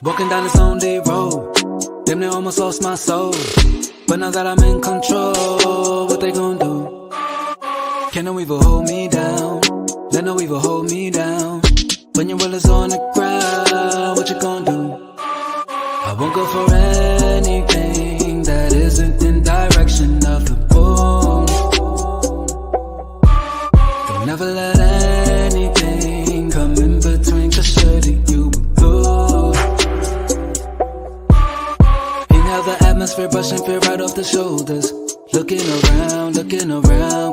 Walking down this lonely road, damn near almost lost my soul. But now that I'm in control, what they gon' do? Can no evil hold me down? Let no evil hold me down. When your will is on the ground, what you gon' do? I won't go for anything that isn't in direction of the boom. Don't never let anything come in between, cause surely you will lose. Inhale the atmosphere, brushing fear right off the shoulders. Looking around,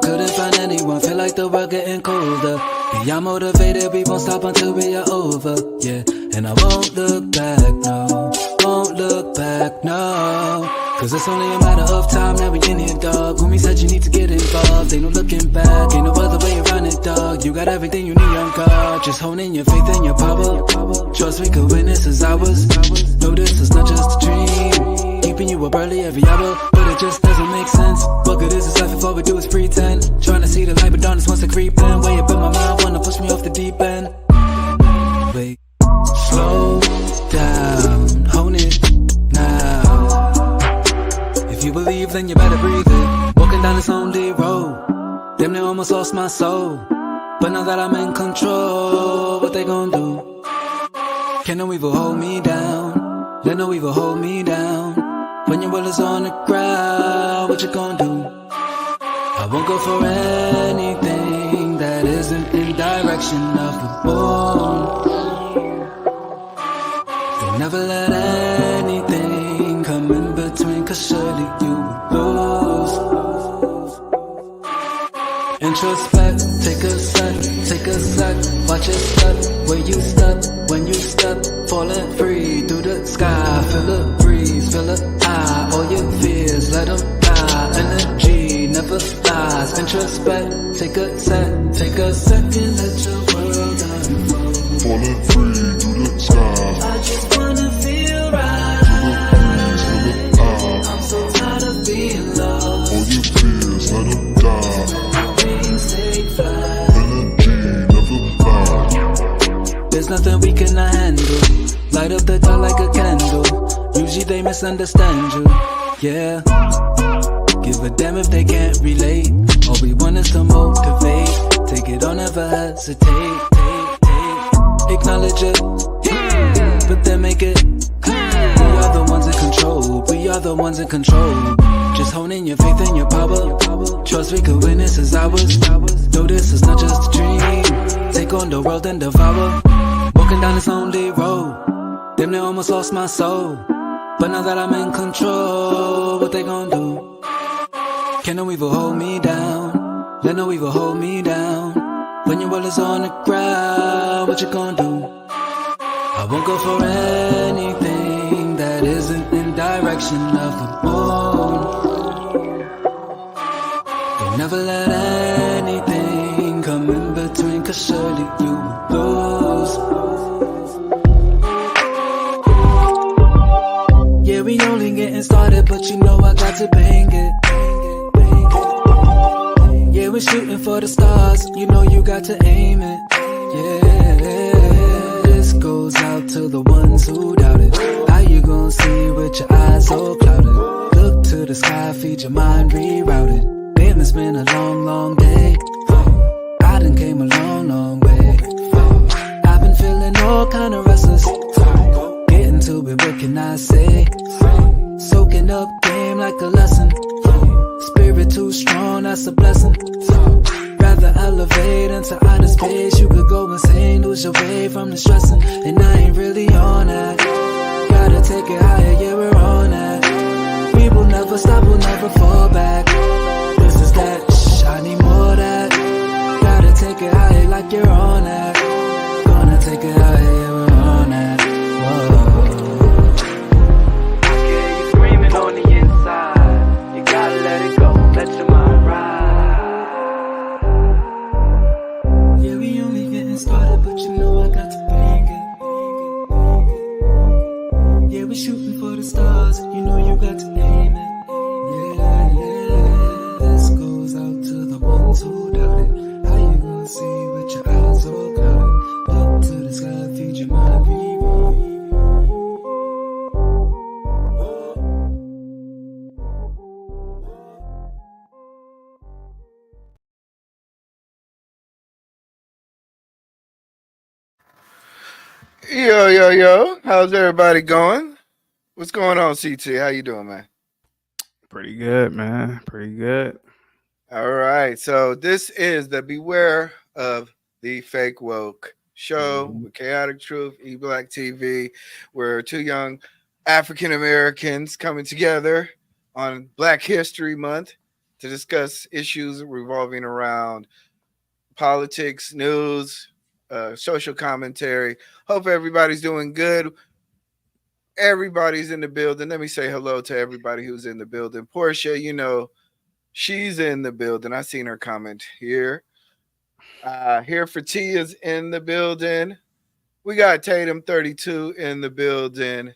couldn't find anyone, feel like the world getting colder. Be I'm motivated, we won't stop until we are over, yeah. And I won't look back, no, won't look back, no. Cause it's only a matter of time, now we in here, dog. Homie said you need to get involved, ain't no looking back, ain't no other way around it, dog. You got everything you need on guard, just honing your faith and your power. Trust we could win, this is ours. No, this is not just a dream, keeping you up early every hour, but it just doesn't make sense. What good is this life if all we do is pretend? Trying to see the light, but darkness wants to creep in. Way up in my mind, wanna push me off the deep end. Wait, slow down, hone it now. If you believe, then you better breathe it. Walking down this lonely road, damn near almost lost my soul. But now that I'm in control, what they gon' do? Can no evil hold me down? Let no evil hold me down. When your will is on the ground, what you gon' do? I won't go for anything that isn't in direction of the boom. Don't never let anything come in between, cause surely you will lose. Introspect, take a sec, watch it step, where you step, when you step, falling free through the sky, feel the breeze, feel the eye, all your fears, let them die, energy never lies. Introspect, take a second, let your world unfold, falling free through the sky. I just wanna feel right, I'm so tired of being lost, all your fears, let them die, wings take flight, energy never lies. there's nothing we cannot handle, light up the dark like a candle, usually they misunderstand you, yeah. Give a damn if they can't relate, all we want is to motivate, take it on, never hesitate, acknowledge it, but then make it clear. We are the ones in control, we are the ones in control, just honing your faith and your power, trust we could win, this is ours, no, this is not just a dream, take on the world and devour. Walking down this lonely road, damn near almost lost my soul, but now that I'm in control, what they gon' do? Can no evil hold me down? Let no evil hold me down. When your will is on the ground, what you gon' do? I won't go for anything that isn't in direction of the moon. Don't never let anything come in between, cause surely you will lose. Yeah, we only getting started, but you know I got to bang it. Yeah, we're shooting for the stars, you know you got to aim it. Yeah, this goes out to the ones who doubt it. How you gonna see with your eyes all clouded? Look to the sky, feed your mind rerouted. Damn, it's been a long, long day. I done came a long, long way. I've been feeling all kind of restless. Getting to it, what can I say? Soaking up game like a lesson. Spirit too strong, that's a blessing. Rather elevate into outer space. You could go insane, lose your way from the stressing. And I ain't really on that. Gotta take it higher, yeah, we're on that. We will never stop, we'll never fall back. This is that, I need more of that. Gotta take it higher like you're on that. Gonna take it higher, yeah, we're on that. Whoa. On the inside, you gotta let it go, let your mind ride. Yeah, we only getting started, but you know I got to bang it. Yeah, we shooting for the stars, you know you got to aim it. Yeah, yeah. Yo, yo, yo. How's everybody going? What's going on, CT? How you doing, man? Pretty good, man. Pretty good. All right. So this is the Beware of the Fake Woke show Mhm. with Chaotic Truth, eBlack TV. We're two young African Americans coming together on Black History Month to discuss issues revolving around politics, news, social commentary. Hope everybody's doing good. Everybody's in the building. Let me say hello to everybody who's in the building. Portia, she's in the building. I seen her comment here. Here for T is in the building. We got Tatum 32 in the building.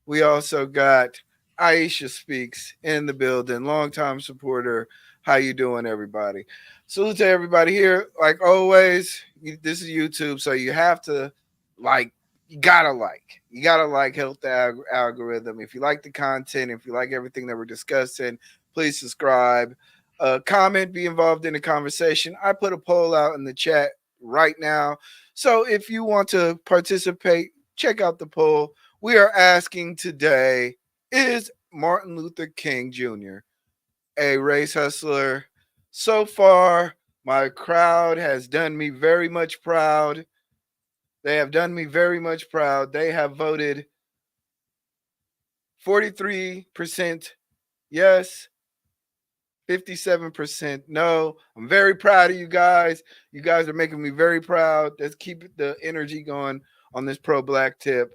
We also got Aisha Speaks in the building, longtime supporter. How you doing, everybody? Salute to everybody here. Like always, this is YouTube, so you have to like. You gotta like, help the algorithm. If you like the content, if you like everything that we're discussing, please subscribe. Comment, be involved in the conversation. I put a poll out in the chat right now, so if you want to participate, check out the poll. We are asking today, is Martin Luther King Jr. a race hustler? So far, my crowd has done me very much proud. They have done me very much proud. They have voted 43% yes, 57% no. I'm very proud of you guys. You guys are making me very proud. Let's keep the energy going on this pro black tip.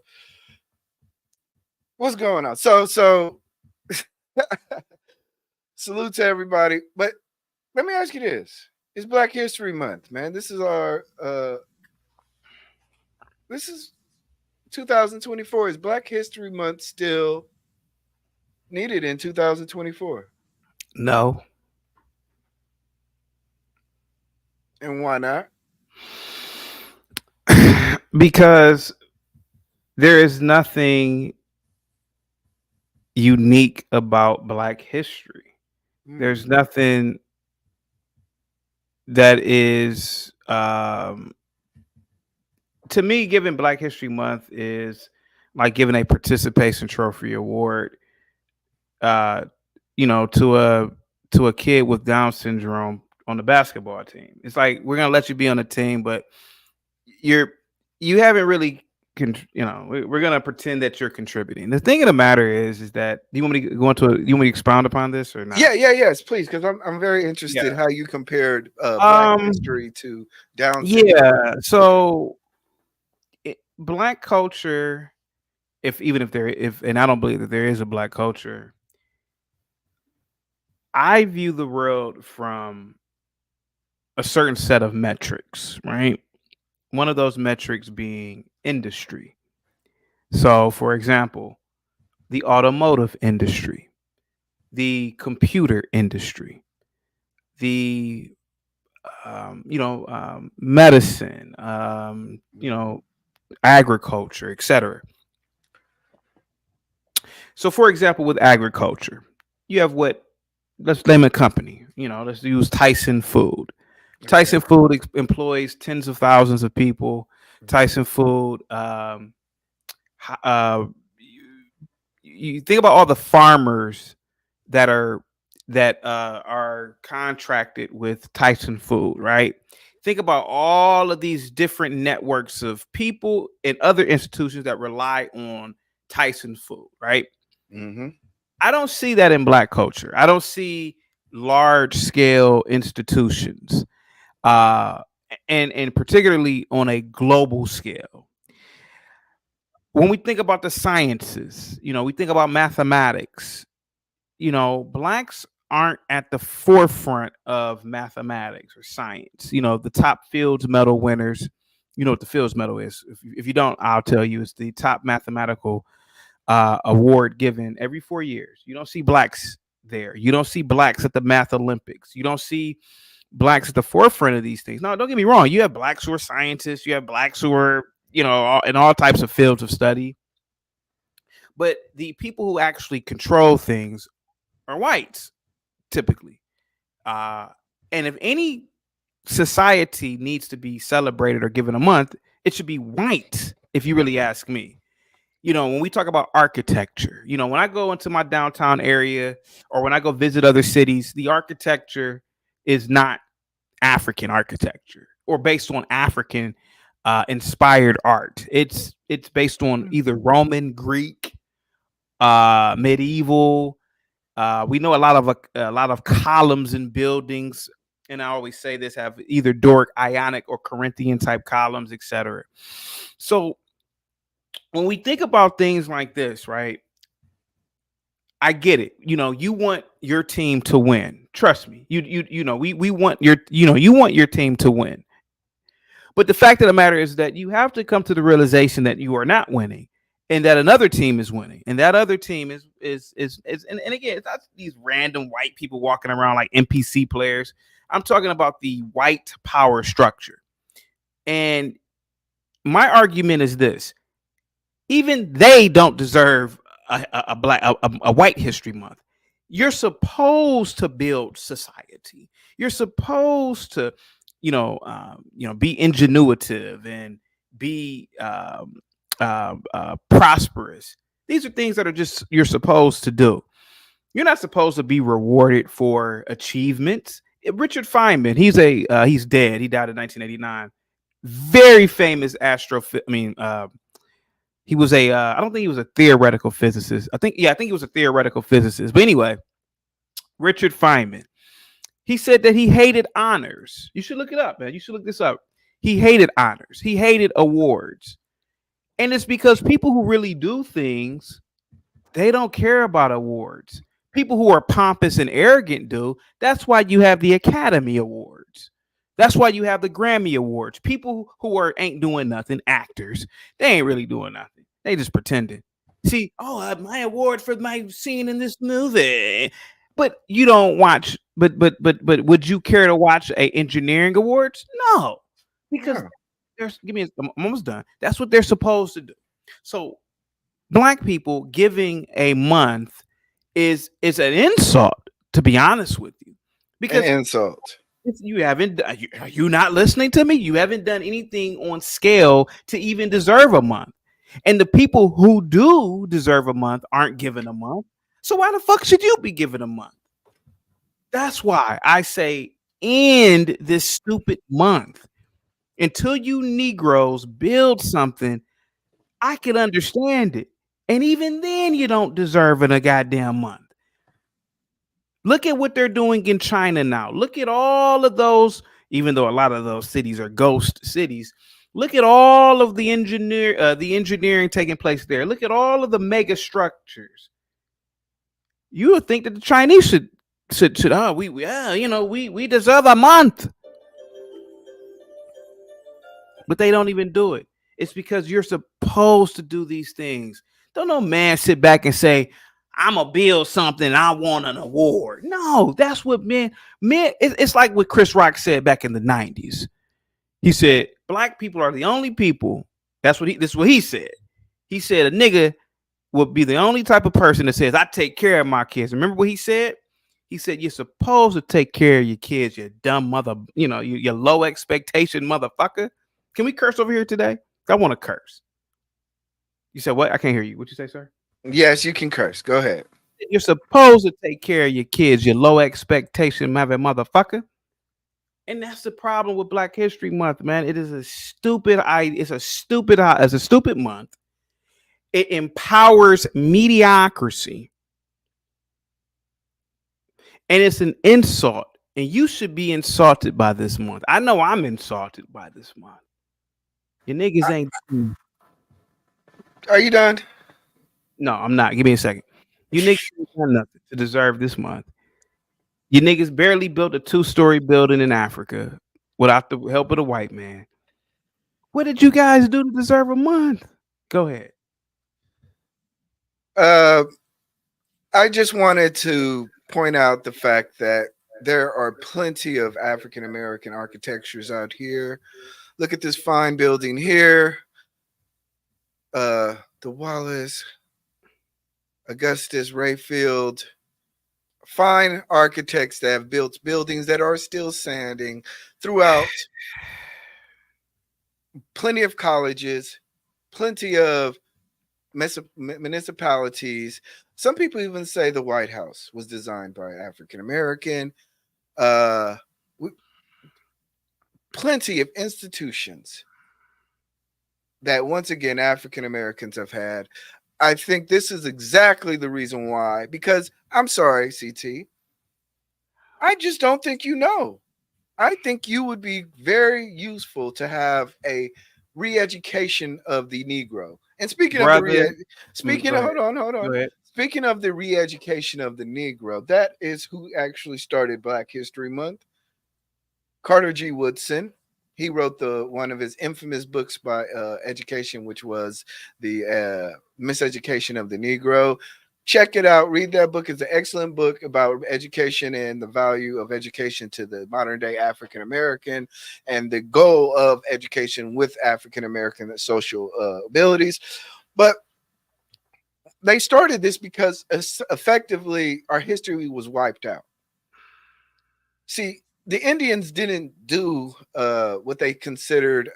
What's going on? So salute to everybody. But let me ask you this. It's Black History Month, man. This is 2024. Is Black History Month still needed in 2024? No, And why not? because there is nothing unique about Black history. There's Hmm. nothing that is, to me, giving Black History Month is like giving a participation trophy award, uh, to a kid with Down syndrome on the basketball team. It's like we're gonna let you be on the team, but you're you haven't really we're gonna pretend that you're contributing. The thing of the matter is that do you want me to go into you want me to expound upon this or not? Yes, please, because I'm very interested Yeah. how you compared Black Um. history to Down syndrome. Yeah. Okay. So black culture, if even if there if and I don't believe that there is a black culture, I view the world from a certain set of metrics, right? One of those metrics being industry. So, for example, the automotive industry, the computer industry, the medicine, agriculture, etc. So, for example, with agriculture, you have what let's name a company. Let's use Tyson Food. Okay. Tyson Food employs tens of thousands of people. Mhm. Tyson Food, you, you think about all the farmers that are contracted with Tyson Food, right? Think about all of these different networks of people and other institutions that rely on Tyson Food, right? Mhm. I don't see that in black culture. I don't see large scale institutions, uh, and particularly on a global scale. When we think about the sciences, we think about mathematics. Blacks aren't at the forefront of mathematics or science. The top Fields Medal winners. You know what the Fields Medal is. If you don't, I'll tell you. It's the top mathematical award given every 4 years. You don't see blacks there. You don't see blacks at the Math Olympics. You don't see blacks at the forefront of these things. No, don't get me wrong. You have blacks who are scientists. You have blacks who are, in all types of fields of study. But the people who actually control things are whites, typically. Uh, and if any society needs to be celebrated or given a month, it should be white. if you really ask me. When we talk about architecture, when I go into my downtown area or when I go visit other cities, the architecture is not African architecture or based on African inspired art. It's based on either Roman, Greek, medieval. We know a lot of columns in buildings, and I always say this have either Doric, Ionic, or Corinthian type columns, etc. So when we think about things like this, right? I get it. You want your team to win. Trust me. We want you want your team to win. But the fact of the matter is that you have to come to the realization that you are not winning and that another team is winning. And that other team is and again, it's not these random white people walking around like NPC players. I'm talking about the white power structure. And my argument is this: even they don't deserve a white history month. You're supposed to build society. You're supposed to be ingenuitive and be prosperous. These are things that are just you're supposed to do. You're not supposed to be rewarded for achievements. Richard Feynman, he's dead. He died in 1989. Very famous he was I don't think he was a theoretical physicist. I think he was a theoretical physicist. But anyway, Richard Feynman, he said that he hated honors. You should look it up, man. You should look this up. He hated honors. He hated awards. And it's because people who really do things, they don't care about awards. People who are pompous and arrogant do. That's why you have the Academy Awards. That's why you have the Grammy Awards. People who ain't doing nothing, actors, they ain't really doing nothing. They just pretending. See, my award for my scene in this movie. But you don't watch. But would you care to watch a engineering awards? No, because there's. I'm almost done. That's what they're supposed to do. So Black people giving a month is an insult, to be honest with you, because An insult. you haven't. Are you not listening to me? You haven't done anything on scale to even deserve a month, and the people who do deserve a month aren't given a month. So why the fuck should you be given a month? That's why I say end this stupid month until you Negroes build something. I can understand it. And even then, you don't deserve it a goddamn month. Look at what they're doing in China now. Look at all of those, even though a lot of those cities are ghost cities. Look at all of the engineering taking place there. Look at all of the mega structures. You would think that the Chinese should we deserve a month. But they don't even do it. It's because you're supposed to do these things. Don't no man sit back and say, I'm gonna build something, I want an award. No, that's what men, it's like what Chris Rock said back in the 90s. He said, Black people are the only people. This is what he said. He said a nigga would be the only type of person that says, I take care of my kids. Remember what he said? He said, you're supposed to take care of your kids, you dumb mother, your low expectation motherfucker. Can we curse over here today? I want to curse. You said what? I can't hear you. What you say, sir? Yes, you can curse. Go ahead. You're supposed to take care of your kids, you low expectation motherfucker. And that's the problem with Black History Month, man. It is a stupid month. It empowers mediocrity. And it's an insult. And you should be insulted by this month. I know I'm insulted by this month. Your niggas ain't. Are you done? No, I'm not. Give me a second. You niggas ain't done nothing to deserve this month. You niggas barely built a 2-story building in Africa without the help of the white man. What did you guys do to deserve a month? Go ahead. I just wanted to point out the fact that there are plenty of African American architectures out here. Look at this fine building here. The Wallace, Augustus Rayfield, fine architects that have built buildings that are still standing throughout. Plenty of colleges, plenty of municipalities. Some people even say the White House was designed by African American. Uh, Plenty of institutions that once again African Americans have had. I think this is exactly the reason why. Because I'm sorry, CT, I just don't think you know. I think you would be very useful to have a re-education of the Negro. And speaking of the brother. speaking Go of, ahead. hold Go on. ahead. Speaking of the re-education of the Negro, that is who actually started Black History Month. Carter G. Woodson. He wrote the one of his infamous books by education, which was the Miseducation of the Negro. Check it out. Read that book. It's an excellent book about education and the value of education to the modern day African American and the goal of education with African American social abilities. But they started this because effectively our history was wiped out. See, the Indians didn't do what they considered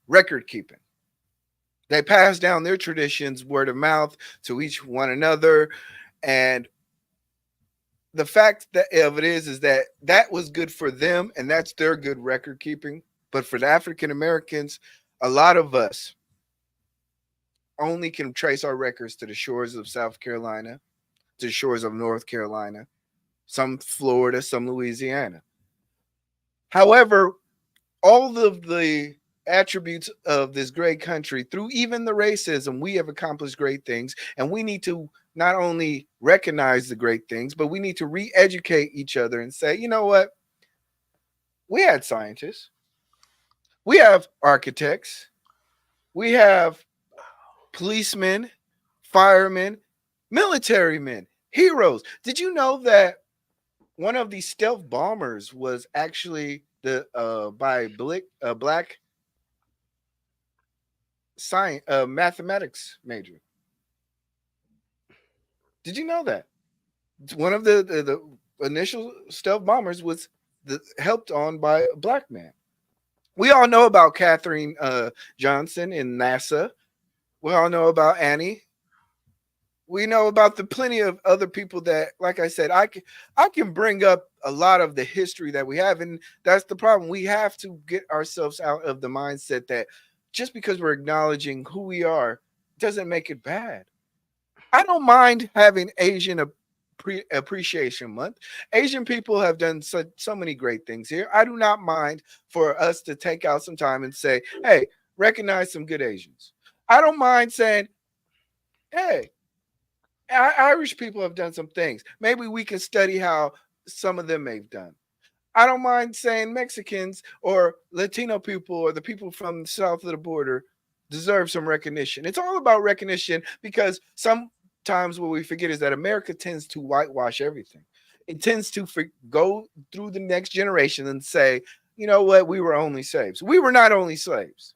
record keeping. They passed down their traditions word of mouth to each one another, and the fact that of it is that that was good for them, and that's their good record keeping. But for the African Americans, a lot of us only can trace our records to the shores of South Carolina, to the shores of North Carolina, some Florida, some Louisiana. However, all of the attributes of this great country, through even the racism, we have accomplished great things. And we need to not only recognize the great things, but we need to re educate each other and say, you know what? We had scientists, we have architects, we have policemen, firemen, military men, heroes. Did you know that one of these stealth bombers was actually the by black science mathematics major? Did you know that one of the initial stealth bombers was helped on by a black man? We all know about Katherine Johnson in NASA. We all know about Annie. We know about the plenty of other people that, like I said, I can bring up a lot of the history that we have, and that's the problem. We have to get ourselves out of the mindset that just because we're acknowledging who we are doesn't make it bad. I don't mind having Asian Appreciation Month. Asian people have done so many great things here. I do not mind for us to take out some time and say, hey, recognize some good Asians. I don't mind saying, hey, Irish people have done some things. Maybe we can study how some of them have done. I don't mind saying Mexicans or Latino people or the people from the south of the border deserve some recognition. It's all about recognition because sometimes what we forget is that America tends to whitewash everything. It tends to go through the next generation and say, you know what, we were only slaves. We were not only slaves.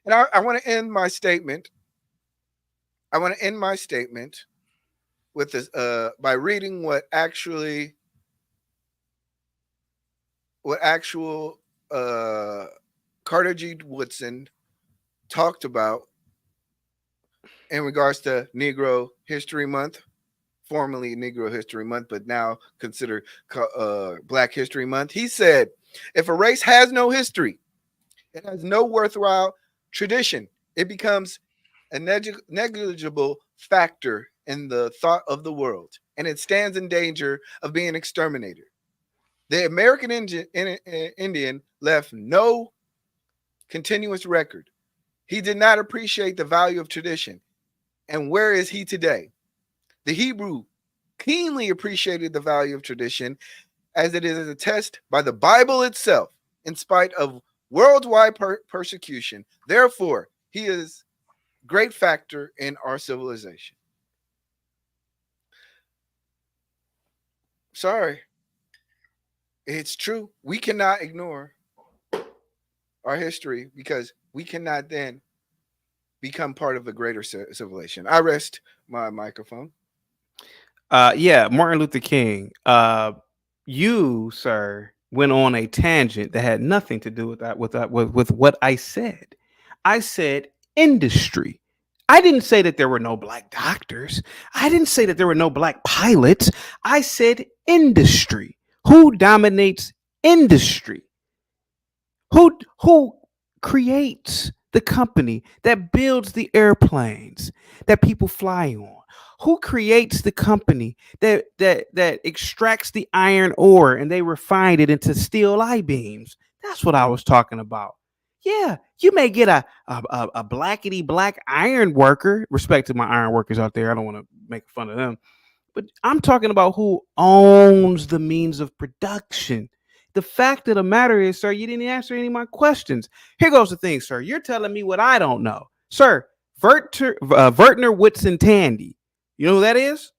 And I want to end my statement. I want to end my statement with this by reading what actual Carter G. Woodson talked about in regards to Negro History Month, formerly Negro History Month, but now considered Black History Month. He said, if a race has no history, it has no worthwhile tradition, it becomes a negligible factor in the thought of the world, and it stands in danger of being exterminated. The American Indian left no continuous record. He did not appreciate the value of tradition. And where is he today? The Hebrew keenly appreciated the value of tradition, as it is attested by the Bible itself, in spite of worldwide persecution. Therefore, he is a great factor in our civilization. Sorry, it's true. We cannot ignore our history because we cannot then become part of a greater civilization. I rest my microphone. Yeah, Martin Luther King. You, sir, went on a tangent that had nothing to do with that, with what I said. I said industry. I didn't say that there were no black doctors. I didn't say that there were no black pilots. I said industry. Who dominates industry? Who creates the company that builds the airplanes that people fly on? Who creates the company that extracts the iron ore and they refine it into steel I beams? That's what I was talking about. Yeah, you may get a blackety black iron worker. Respect to my iron workers out there. I don't want to make fun of them, but I'm talking about who owns the means of production. The fact of the matter is, sir, you didn't answer any of my questions. Here goes the thing, sir. You're telling me what I don't know. Sir, Vertner Whitson Tandy. You know who that is?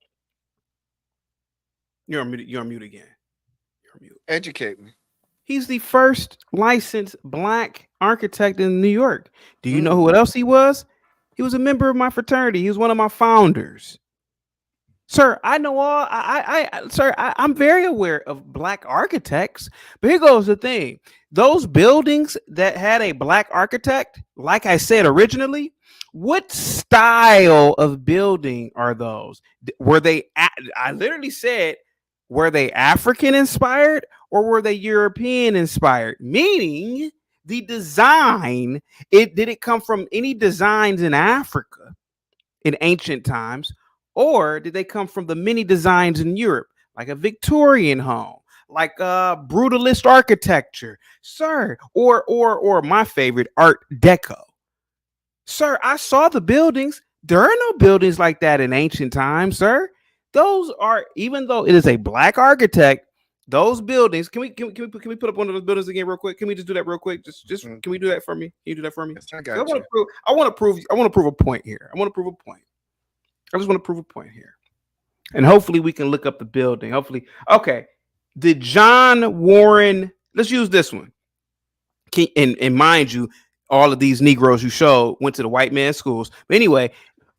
You're on mute. You're on mute again. You're on mute. Educate me. He's the first licensed black architect in New York. Do you know who else he was? He was a member of my fraternity. He was one of my founders. Sir, I know all. I'm very aware of black architects. But here goes the thing: those buildings that had a black architect, like I said originally, what style of building are those? Were they? I literally said, were they African inspired or were they European inspired? Meaning, the design. Did it come from any designs in Africa in ancient times? Or did they come from the many designs in Europe, like a Victorian home, like brutalist architecture, sir, or my favorite, Art Deco? Sir, I saw the buildings. There are no buildings like that in ancient times, sir. Those are, even though it is a black architect, those buildings. Can we put up one of those buildings again real quick? Can we just do that real quick? Just can we do that for me? Can you do that for me? Yes, I got you. I want to prove a point here. I want to prove a point. I just want to prove a point here. And hopefully we can look up the building. Hopefully. Okay. Did John Warren, let's use this one. And mind you, all of these Negroes you showed went to the white man schools. But anyway.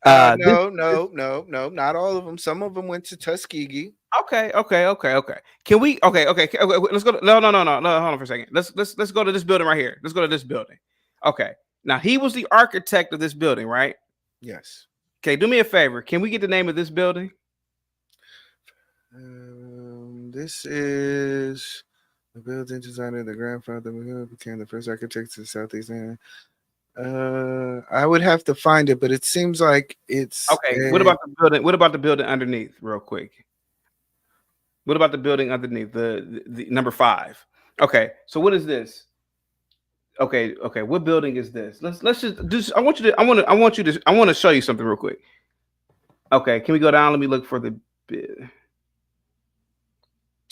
No, not all of them. Some of them went to Tuskegee. Okay. Can we, okay. Let's go. No. Hold on for a second. Let's go to this building right here. Let's go to this building. Okay. Now he was the architect of this building, right? Yes. Okay, do me a favor. Can we get the name of this building? This is the building designer, the grandfather became the first architect to the Southeast End. I would have to find it, but it seems like it's okay. What about the building? What about the building underneath, real quick? What about the building underneath the number 5? Okay, so what is this? Okay. What building is this? Let's just do. I want to show you something real quick. Okay, can we go down? Let me look for the.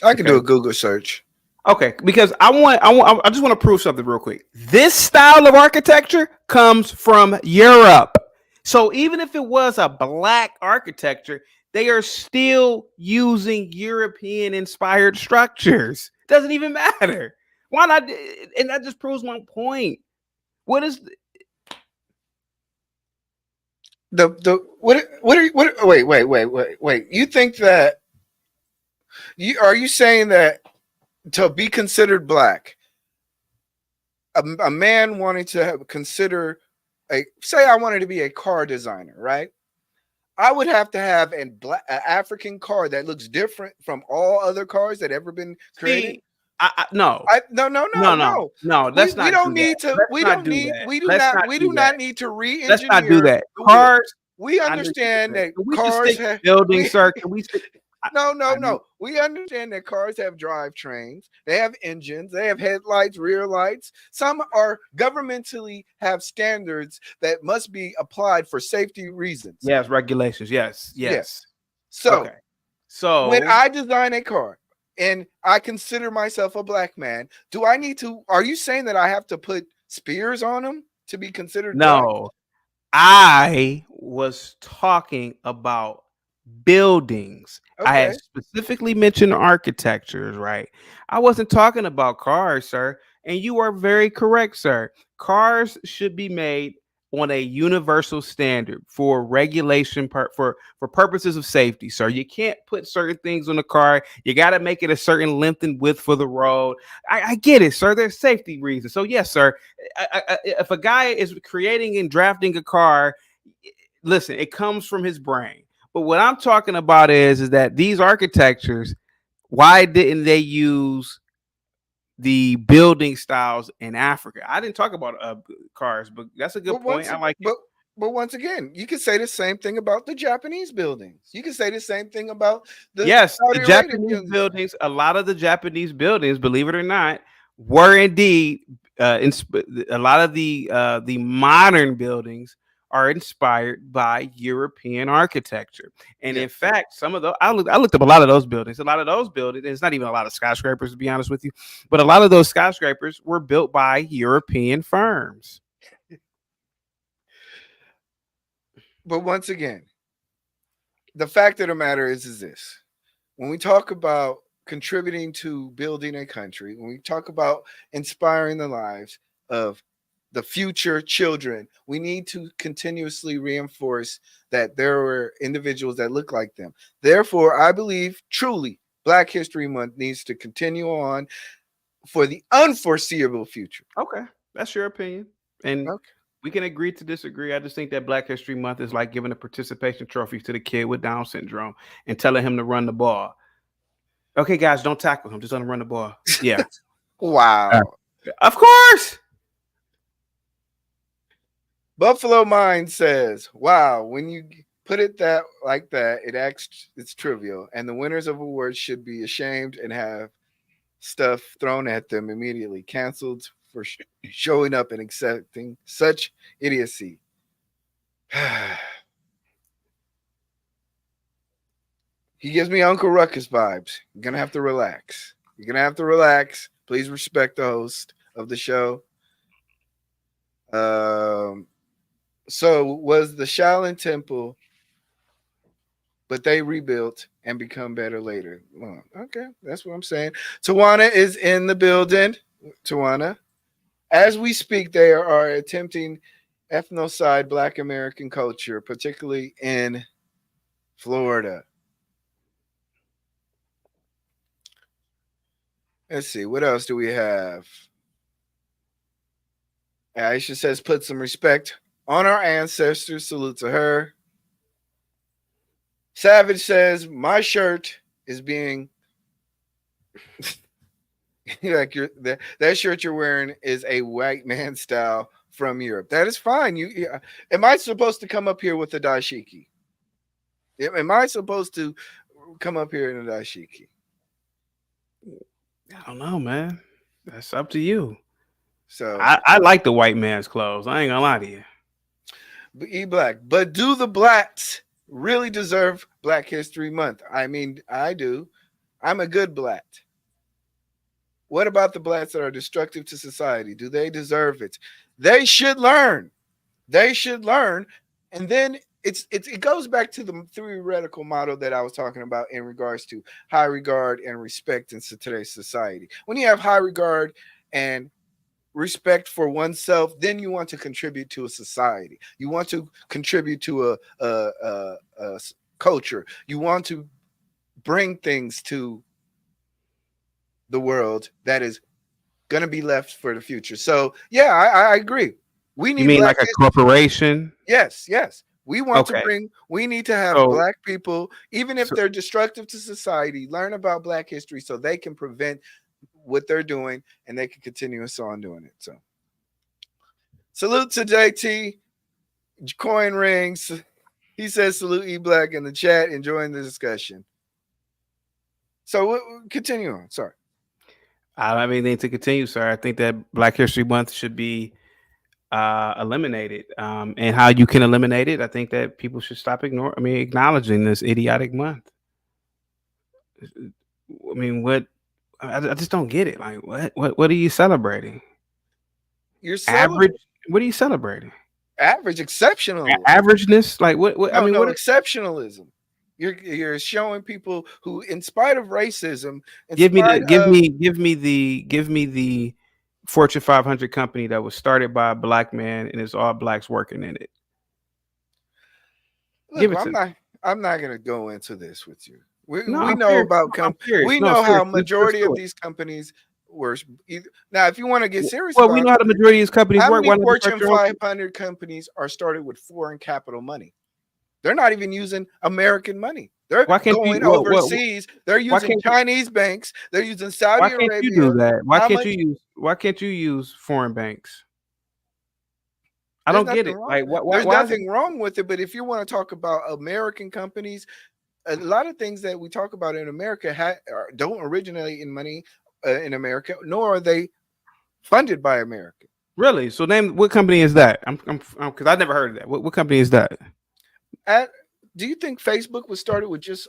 I can do a Google search. Okay, because I just want to prove something real quick. This style of architecture comes from Europe. So even if it was a black architecture, they are still using European inspired structures. Doesn't even matter. Why not? And that just proves my point. What is Wait. You think that are you saying that to be considered black, a man wanting to consider say I wanted to be a car designer, right? I would have to have an African car that looks different from all other cars that ever been created. No. Let's not. We do not need to re-engineer. Let's not do that. Cars. We understand that cars have buildings, sir. Can we? No. We understand that cars have drivetrains. They have engines. They have headlights, rear lights. Some are governmentally have standards that must be applied for safety reasons. Yes, regulations. Yes. So when I design a car and I consider myself a black man, do I need to? Are you saying that I have to put spears on them to be considered? No, black? I was talking about buildings. Okay. I had specifically mentioned architectures, right? I wasn't talking about cars, sir. And you are very correct, sir. Cars should be made on a universal standard for regulation for purposes of safety, sir. You can't put certain things on the car. You got to make it a certain length and width for the road. I get it, sir. There's safety reasons. So yes, sir. If a guy is creating and drafting a car, listen, it comes from his brain. But what I'm talking about is that these architectures, why didn't they use the building styles in Africa? I didn't talk about cars, but that's a good But point. once, I like it. but once again, you can say the same thing about the Japanese buildings. You can say the same thing about the Yes, the Saudi Arabian Japanese buildings. buildings, a lot of the Japanese buildings, believe it or not, were indeed a lot of the modern buildings are inspired by European architecture. And in Yes. fact, some of those I looked up a lot of those buildings. A lot of those buildings, it's not even a lot of skyscrapers to be honest with you, but a lot of those skyscrapers were built by European firms. But once again, the fact of the matter is this: when we talk about contributing to building a country, when we talk about inspiring the lives of the future children, we need to continuously reinforce that there are individuals that look like them. Therefore, I believe truly Black History Month needs to continue on for the unforeseeable future. Okay, that's your opinion, and Okay. we can agree to disagree. I just think that Black History Month is like giving a participation trophy to the kid with Down syndrome and telling him to run the ball. Okay, guys, don't tackle him. Just let him run the ball. Yeah, Wow. of course. Buffalo Mind says, "Wow, when you put it that like that, it's trivial, and the winners of awards should be ashamed and have stuff thrown at them immediately, canceled for showing up and accepting such idiocy." He gives me Uncle Ruckus vibes. You're gonna have to relax. You're gonna have to relax. Please respect the host of the show. Um, so was the Shaolin Temple, but they rebuilt and become better later. Well, okay, that's what I'm saying. Tawana is in the building. Tawana, as we speak, they are attempting ethnocide Black American culture, particularly in Florida. Let's see, what else do we have? Aisha says, put some respect on our ancestors. Salute to her. Savage says, my shirt is being like that shirt you're wearing is a white man style from Europe. That is fine. Am I supposed to come up here with a dashiki? Am I supposed to come up here in a dashiki? I don't know, man. That's up to you. So I like the white man's clothes. I ain't gonna lie to you. eBlack, but do the blacks really deserve Black History Month? I mean, I do. I'm a good black. What about the blacks that are destructive to society? Do they deserve it? They should learn. They should learn. And then it goes back to the theoretical model that I was talking about in regards to high regard and respect in today's society. When you have high regard and respect for oneself, then you want to contribute to a society. You want to contribute to a culture. You want to bring things to the world that is going to be left for the future. So yeah, I agree. We You need mean black. like a corporation? Yes. We want to Okay. bring. We need to have So, black people, even if so they're destructive to society, learn about Black history so they can prevent what they're doing and they can continue us on doing it. So salute to JT. Coin rings. He says salute eBlack in the chat, enjoying the discussion. So continue on. Sorry. I don't have anything to continue, sir. I think that Black History Month should be eliminated. And how you can eliminate it, I think that people should stop acknowledging this idiotic month. I mean, what? I just don't get it. Like, what are you celebrating? You're Average? What are you celebrating? average exceptional. Averageness? Like, what? I mean, No what? exceptionalism. You're showing people who, in spite of racism, in Give me spite the give of me give me the Fortune 500 company that was started by a black man and it's all blacks working in it? Give Look, it I'm to me. not. I'm not gonna go into this with you. No, We I'm know serious. about I'm serious. we No, know how seriously. Let's majority do of it. these companies were either, now. If you want to get serious Well, we about know it, how the majority of these companies how work. many Why not just start Fortune your own? 500 companies are started with foreign capital money? They're not even using American money. They're Why can't going you? What? overseas. They're Why using can't you? Chinese banks. They're using Why Saudi can't you do Arabia. that? Why How can't you much? use? Why can't you use foreign banks? I There's don't get nothing it. wrong. Like, why? There's Why is it? nothing wrong with it. But if you want to talk about American companies, a lot of things that we talk about in America don't originate in money in America, nor are they funded by America. Really? So name what company is that? I'm because I never heard of that. What company is that? At, do you think Facebook was started with just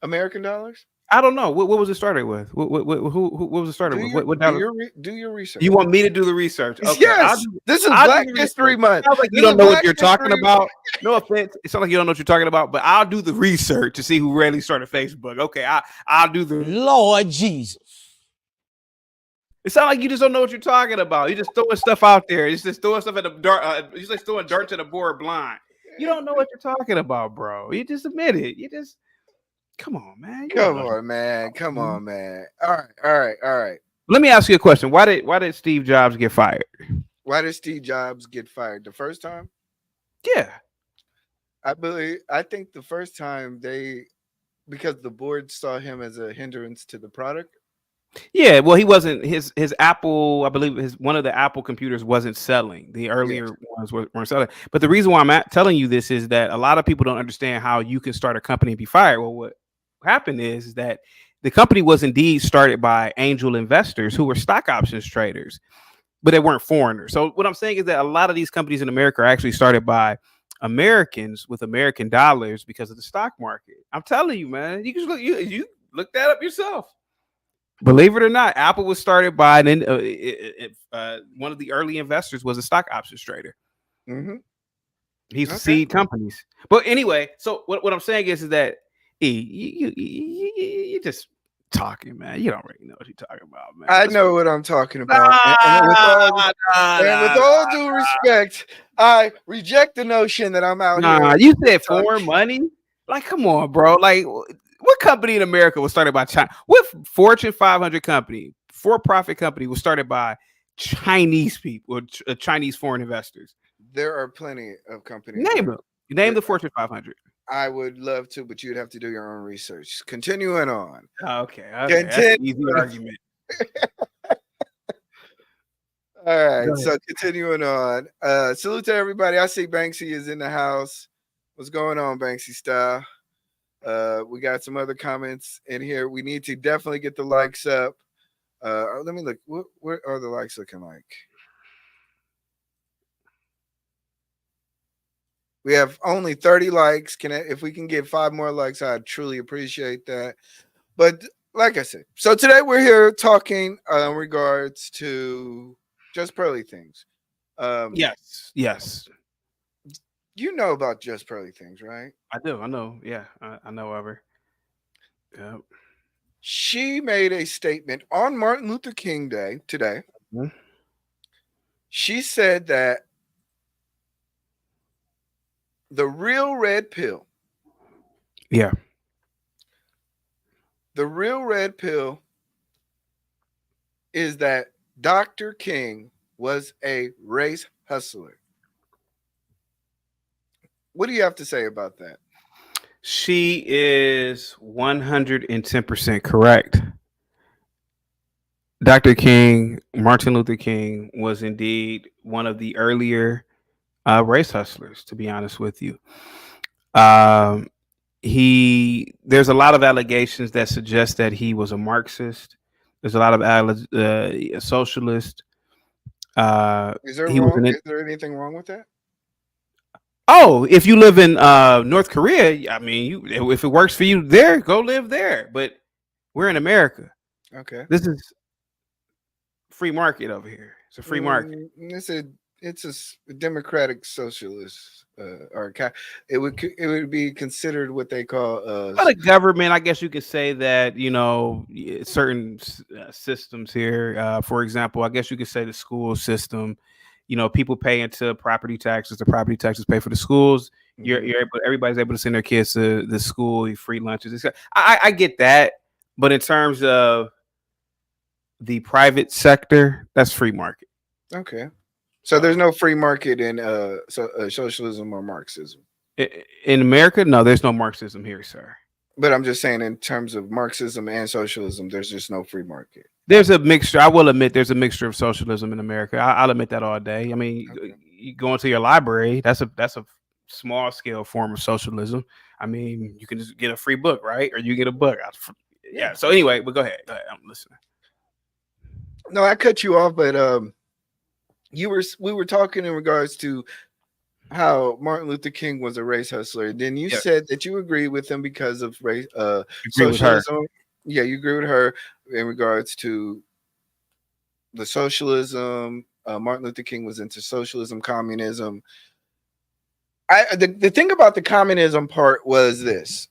American dollars? I don't know. What was it started with? What was it started with? What dollar? Do your research? You want me to do the research? Okay, Yes, this is I'll do Black the History research. Month. Sounds like you This is don't know what Black you're talking History. about. No offense. It sounds like you don't know what you're talking about, but I'll do the research to see who really started Facebook. Okay, I'll do the. Lord Jesus. It sounds like you just don't know what you're talking about. You're just throwing stuff out there. You're just throwing stuff at the dart. You're just throwing darts at the board blind. You don't know what you're talking about, bro. You just admit it. You just come on, man. You don't Come know. on, man. Come Mhm. on, man. All right. Let me ask you a question. Why did Steve Jobs get fired? Why did Steve Jobs get fired the first time? Yeah. I think the first time because the board saw him as a hindrance to the product. Yeah, well, he wasn't his Apple. I believe one of the Apple computers wasn't selling. The earlier ones weren't selling. But the reason why I'm telling you this is that a lot of people don't understand how you can start a company and be fired. Well, what happened is that the company was indeed started by angel investors who were stock options traders, but they weren't foreigners. So what I'm saying is that a lot of these companies in America are actually started by Americans with American dollars because of the stock market. I'm telling you, man. You can you look that up yourself. Believe it or not, Apple was started by one of the early investors was a stock options trader. Mm-hmm. He used to Okay. seed companies. But anyway, so what I'm saying is that you just talking, man. You don't really know what you're talking about, man. I know what I'm talking about. And with Nah, all due respect, I reject the notion that I'm out here. nah. You said foreign money? Like, come on, bro. Like, what company in America was started by China? What Fortune 500 company, for-profit company, was started by Chinese people or Chinese foreign investors? There are plenty of companies. Name them. Name the Fortune 500. I would love to, but you'd have to do your own research. Continuing on. Okay. That's an easy Continue. argument. All right. Go So continuing on. Salute to everybody. I see Banksy is in the house. What's going on, Banksy style? We got some other comments in here. We need to definitely get the likes up. Let me look. What are the likes looking like? We have only 30 likes. If we can get 5 more likes, I'd truly appreciate that. But like I said, so today we're here talking in regards to Just Pearly Things. Yes. You know about Just Pearly Things, right? I do. I know. Yeah, I know of her. Yeah. She made a statement on Martin Luther King Day today. Mhm. She said that the real red pill, Yeah. the real red pill is that Dr. King was a race hustler. What do you have to say about that? She is 110% correct. Dr. King, Martin Luther King, was indeed one of the earlier race hustlers, to be honest with you. There's a lot of allegations that suggest that he was a Marxist. There's a lot of a socialist. Is there He was wrong? Is there anything wrong with that? Oh, if you live in North Korea, I mean, if it works for you there, go live there. But we're in America. Okay. This is free market over here. It's a free market. it's a democratic socialist, it would be considered what they call But a government, I guess you could say that, certain systems here. For example, I guess you could say the school system. People pay into property taxes. The property taxes pay for the schools. mhm. Everybody's able to send their kids to the school, free lunches. I get that, but in terms of the private sector, that's free market. Okay. So there's no free market in socialism or Marxism. In America, no, there's no Marxism here, sir. But I'm just saying, in terms of Marxism and socialism, there's just no free market. There's a mixture. I will admit there's a mixture of socialism in America. I'll admit that all day. I mean, Okay. you go into your library. That's a small scale form of socialism. I mean, you can just get a free book, right? Or you get a book. Yeah. So anyway, but go ahead. Go ahead. I'm listening. No, I cut you off, but we were talking in regards to how Martin Luther King was a race hustler. Then you Yeah. said that you agree with him because of race Agree with her. socialism. Yeah, you agree with her in regards to the socialism. Martin Luther King was into socialism, communism. The thing about the communism part was this.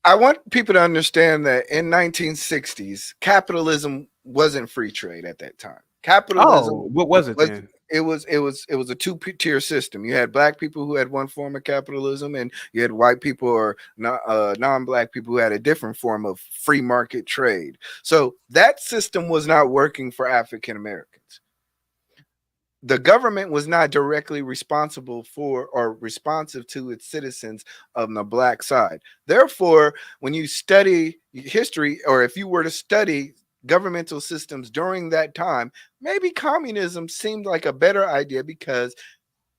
I want people to understand that in 1960s, capitalism wasn't free trade at that time. Capitalism Oh, what was it then? it was a two-tier system. You had black people who had one form of capitalism, and you had white people or non-black people who had a different form of free market trade. So that system was not working for African Americans. The government was not directly responsible for or responsive to its citizens on the black side. Therefore, when you study history, or if you were to study governmental systems during that time, maybe communism seemed like a better idea because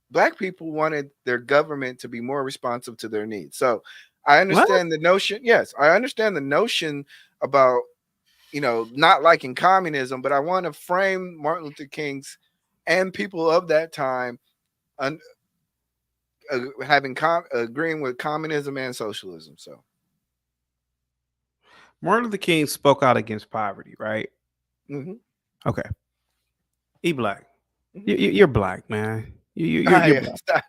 black people wanted their government to be more responsive to their needs. So I What? understand the notion. Yes, I understand the notion about not liking communism, but I want to frame Martin Luther King's and people of that time agreeing with communism and socialism. So Martin Luther King spoke out against poverty, right? mhm. Okay. eBlack. Mhm. You're black, man. Ah, You're yes. black.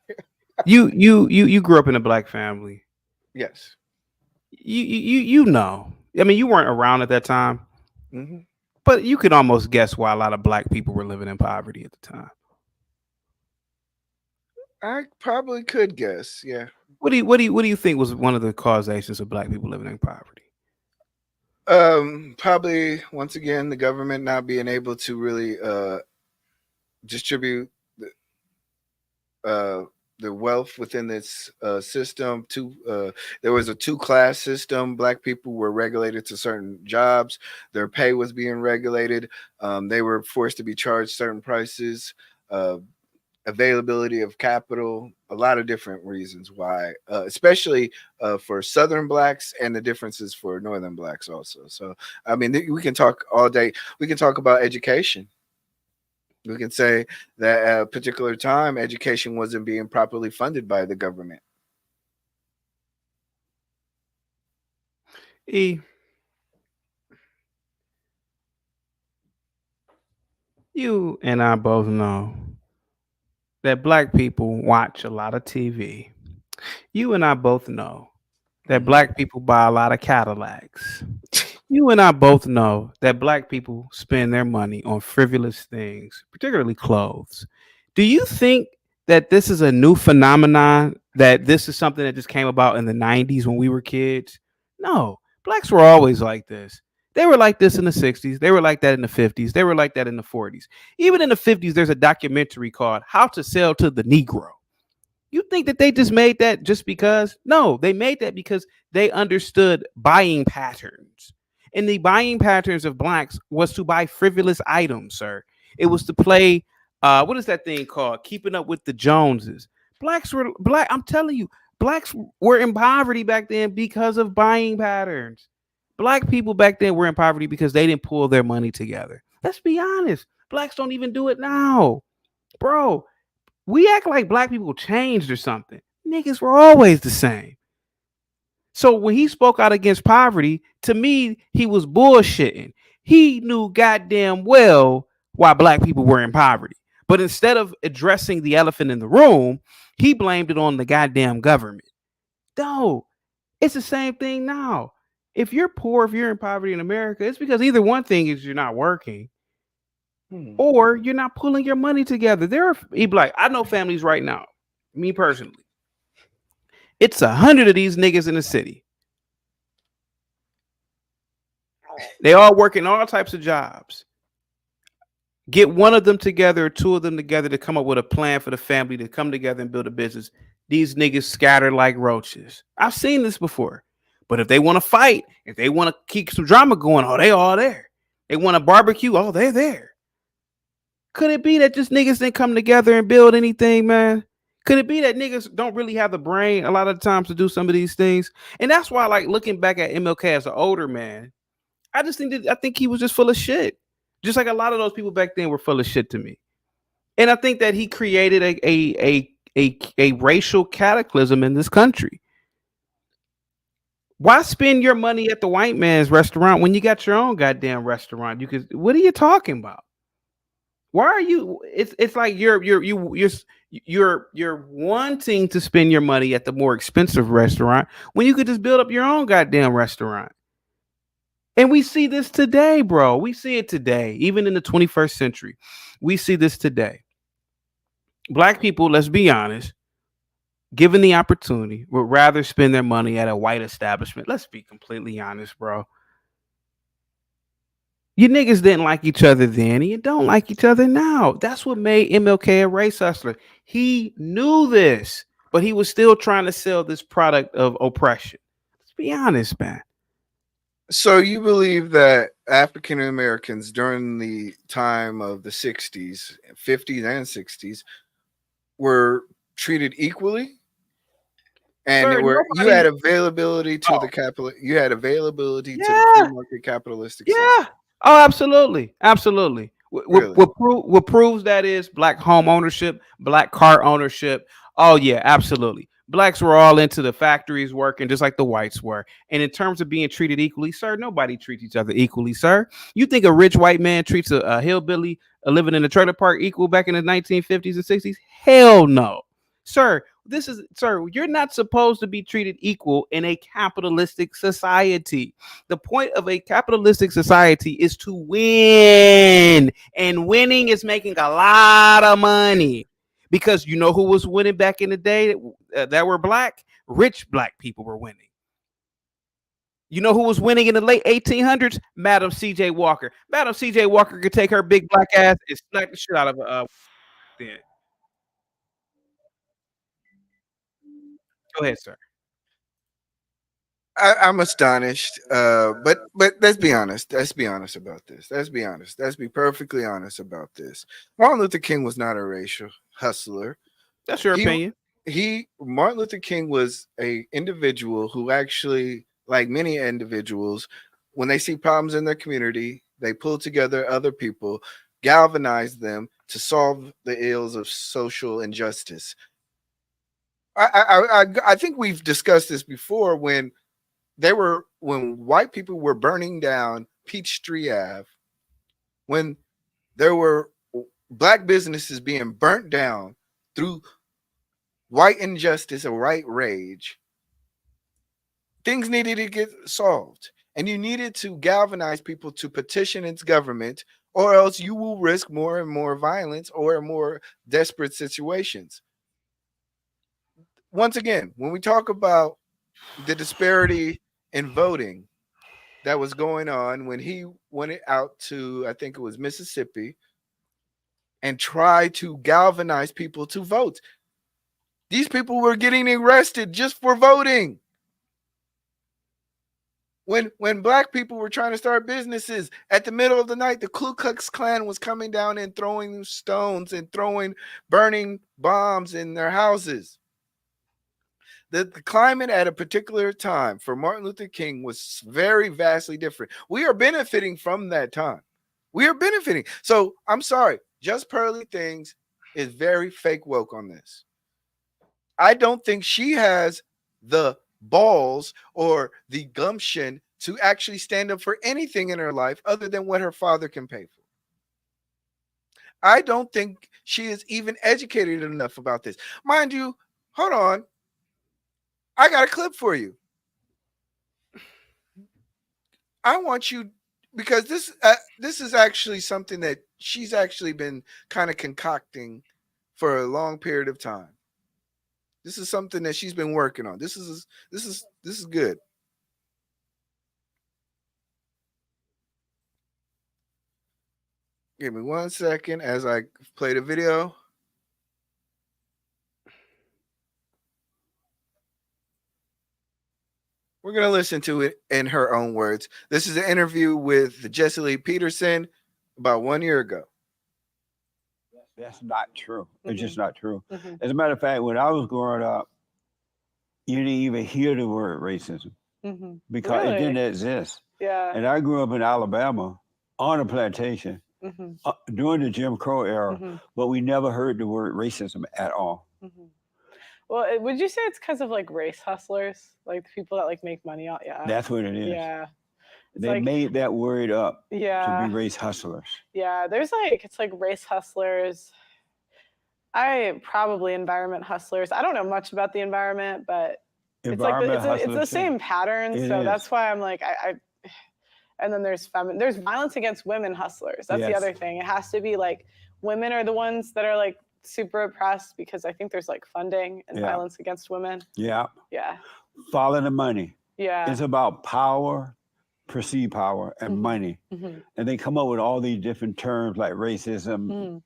You grew up in a black family. Yes. You know. I mean, you weren't around at that time, Mhm. but you could almost guess why a lot of black people were living in poverty at the time. I probably could guess. Yeah. What do you think was one of the causations of black people living in poverty? Probably once again the government not being able to really distribute uh the wealth within this system. There was a two-class system. Black people were regulated to certain jobs. Their pay was being regulated. They were forced to be charged certain prices. Uh, Availability of capital, a lot of different reasons why, especially for Southern blacks, and the differences for Northern blacks also. So, I mean, we can talk all day. We can talk about education. We can say that at a particular time, education wasn't being properly funded by the government. E, you and I both know that black people watch a lot of TV. You and I both know that Mhm. black people buy a lot of Cadillacs. You and I both know that black people spend their money on frivolous things, particularly clothes. Do you think that this is a new phenomenon, that this is something that just came about in the 90s when we were kids? No, blacks were always like this. They were like this in the 60s. They were like that in the 50s. They were like that in the 40s. Even in the 50s, there's a documentary called How to Sell to the Negro. You think that they just made that just because? No, they made that because they understood buying patterns. And the buying patterns of blacks was to buy frivolous items, sir. It was to play what is that thing called? Keeping up with the Joneses. Blacks were black. I'm telling you, blacks were in poverty back then because of buying patterns. Black people back then were in poverty because they didn't pull their money together. Let's be honest. Blacks don't even do it now. Bro, we act like black people changed or something. Niggas were always the same. So when he spoke out against poverty, to me, he was bullshitting. He knew goddamn well why black people were in poverty. But instead of addressing the elephant in the room, he blamed it on the goddamn government. No, it's the same thing now. If you're poor, if you're in poverty in America, it's because either one thing is you're not working Hmm. or you're not pulling your money together. There are like I know families right now, me personally. It's 100 of these niggas in the city. They all working all types of jobs. Get one of them together, or two of them together to come up with a plan for the family to come together and build a business. These niggas scatter like roaches. I've seen this before. But if they want to fight, if they want to keep some drama going, oh, they all there. They want to barbecue, oh, they're there. Could it be that just niggas didn't come together and build anything, man? Could it be that niggas don't really have the brain a lot of times to do some of these things? And that's why, like, looking back at MLK as an older man, I think he was just full of shit. Just like a lot of those people back then were full of shit to me. And I think that he created a racial cataclysm in this country. Why spend your money at the white man's restaurant when you got your own goddamn restaurant? You could. What are you talking about? Why are you? It's like you're wanting to spend your money at the more expensive restaurant when you could just build up your own goddamn restaurant. And we see this today, bro. We see it today, even in the 21st century. We see this today. Black people, let's be honest, given the opportunity, would rather spend their money at a white establishment. Let's be completely honest, bro. You niggas didn't like each other then, and you don't like each other now. That's what made MLK a race hustler. He knew this, but he was still trying to sell this product of oppression. Let's be honest, man. So you believe that African Americans during the time of the 60s, 50s, and 60s were treated equally? And Sir, it were you nobody. had availability to Oh, the capital you had availability to the free yeah. market capitalistic Yeah. system. Oh, absolutely. Absolutely. Really? What proves that is black home ownership, black car ownership. Oh, yeah, absolutely. Blacks were all into the factories working just like the whites were. And in terms of being treated equally, sir, nobody treats each other equally, sir. You think a rich white man treats a hillbilly living in a trailer park equal back in the 1950s and 60s? Hell no. Sir, you're not supposed to be treated equal in a capitalistic society. The point of a capitalistic society is to win, and winning is making a lot of money. Because you know who was winning back in the day that were black? Rich black people were winning. You know who was winning in the late 1800s? Madam C.J. Walker. Madam C.J. Walker could take her big black ass and smack the shit out of then. Go ahead, sir. I'm astonished. But let's be honest. Let's be honest about this. Let's be honest. Let's be perfectly honest about this. Martin Luther King was not a racial hustler. That's your He opinion. Martin Luther King was a individual who actually, like many individuals, when they see problems in their community, they pull together other people, galvanize them to solve the ills of social injustice. I think we've discussed this before when white people were burning down Peachtree Ave, when there were black businesses being burnt down through white injustice or white rage, things needed to get solved. And you needed to galvanize people to petition its government, or else you will risk more and more violence or more desperate situations. Once again, when we talk about the disparity in voting that was going on when he went out to, I think it was Mississippi, and tried to galvanize people to vote. These people were getting arrested just for voting. When black people were trying to start businesses at the middle of the night, the Ku Klux Klan was coming down and throwing stones and throwing burning bombs in their houses. The climate at a particular time for Martin Luther King was very vastly different. We are benefiting from that time. We are benefiting. So I'm sorry, Just Pearly Things is very fake woke on this. I don't think she has the balls or the gumption to actually stand up for anything in her life other than what her father can pay for. I don't think she is even educated enough about this. Mind you, hold on. I got a clip for you. I want you because this is actually something that she's actually been kind of concocting for a long period of time. This is something that she's been working on. This is good. Give me 1 second as I play the video. We're going to listen to it in her own words. This is an interview with Jesse Lee Peterson about 1 year ago. That's not true. It's just not true. As a matter of fact, when I was growing up, you didn't even hear the word racism because it didn't exist. Yeah. And I grew up in Alabama on a plantation during the Jim Crow era, but we never heard the word racism at all. Well, would you say it's because of like race hustlers, like the people that like make money out? Yeah. That's what it is. Yeah. They like, made that word up to yeah. be race hustlers. Yeah. There's like, it's like race hustlers. Probably environment hustlers. I don't know much about the environment, but it's like it's the same pattern. So that's why I'm like, and then there's violence against women hustlers. That's the other thing. It has to be like women are the ones that are like super oppressed because I think there's like funding and violence against women. Yeah. Yeah. Follow the money. Yeah. It's about power, perceived power, and money. And they come up with all these different terms like racism,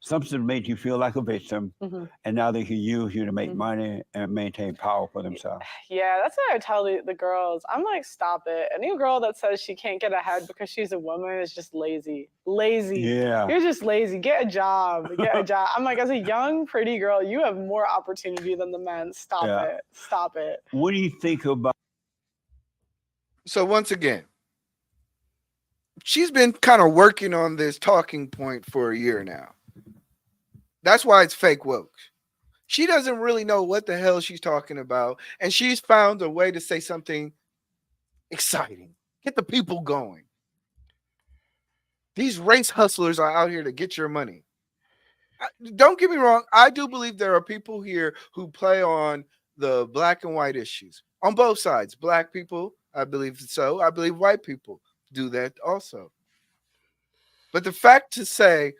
something to make you feel like a victim, and now they can use you to make money and maintain power for themselves. Yeah, that's what I tell the girls. I'm like, stop it. Any girl that says she can't get ahead because she's a woman is just lazy. Lazy. Yeah. You're just lazy. Get a job. Get a job. I'm like, as a young, pretty girl, you have more opportunity than the men. Stop it. Stop it. What do you think about? So once again, she's been kind of working on this talking point for a year now. That's why it's fake woke. She doesn't really know what the hell she's talking about, and she's found a way to say something exciting. Get the people going. These race hustlers are out here to get your money. Don't get me wrong. I do believe there are people here who play on the black and white issues on both sides. Black people, I believe so. I believe white people do that also. But the fact to say,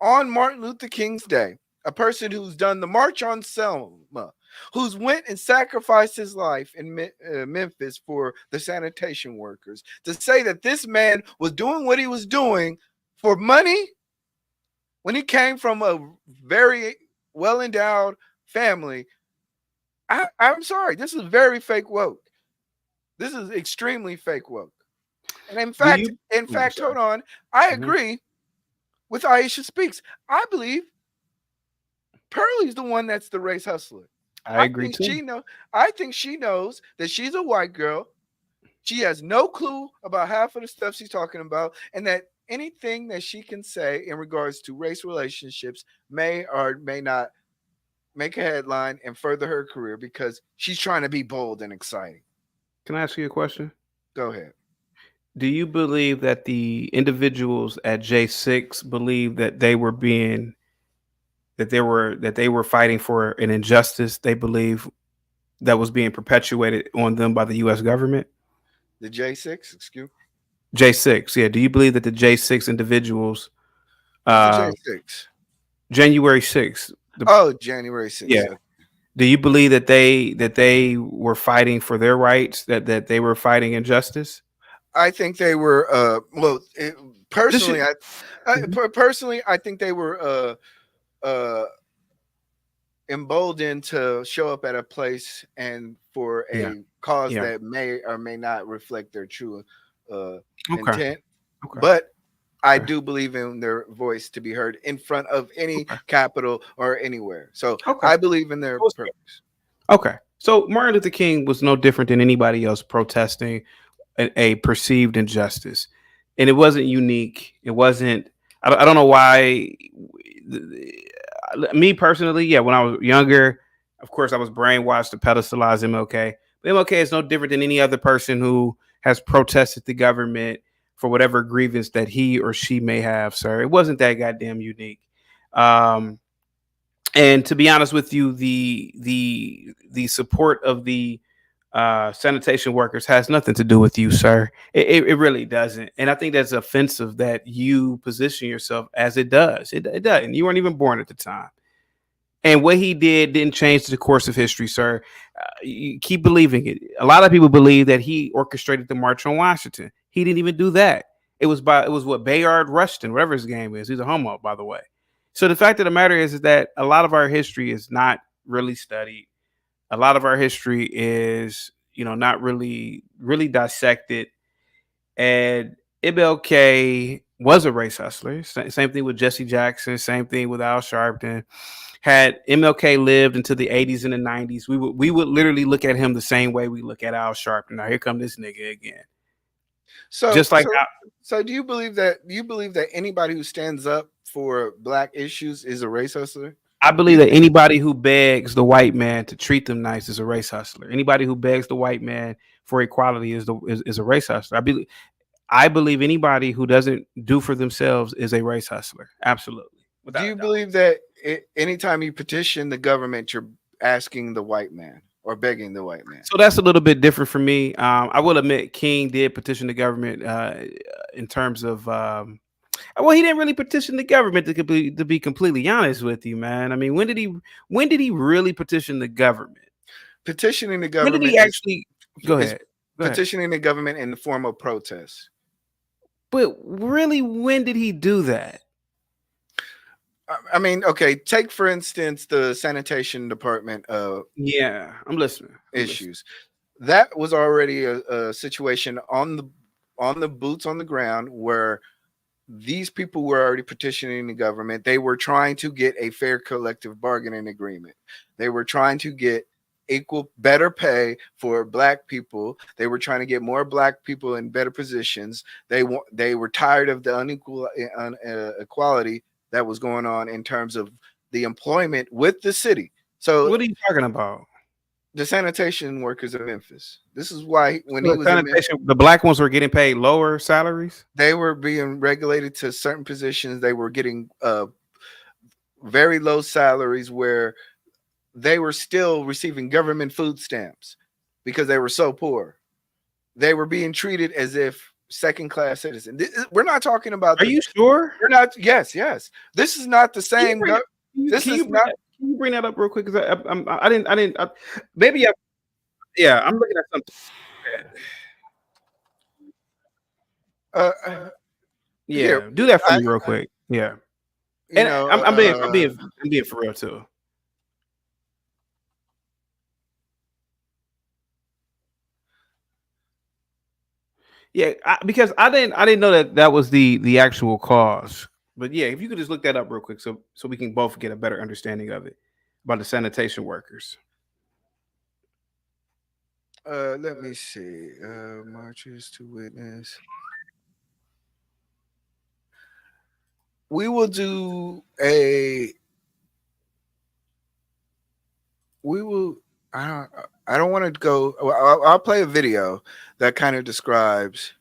on Martin Luther King's Day, a person who's done the March on Selma, who's went and sacrificed his life in Memphis for the sanitation workers, to say that this man was doing what he was doing for money when he came from a very well-endowed family, I'm sorry. This is very fake woke. This is extremely fake woke. And in fact, hold on. I agree with Aisha Speaks. I believe Pearlie's the one that's the race hustler. I agree too. I think she knows that she's a white girl. She has no clue about half of the stuff she's talking about, and that anything that she can say in regards to race relationships may or may not make a headline and further her career because she's trying to be bold and exciting. Can I ask you a question? Go ahead. Do you believe that the individuals at J6 believe that they were fighting for an injustice they believe that was being perpetuated on them by the U.S. government? The J6, excuse me? J6, yeah. Do you believe that the J6 individuals, J6? January 6th. January 6th. Yeah. Do you believe that they were fighting for their rights, that they were fighting injustice? I think they were. Personally, I think they were emboldened to show up at a place and for a cause that may or may not reflect their true intent. Okay. But I do believe in their voice to be heard in front of any capital or anywhere. So I believe in their purpose. Okay. So Martin Luther King was no different than anybody else protesting a perceived injustice. And it wasn't unique. It wasn't, I don't know why. Me personally, when I was younger, of course, I was brainwashed to pedestalize MLK. But MLK is no different than any other person who has protested the government for whatever grievance that he or she may have, sir. It wasn't that goddamn unique. And to be honest with you, the support of the sanitation workers has nothing to do with you, sir. It really doesn't. And I think that's offensive that you position yourself as it does. It doesn't. You weren't even born at the time. And what he didn't change the course of history, sir. You keep believing it. A lot of people believe that he orchestrated the March on Washington. He didn't even do that. It was what Bayard Rustin, whatever his game is. He's a homo, by the way. So the fact of the matter is that a lot of our history is not really studied. A lot of our history is, not really dissected. And MLK was a race hustler. Same thing with Jesse Jackson. Same thing with Al Sharpton. Had MLK lived into the 80s and the 90s, we would literally look at him the same way we look at Al Sharpton. Now here come this nigga again. So just like so do you believe that anybody who stands up for black issues is a race hustler? I believe that anybody who begs the white man to treat them nice is a race hustler. Anybody who begs the white man for equality is a race hustler. I believe anybody who doesn't do for themselves is a race hustler. Absolutely. Do you believe that anytime you petition the government, you're asking the white man or begging the white man? So that's a little bit different for me. I will admit King did petition the government in terms of, well, he didn't really petition the government to be completely honest with you, man. I mean, when did he really petition the government? Petitioning the government. When did he actually go ahead? Petitioning the government in the form of protest. But really, when did he do that? I mean, okay, take for instance the sanitation department. Yeah, I'm listening. Issues. That was already a situation on the boots on the ground where these people were already petitioning the government. They were trying to get a fair collective bargaining agreement. They were trying to get better pay for black people. They were trying to get more black people in better positions. They were tired of the unequal equality that was going on in terms of the employment with the city. So what are you talking about? The sanitation workers of Memphis. This is why when he was in Memphis, the black ones were getting paid lower salaries. They were being regulated to certain positions. They were getting very low salaries where they were still receiving government food stamps because they were so poor. They were being treated as if second-class citizen. We're not talking about. Are you sure? We're not. Yes. This is not the same. Can you bring that up real quick? Because I didn't. Maybe. Yeah, I'm looking at something. Yeah, do that for me real quick. Yeah, and I'm being for real too. Yeah, because I didn't know that was the actual cause. But yeah, if you could just look that up real quick, so we can both get a better understanding of it about the sanitation workers. Let me see. Marches to witness. We will do a. We will. I don't want to go. I'll play a video that kind of describes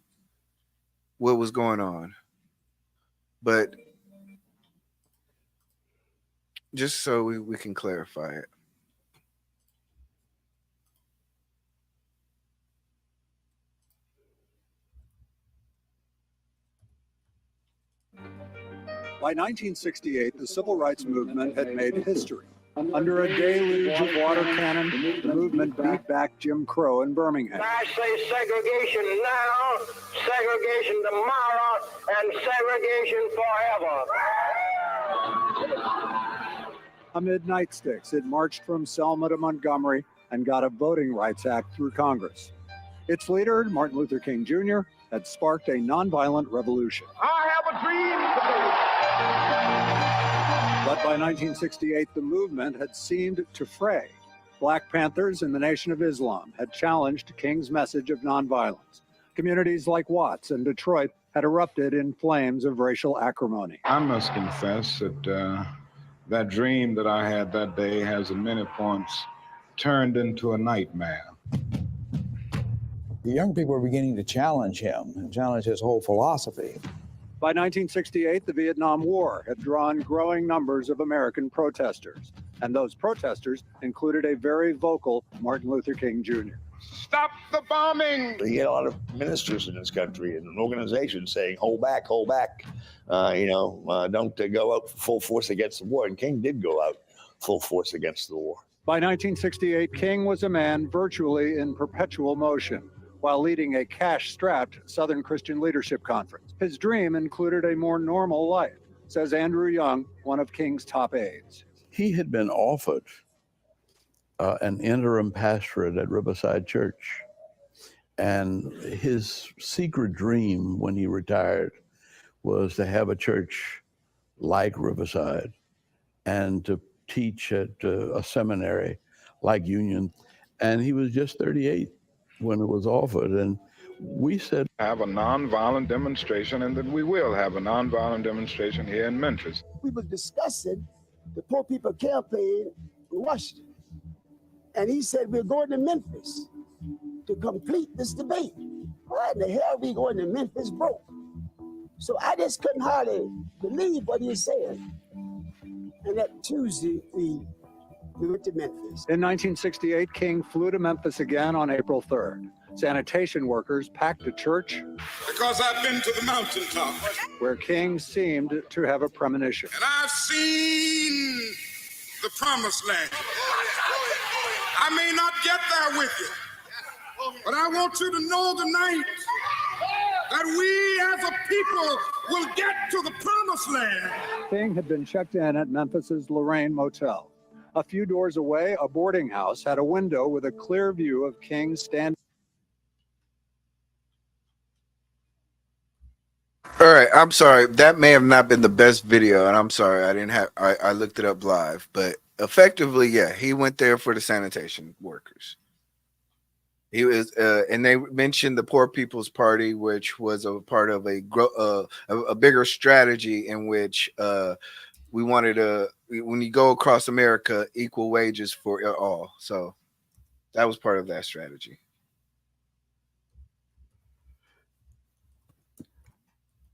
what was going on, but just so we can clarify it. By 1968, the civil rights movement had made history. Under a deluge of water cannon, the movement beat back Jim Crow in Birmingham. I say segregation now, segregation tomorrow, and segregation forever. Amid nightsticks, it marched from Selma to Montgomery and got a Voting Rights Act through Congress. Its leader, Martin Luther King Jr., had sparked a nonviolent revolution. I have a dream today. But by 1968, the movement had seemed to fray. Black Panthers in the Nation of Islam had challenged King's message of nonviolence. Communities like Watts and Detroit had erupted in flames of racial acrimony. I must confess that that dream that I had that day has at many points turned into a nightmare. The young people were beginning to challenge him and challenge his whole philosophy. By 1968, the Vietnam War had drawn growing numbers of American protesters, and those protesters included a very vocal Martin Luther King Jr. Stop the bombing! You get a lot of ministers in this country and organizations saying, hold back, don't go out full force against the war. And King did go out full force against the war. By 1968, King was a man virtually in perpetual motion while leading a cash-strapped Southern Christian Leadership Conference. His dream included a more normal life, says Andrew Young, one of King's top aides. He had been offered an interim pastorate at Riverside Church. And his secret dream when he retired was to have a church like Riverside and to teach at a seminary like Union. And he was just 38 when it was offered. And we said, have a nonviolent demonstration, and that we will have a nonviolent demonstration here in Memphis. We were discussing the Poor People campaign in Washington. And he said, we're going to Memphis to complete this debate. Why in the hell are we going to Memphis broke? So I just couldn't hardly believe what he was saying. And that Tuesday, we went to Memphis. In 1968, King flew to Memphis again on April 3rd. Sanitation workers packed a church. Because I've been to the mountaintop. Where King seemed to have a premonition. And I've seen the promised land. I may not get there with you, but I want you to know tonight that we as a people will get to the promised land. King had been checked in at Memphis's Lorraine Motel. A few doors away, a boarding house had a window with a clear view of King standing. All right, I'm sorry. That may have not been the best video, and I'm sorry. I looked it up live, but effectively, yeah, he went there for the sanitation workers. He was, and they mentioned the Poor People's Party, which was a part of a bigger strategy in which we wanted to, when you go across America, equal wages for all. So that was part of that strategy.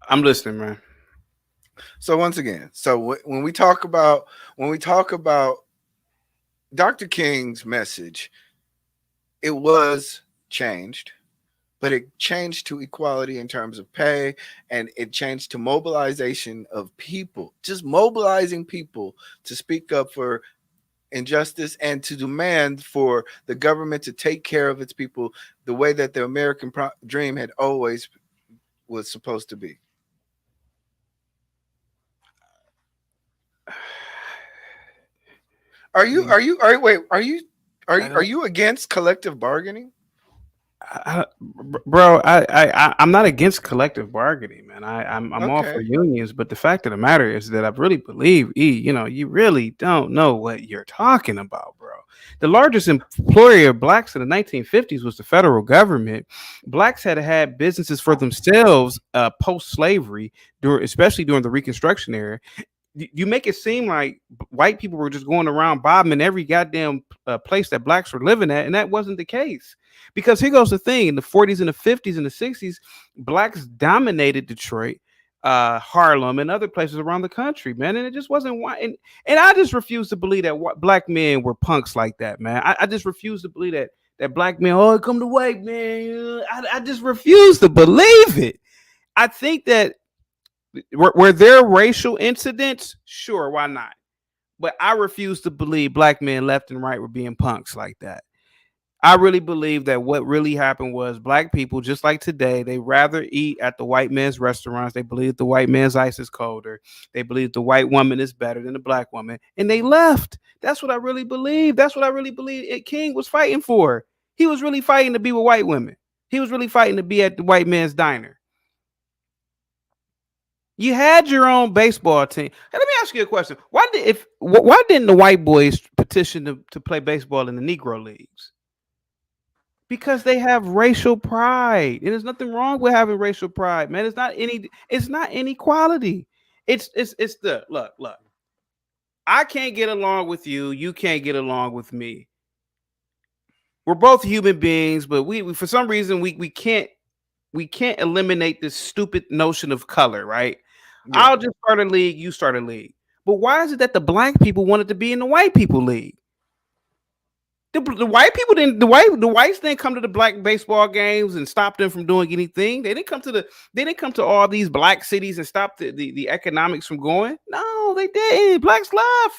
I'm listening, man. So once again, when we talk about Dr. King's message, it was changed, but it changed to equality in terms of pay, and it changed to mobilization of people, just mobilizing people to speak up for injustice and to demand for the government to take care of its people the way that the American dream had always was supposed to be. Are you against collective bargaining? Bro, I'm not against collective bargaining, man. I'm okay. All for unions, but the fact of the matter is that I really believe, you really don't know what you're talking about, bro. The largest employer of blacks in the 1950s was the federal government. Blacks had businesses for themselves post-slavery, especially during the Reconstruction era. You make it seem like white people were just going around bombing every goddamn place that blacks were living at, and that wasn't the case. Because here goes the thing: in the 40s and the 50s and the 60s, blacks dominated Detroit, Harlem, and other places around the country, man. And it just wasn't white. And I just refuse to believe that black men were punks like that, man. I just refuse to believe that black men, oh, come to white man. I just refuse to believe it. I think that were there racial incidents? Sure, why not? But I refuse to believe black men left and right were being punks like that. I really believe that what really happened was black people, just like today, they rather eat at the white man's restaurants. They believe the white man's ice is colder. They believe the white woman is better than the black woman. And they left. That's what I really believe. That's what I really believe King was fighting for. He was really fighting to be with white women. He was really fighting to be at the white man's diner. You had your own baseball team. Hey, let me ask you a question. Why didn't the white boys petition to play baseball in the Negro leagues? Because they have racial pride. And there's nothing wrong with having racial pride, man. It's not inequality. It's the look. I can't get along with you. You can't get along with me. we're both human beings, but we for some reason we can't eliminate this stupid notion of color, right? Yeah. I'll just start a league, you start a league. But why is it that the black people wanted to be in the white people league? The white people didn't. The whites didn't come to the black baseball games and stop them from doing anything. They didn't come to They didn't come to all these black cities and stop the economics from going. No, they didn't. Blacks left.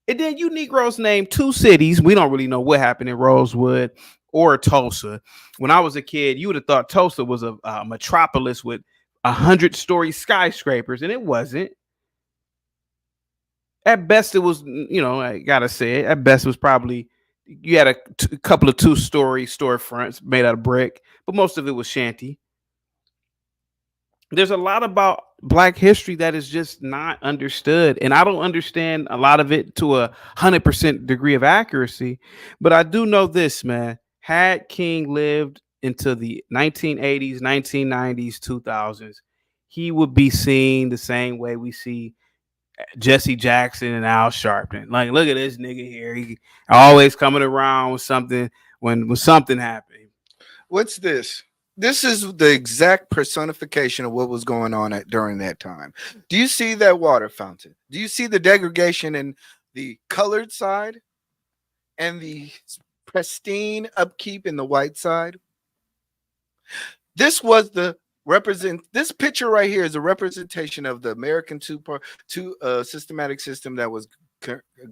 And then you Negroes named 2 cities. We don't really know what happened in Rosewood or Tulsa. When I was a kid, you would have thought Tulsa was a metropolis with 100-story skyscrapers, and it wasn't. At best, it was, I gotta say it. At best, it was probably you had a couple of 2-story storefronts made out of brick, but most of it was shanty. There's a lot about Black history that is just not understood, and I don't understand a lot of it to 100% degree of accuracy. But I do know this, man. Had King lived into the 1980s, 1990s, 2000s, he would be seen the same way we see Jesse Jackson and Al Sharpton. Like, look at this nigga here. He always coming around with something when something happened. What's this? This is the exact personification of what was going on during that time. Do you see that water fountain? Do you see the degradation in the colored side and the pristine upkeep in the white side? This was this picture right here is a representation of the American two systematic system that was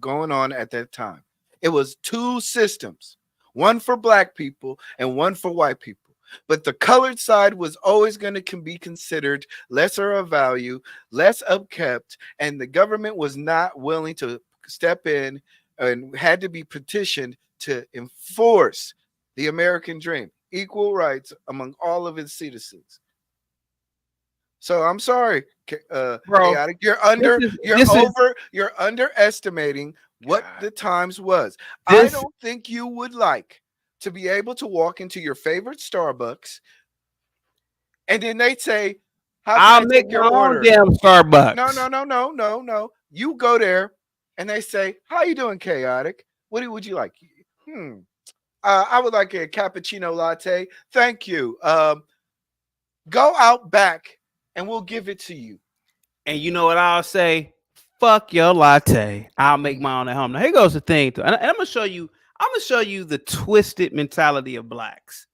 going on at that time. It was 2 systems, one for black people and one for white people. But the colored side was always going to be considered lesser of value, less upkept, and the government was not willing to step in and had to be petitioned to enforce the American dream, equal rights among all of its citizens. So I'm sorry, bro. Chaotic. You're underestimating what the times was. I don't think you would like to be able to walk into your favorite Starbucks, and then they say, "How can I'll I make take your my own order?" damn Starbucks. No. You go there, and they say, "How you doing, Chaotic? What would you like?" I would like a cappuccino latte. Thank you. Go out back and we'll give it to you. And you know what I'll say? Fuck your latte. I'll make my own at home. Now here goes the thing, and I'm gonna show you. I'm gonna show you the twisted mentality of blacks.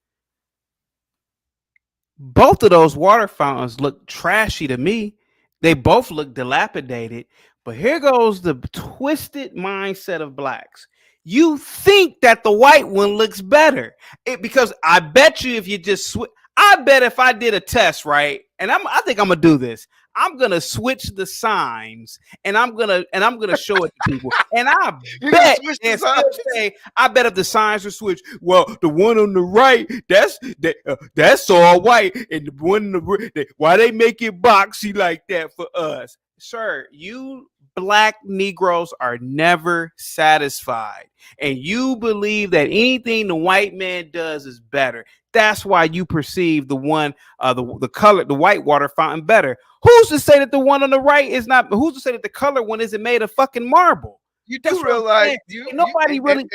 Both of those water fountains look trashy to me. They both look dilapidated. But here goes the twisted mindset of blacks. You think that the white one looks better because I bet you if you just I bet if I did a test, right, and I think I'm gonna do this. I'm gonna switch the signs and I'm gonna show it to people. And I bet and still say, I bet if the signs are switched, well, the one on the right, that's all white, and the one on the why they make it boxy like that for us, sir? You Black Negroes are never satisfied, and you believe that anything the white man does is better. That's why you perceive the one, the white water fountain better. Who's to say that the one on the right is not? Who's to say that the color one isn't made of fucking marble? You do realize nobody really,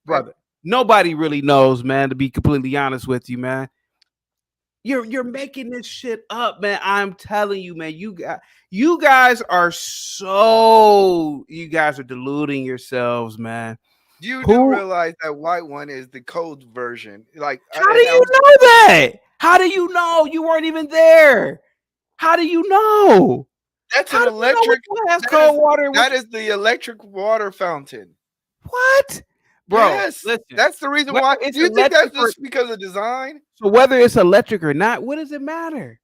brother. Nobody really knows, man. To be completely honest with you, man. You're making this shit up, man. I'm telling you, man. You guys are deluding yourselves, man. You do realize that white one is the cold version. Like, how do you know that? How do you know? You weren't even there. How do you know? That's an electric. Cold water. That is the electric water fountain. What? Bro, yes, listen, that's the reason why. Do you think that's just because of design? So whether it's electric or not, what does it matter?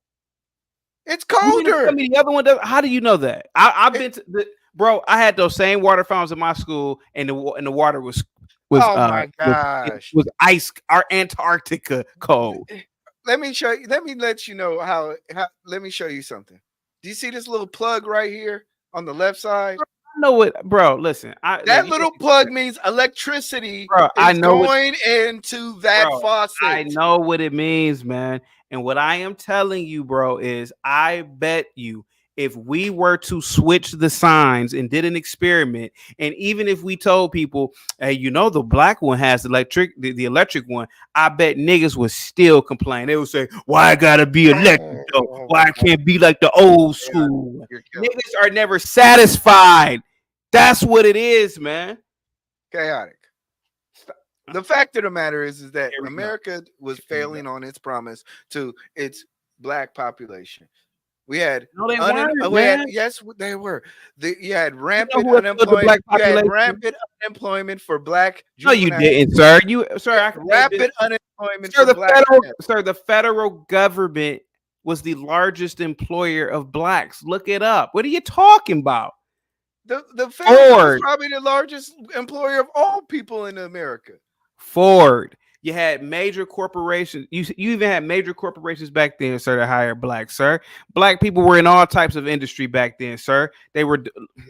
It's colder. I mean, the other one does. How do you know that? I've been to bro. I had those same water fountains in my school, and the water was oh my gosh, was ice. Our Antarctica cold. Let me show you. Let me let you know how. Let me show you something. Do you see this little plug right here on the left side? I know what, bro. Listen, that little plug means electricity is going into that faucet. I know what it means, man. And what I am telling you, bro, is I bet you if we were to switch the signs and did an experiment, and even if we told people, hey, you know, the black one has the electric one, I bet niggas would still complain. They would say, why I gotta be electric though? Why I can't be like the old school? Niggas are never satisfied. That's what it is, man. Chaotic. The fact of the matter is that America was failing on its promise to its black population. We had yes, they were. You had rampant unemployment. You had rampant unemployment for black. No, you didn't, sir. Rapid unemployment sir, for black. The federal government was the largest employer of blacks. Look it up. What are you talking about? The federal is probably the largest employer of all people in America. Ford. You had major corporations. You even had major corporations back then, sir, that hired blacks, sir. Black people were in all types of industry back then, sir. They were,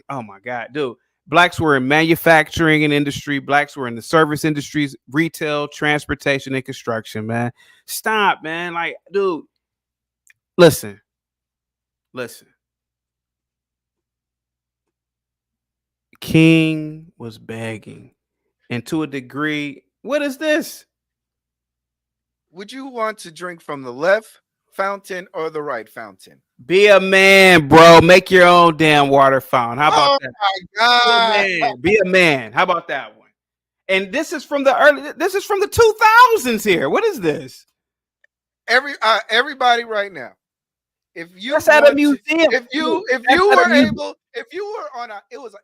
oh my God, dude. Blacks were in manufacturing and industry. Blacks were in the service industries, retail, transportation, and construction, man. Stop, man. Like, dude, listen. King was begging. And to a degree, what is this? Would you want to drink from the left fountain or the right fountain? Be a man, bro. Make your own damn water fountain. How about that? Oh my God. Be a man. How about that one? And this is from the 2000s here. What is this? Everybody right now. If you That's at a museum. If you were on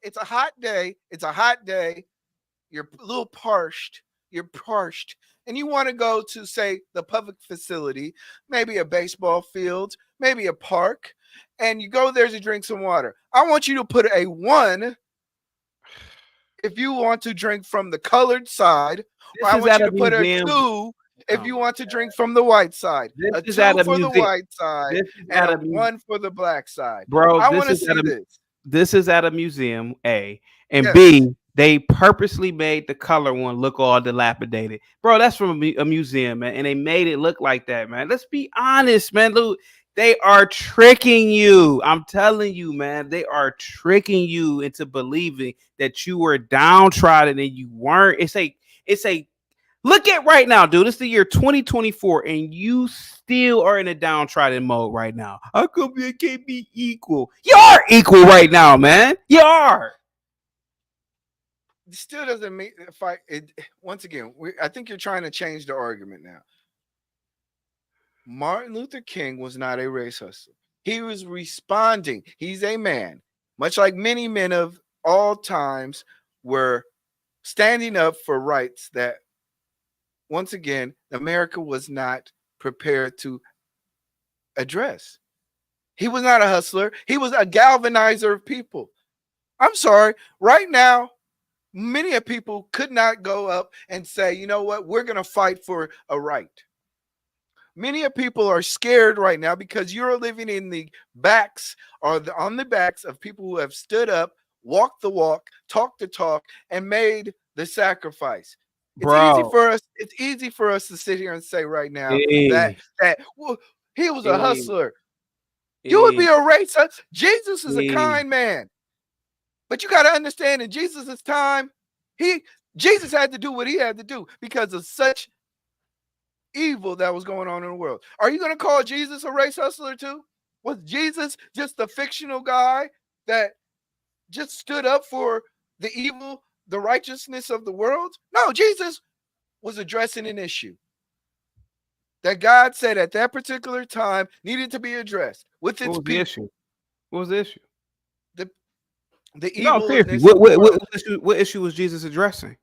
it's a hot day. It's a hot day. You're a little parched. And you want to go to, say, the public facility, maybe a baseball field, maybe a park, and you go there to drink some water. I want you to put a 1 if you want to drink from the colored side. Or I want you to put a 2 if you want to drink from the white side. A 2 for the white side and a 1 for the black side. Bro, I want to see this. This is at a museum, A. And Yes. B, they purposely made the color one look all dilapidated. Bro, that's from a museum, man. And they made it look like that, man. Let's be honest, man. Luke, they are tricking you. I'm telling you, man. They are tricking you into believing that you were downtrodden and you weren't. It's a look at right now, dude. It's the year 2024, and you still are in a downtrodden mode right now. How come you can't be equal? You are equal right now, man. You are. It still doesn't mean once again, I think you're trying to change the argument now. Martin Luther King was not a race hustler. He was responding. He's a man, much like many men of all times were standing up for rights that, once again, America was not prepared to address. He was not a hustler. He was a galvanizer of people. I'm sorry. Right now, many of people could not go up and say, you know what, we're going to fight for a right. Many of people are scared right now because you're living in the backs or on the backs of people who have stood up, walked the walk, talked the talk, and made the sacrifice. It's easy for us to sit here and say right now that well, he was a hustler. You would be a racist. Jesus is a kind man. But you got to understand, in Jesus' time, Jesus had to do what he had to do because of such evil that was going on in the world. Are you going to call Jesus a race hustler too? Was Jesus just a fictional guy that just stood up for the evil, the righteousness of the world? No, Jesus was addressing an issue that God said at that particular time needed to be addressed with its people. What was the issue? What was the issue? The evil. No, seriously. What issue was Jesus addressing?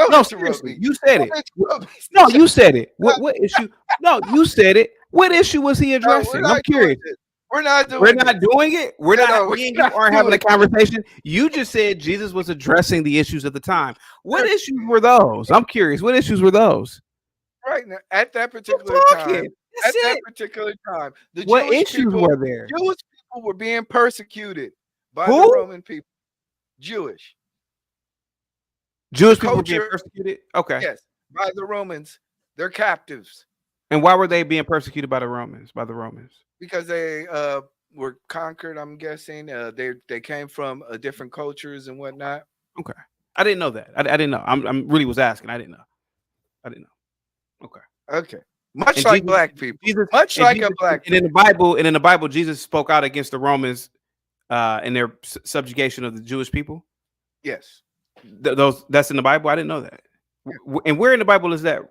No, seriously. You said it. No, you said it. What issue? No, you said it. What issue was he addressing? I'm curious. We're not doing it. We're not. We aren't having a conversation. You just said Jesus was addressing the issues at the time. What issues were those? I'm curious. What issues were those? Right now, at that particular time. What issues were there? Jewish people were being persecuted by the Roman people. Jewish people being persecuted? Okay. Yes, by the Romans. They're captives. And why were they being persecuted by the Romans? Because they were conquered. I'm guessing they came from different cultures and whatnot. Okay, I didn't know that. I didn't know. I'm really was asking. I didn't know. I didn't know. Okay. Okay. Much And like Jesus, black people. Jesus, Much and like a Jesus, black and in the Bible, Jesus spoke out against the Romans, and their subjugation of the Jewish people. Yes. Those that's in the Bible. I didn't know that. And where in the Bible is that?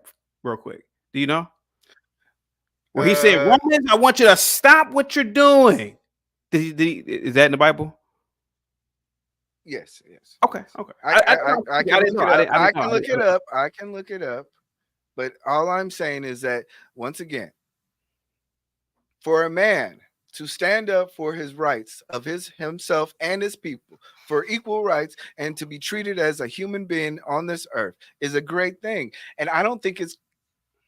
Real quick, do you know? Where he said, "Romans, I want you to stop what you're doing." Is that in the Bible? Yes. Yes. Okay. Okay. I can look it up. I can look it know. up. I can look it up. But all I'm saying is that once again, for a man to stand up for his rights of himself and his people for equal rights and to be treated as a human being on this earth is a great thing. And I don't think it's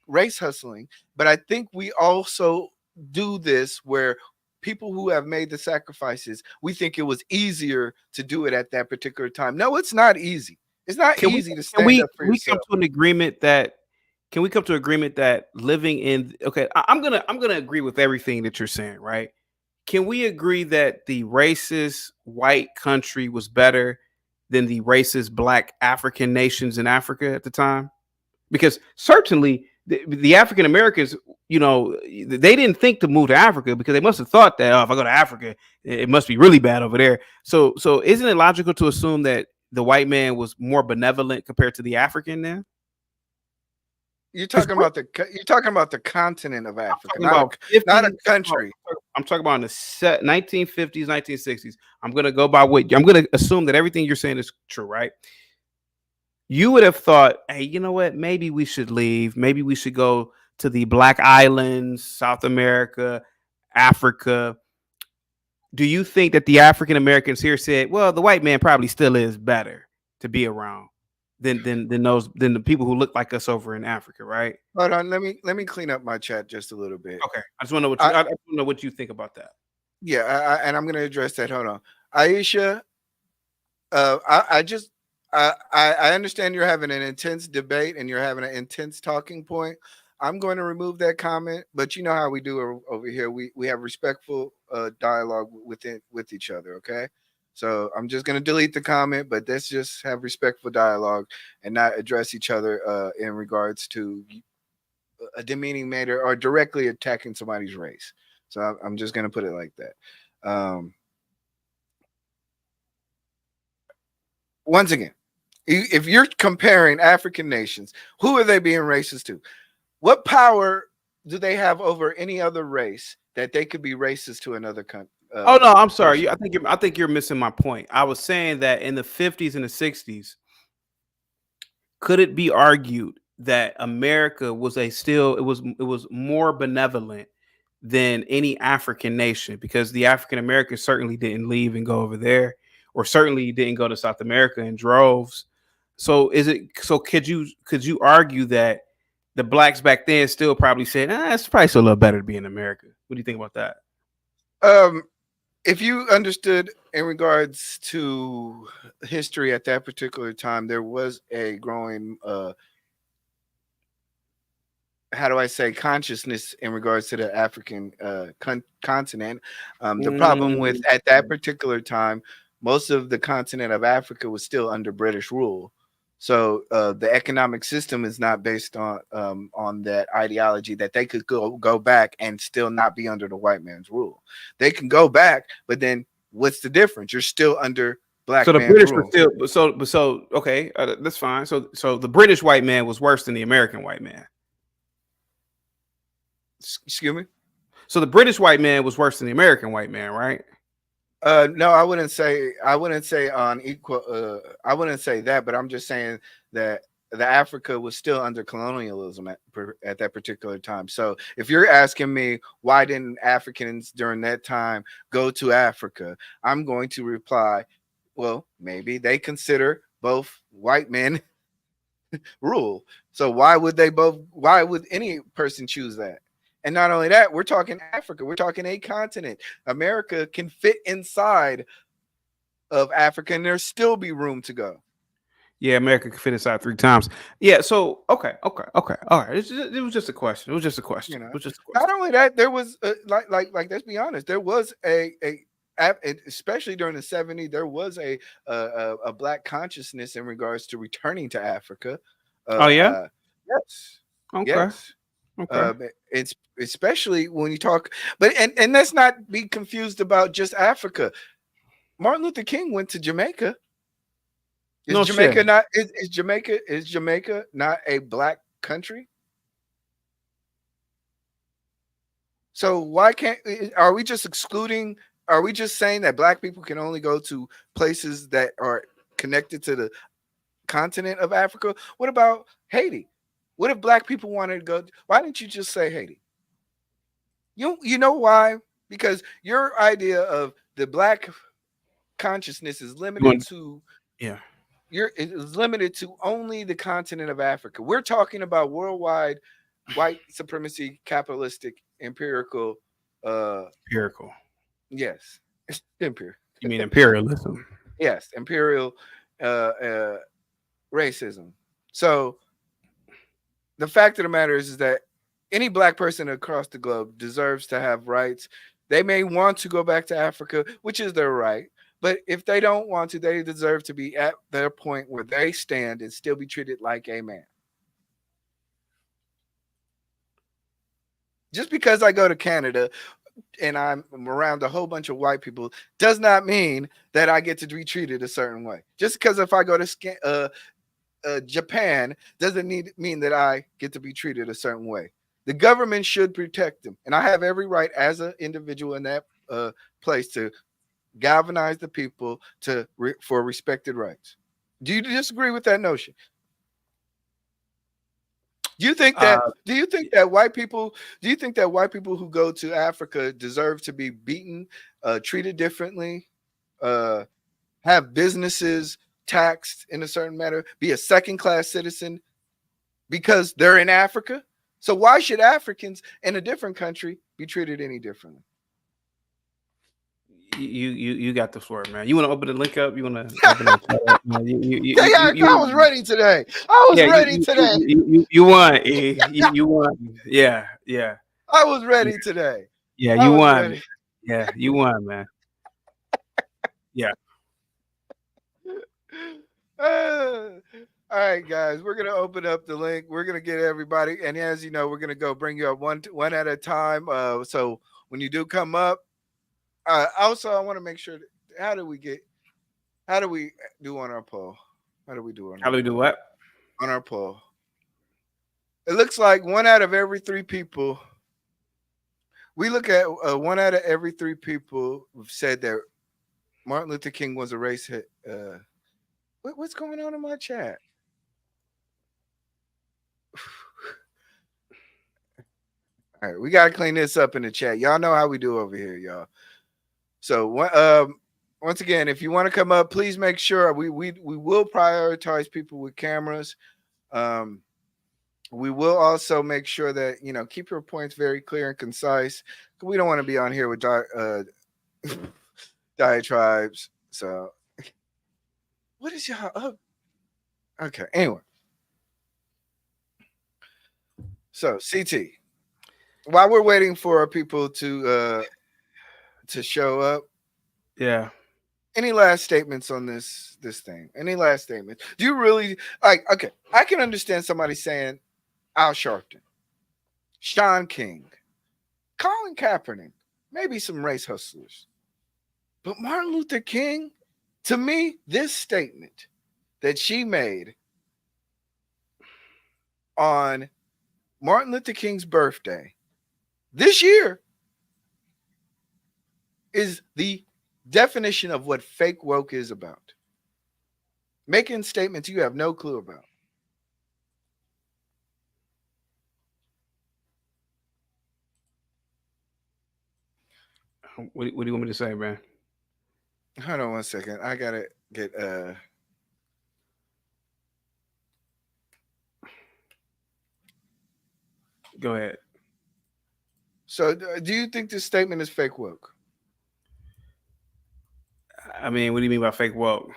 race hustling, but I think we also do this where people who have made the sacrifices, we think it was easier to do it at that particular time. No, it's not easy. It's not easy to stand up for yourself. Come to an agreement that can we come to agreement that living in I'm gonna agree with everything that you're saying, right? Can we agree that the racist white country was better than the racist black African nations in Africa at the time? Because certainly the African Americans, they didn't think to move to Africa because they must have thought that, oh, if I go to Africa, it must be really bad over there. So isn't it logical to assume that the white man was more benevolent compared to the African then? You're talking about the continent of Africa, not a country. I'm talking about in the 1950s, 1960s. I'm going to go by what I'm going to assume that everything you're saying is true, right? You would have thought, hey, you know what? Maybe we should leave. Maybe we should go to the Black Islands, South America, Africa. Do you think that the African Americans here said, well, the white man probably still is better to be around than the people who look like us over in Africa, right? Hold on, let me clean up my chat just a little bit. Okay, I just want to know I want to know what you think about that. Yeah, and I'm going to address that. Hold on, Aisha. I understand you're having an intense debate and you're having an intense talking point. I'm going to remove that comment, but you know how we do over here. We have respectful dialogue with each other. Okay, so I'm just going to delete the comment, but let's just have respectful dialogue and not address each other in regards to a demeaning manner or directly attacking somebody's race. So I'm just going to put it like that. Once again, if you're comparing African nations, who are they being racist to? What power do they have over any other race that they could be racist to another country? Oh no, I'm sorry. I think you're missing my point. I was saying that in the 50s and the 60s, could it be argued that America was it was more benevolent than any African nation, because the African Americans certainly didn't leave and go over there, or certainly didn't go to South America in droves. So could you argue that the blacks back then still probably said, it's probably still a little better to be in America? What do you think about that? If you understood in regards to history at that particular time, there was a growing how do I say, consciousness in regards to the African continent. The problem with at that particular time, most of the continent of Africa was still under British rule. So the economic system is not based on that ideology that they could go back and still not be under the white man's rule. They can go back, but then what's the difference? You're still under black so the man's British rule. Were still so okay, that's fine. So the British white man was worse than the American white man. Excuse me? So the British white man was worse than the American white man, right? No, I wouldn't say on equal. I wouldn't say that, but I'm just saying that the Africa was still under colonialism at that particular time. So if you're asking me why didn't Africans during that time go to Africa, I'm going to reply, well, maybe they consider both white men rule. So why would any person choose that? And not only that, we're talking Africa. We're talking a continent. America can fit inside of Africa, and there'll still be room to go. Yeah, America could fit inside 3 times. Yeah. So okay. All right. It was just a question. It was just a question. You know, It was just a question. not only that, there was like let's be honest, there was especially during the '70s, there was a black consciousness in regards to returning to Africa. Oh yeah. Yes, Okay. yes. Okay. It's especially when you talk, but and let's not be confused about just Africa. Martin Luther King went to Jamaica. Is No Jamaica shit. not is Jamaica not a black country? So why can't are we just excluding? Are we just saying that black people can only go to places that are connected to the continent of Africa? What about Haiti? What if black people wanted to go? Why didn't you just say Haiti? You know why? Because your idea of the black consciousness is You limited want? to Yeah. it is limited to only the continent of Africa. We're talking about worldwide white supremacy, capitalistic, empirical. Empirical. Yes, imperial. You mean imperialism? Yes, imperial racism. So the fact of the matter is that any black person across the globe deserves to have rights. They may want to go back to Africa, which is their right. But if they don't want to, they deserve to be at their point where they stand and still be treated like a man. Just because I go to Canada and I'm around a whole bunch of white people does not mean that I get to be treated a certain way. Just because if I go to Japan doesn't mean that I get to be treated a certain way. The government should protect them, and I have every right as an individual in that place to galvanize the people for respected rights. Do you disagree with that notion? Do you think that white people who go to Africa deserve to be beaten, treated differently, have businesses taxed in a certain manner, be a second-class citizen because they're in Africa? So why should Africans in a different country be treated any differently? You got the floor, man. You want to open the link up? You want to open it up? I was ready today. You won. You won. Yeah. I was ready today. Yeah, I you was won. ready. Yeah, you won, man. Yeah. All right, guys, we're gonna open up the link. We're gonna get everybody, and as you know, we're gonna go bring you up one at a time. So when you do come up, also I want to make sure. How do we do on our poll? How do we do How do we do what? On our poll? It looks like 1 out of every 3 people. We look at 1 out of every 3 people said that Martin Luther King was a race hit. What's going on in my chat? All right, we gotta clean this up in the chat. Y'all know how we do over here, y'all. So once again, if you want to come up, please make sure we will prioritize people with cameras. We will also make sure that keep your points very clear and concise. We don't want to be on here with diatribes. So what is y'all up? Okay, anyway. So CT, while we're waiting for people to show up, yeah. Any last statements on this thing? Any last statements? Do you really like? Okay, I can understand somebody saying Al Sharpton, Sean King, Colin Kaepernick, maybe some race hustlers, but Martin Luther King. To me, this statement that she made on Martin Luther King's birthday this year is the definition of what fake woke is about. Making statements you have no clue about. What do you want me to say, man? Hold on 1 second. I gotta get Go ahead. So do you think this statement is fake woke? I mean, what do you mean by fake woke?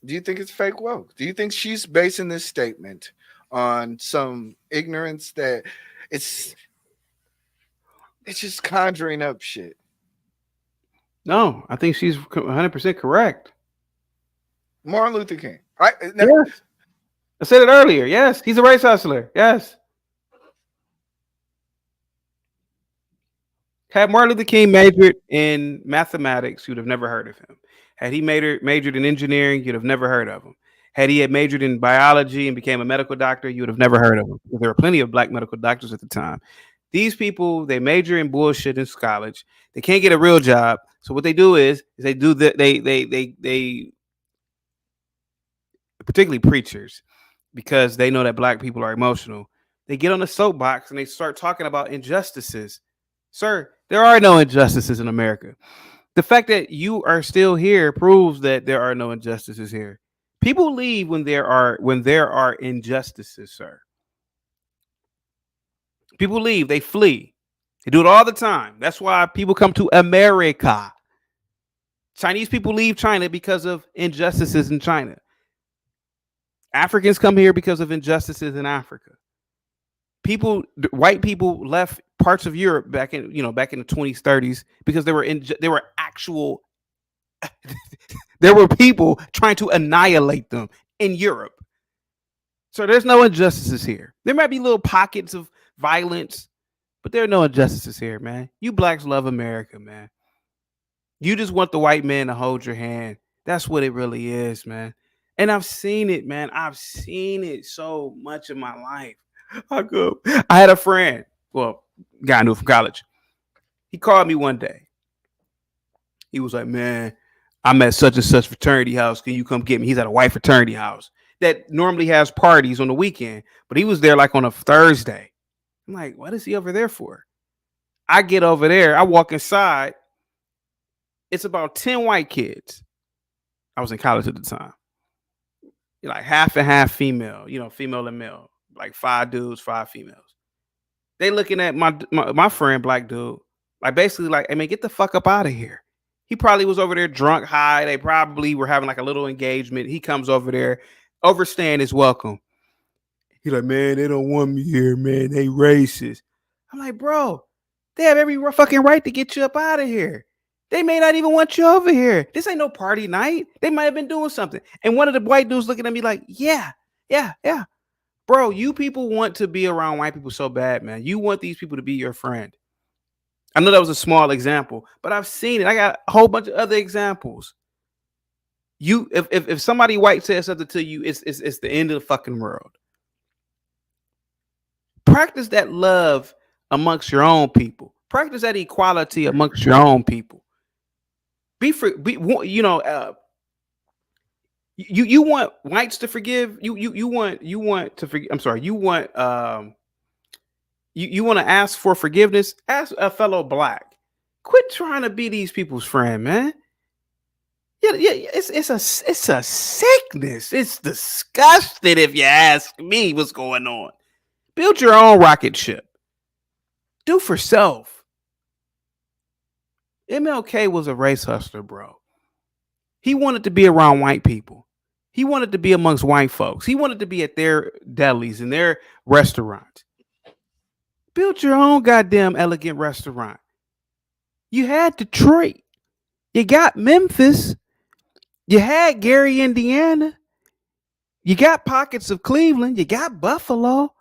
Do you think it's fake woke? Do you think she's basing this statement on some ignorance that it's just conjuring up shit? No, I think she's 100% correct. Martin Luther King. Yes. I said it earlier. Yes, he's a race hustler. Yes. Had Martin Luther King majored in mathematics, you'd have never heard of him. Had he majored in engineering, you'd have never heard of him. Had he had majored in biology and became a medical doctor, you would have never heard of him. There were plenty of black medical doctors at the time. These people, they major in bullshit in college. They can't get a real job. So what they do is they do that. They particularly preachers, because they know that black people are emotional. They get on the soapbox and they start talking about injustices. Sir, there are no injustices in America. The fact that you are still here proves that there are no injustices here. People leave when there are injustices, sir. People leave, they flee. They do it all the time. That's why people come to America. Chinese people leave China because of injustices in China. Africans come here because of injustices in Africa. White people left parts of Europe back in the 20s, 30s because there were people trying to annihilate them in Europe. So there's no injustices here. There might be little pockets of violence, but there are no injustices here, man. You blacks love America, man. You just want the white man to hold your hand. That's what it really is, man. And I've seen it, man. I've seen it so much in my life. I had a friend, guy I knew from college. He called me one day. He was like, man, I'm at such and such fraternity house. Can you come get me? He's at a white fraternity house that normally has parties on the weekend, but he was there like on a Thursday. I'm like, what is he over there for? I get over there. I walk inside. It's about 10 white kids. I was in college at the time. Like half and half female, female and male. Like 5 dudes, 5 females. They looking at my friend, black dude, like basically like, hey man, get the fuck up out of here. He probably was over there drunk, high. They probably were having like a little engagement. He comes over there, overstaying his welcome. He's like, man, they don't want me here, man. They racist. I'm like, bro, they have every fucking right to get you up out of here. They may not even want you over here. This ain't no party night. They might have been doing something. And one of the white dudes looking at me like, yeah. Bro, you people want to be around white people so bad, man. You want these people to be your friend. I know that was a small example, but I've seen it. I got a whole bunch of other examples. If somebody white says something to you, it's the end of the fucking world. Practice that love amongst your own people. Practice that equality amongst your own people. You want whites to forgive. You want to forgive. I'm sorry. You want to ask for forgiveness. Ask a fellow black. Quit trying to be these people's friend, man. Yeah. It's a sickness. It's disgusting if you ask me what's going on. Build your own rocket ship. Do for self. MLK was a race hustler, bro. He wanted to be around white people. He wanted to be amongst white folks. He wanted to be at their delis and their restaurants. Build your own goddamn elegant restaurant. You had Detroit. You got Memphis. You had Gary, Indiana. You got pockets of Cleveland. You got Buffalo.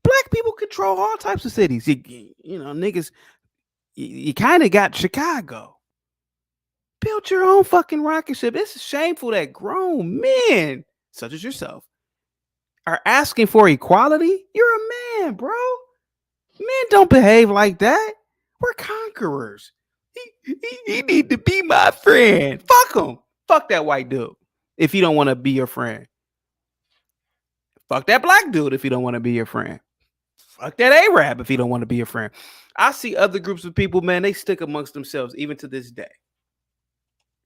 Black people control all types of cities. Niggas. You kind of got Chicago. Build your own fucking rocket ship. It's shameful that grown men, such as yourself, are asking for equality. You're a man, bro. Men don't behave like that. We're conquerors. He need to be my friend. Fuck him. Fuck that white dude if he don't want to be your friend. Fuck that black dude if he don't want to be your friend. Fuck that Arab if he don't want to be your friend. I see other groups of people, man, they stick amongst themselves even to this day.